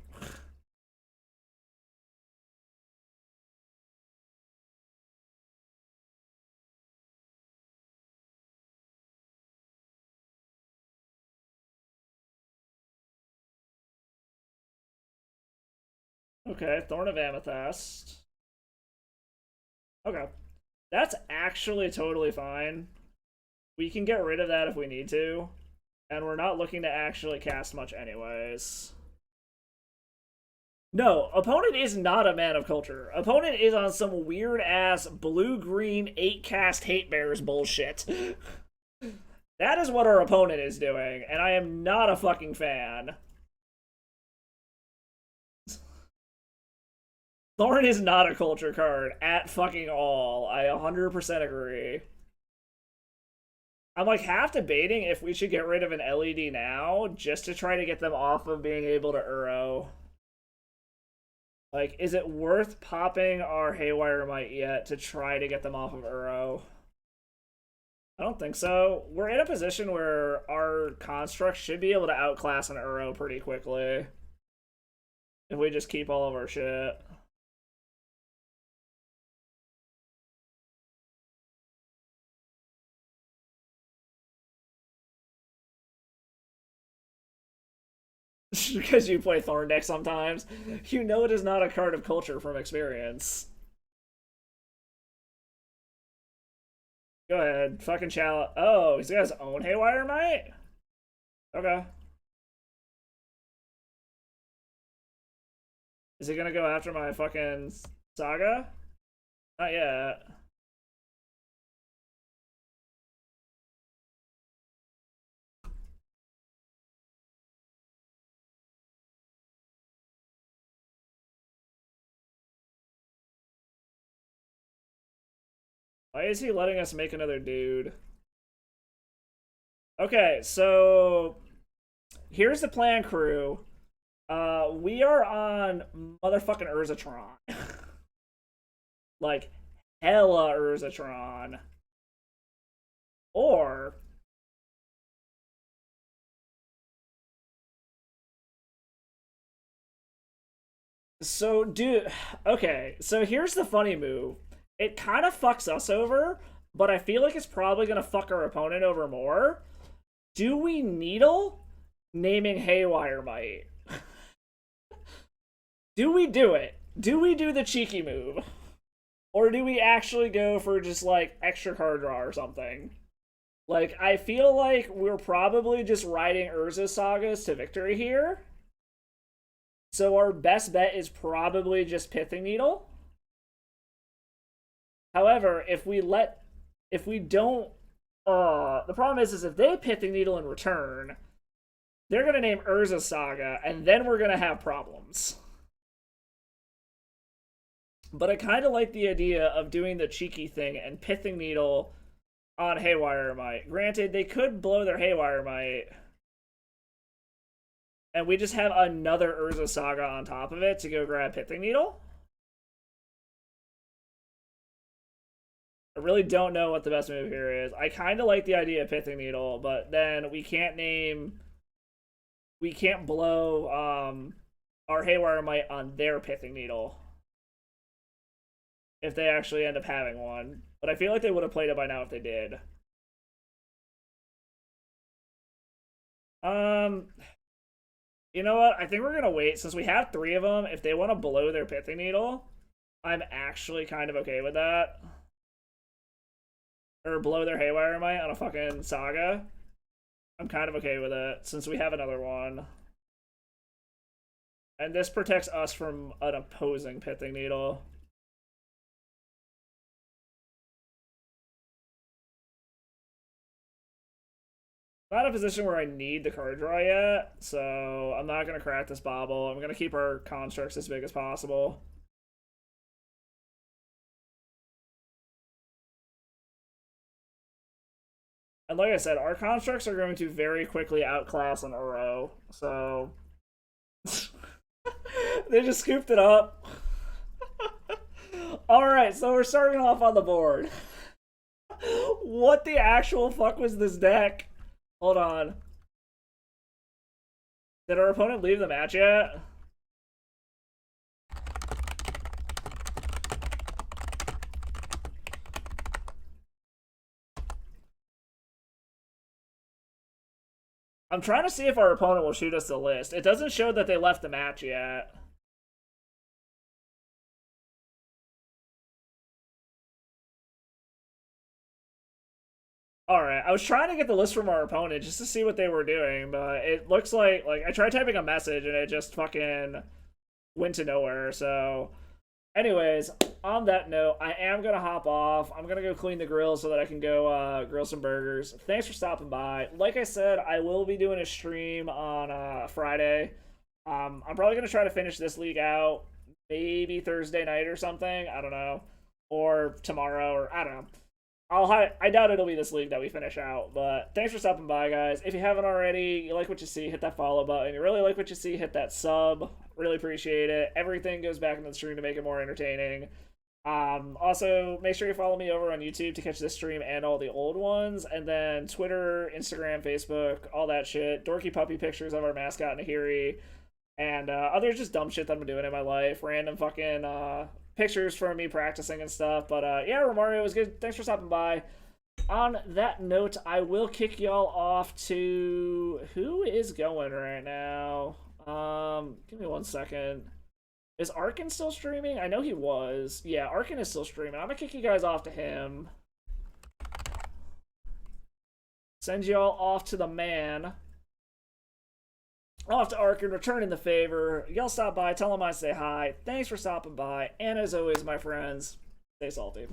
Okay, Thorn of Amethyst. Okay. That's actually totally fine. We can get rid of that if we need to. And we're not looking to actually cast much anyways. No, opponent is not a Man of Culture. Opponent is on some weird-ass blue-green 8-cast Hate Bears bullshit. That is what our opponent is doing, and I am not a fucking fan. Thorn is not a culture card at fucking all. I 100% agree. I'm like half debating if we should get rid of an LED now just to try to get them off of being able to Uro. Like, is it worth popping our Haywire Might yet to try to get them off of Uro? I don't think so. We're in a position where our construct should be able to outclass an Uro pretty quickly. If we just keep all of our shit. Because you play Thorn deck sometimes. You know it is not a card of culture from experience. Go ahead. Fucking challenge. Oh, he's got his own Haywire Might? Okay. Is he gonna go after my fucking Saga? Not yet. Why is he letting us make another dude? Okay, so here's the plan, crew. We are on motherfucking Urzatron. Like, hella Urzatron. Or... So, dude, okay, so here's the funny move. It kind of fucks us over, but I feel like it's probably gonna fuck our opponent over more. Do we needle naming Haywire Might? Do we do it? Do we do the cheeky move? Or do we actually go for just, like, extra card draw or something? Like, I feel like we're probably just riding Urza's Sagas to victory here. So our best bet is probably just Pithing Needle. However, if we don't, the problem is if they Pithing Needle in return, they're gonna name Urza's Saga, and then we're gonna have problems. But I kind of like the idea of doing the cheeky thing and Pithing Needle on Haywire Might. Granted, they could blow their Haywire Might, and we just have another Urza Saga on top of it to go grab Pithing Needle. I really don't know what the best move here is. I kind of like the idea of Pithing Needle, but then we can't blow our Haywire Might on their Pithing Needle if they actually end up having one. But I feel like they would have played it by now if they did. You know what? I think we're gonna wait since we have 3 of them. If they want to blow their Pithing Needle, I'm actually kind of okay with that. Or blow their Haywire Might on a fucking Saga. I'm kind of okay with it since we have another one. And this protects us from an opposing Pithing Needle. Not in a position where I need the card draw yet, so I'm not going to crack this bobble. I'm going to keep our constructs as big as possible. And like I said, our constructs are going to very quickly outclass an Uro, so... They just scooped it up. Alright, so we're starting off on the board. What the actual fuck was this deck? Hold on. Did our opponent leave the match yet? I'm trying to see if our opponent will shoot us the list. It doesn't show that they left the match yet. Alright, I was trying to get the list from our opponent just to see what they were doing, but it looks like I tried typing a message and it just fucking went to nowhere, so... Anyways, on that note, I am going to hop off. I'm going to go clean the grill so that I can go grill some burgers. Thanks for stopping by. Like I said, I will be doing a stream on Friday. I'm probably going to try to finish this league out maybe Thursday night or something. I don't know. Or tomorrow, or I don't know. I doubt it'll be this league that we finish out, but thanks for stopping by, guys. If you haven't already, you like what you see, hit that follow button. You really like what you see, hit that sub. Really appreciate it. Everything goes back into the stream to make it more entertaining. Also, make sure you follow me over on YouTube to catch this stream and all the old ones, and then Twitter, Instagram, Facebook, all that shit. Dorky puppy pictures of our mascot Nahiri, and other just dumb shit that I'm doing in my life. Random fucking pictures from me practicing and stuff. But yeah, Romario was good. Thanks for stopping by. On that note, I will kick y'all off to who is going right now. Give me 1 second. Is Arkin still streaming? I know he was. Yeah, Arkin is still streaming. I'm gonna kick you guys off to him. Send y'all off to the man. Off to Arkin, returning the favor. Y'all stop by, tell him I say hi. Thanks for stopping by. And as always, my friends, stay salty.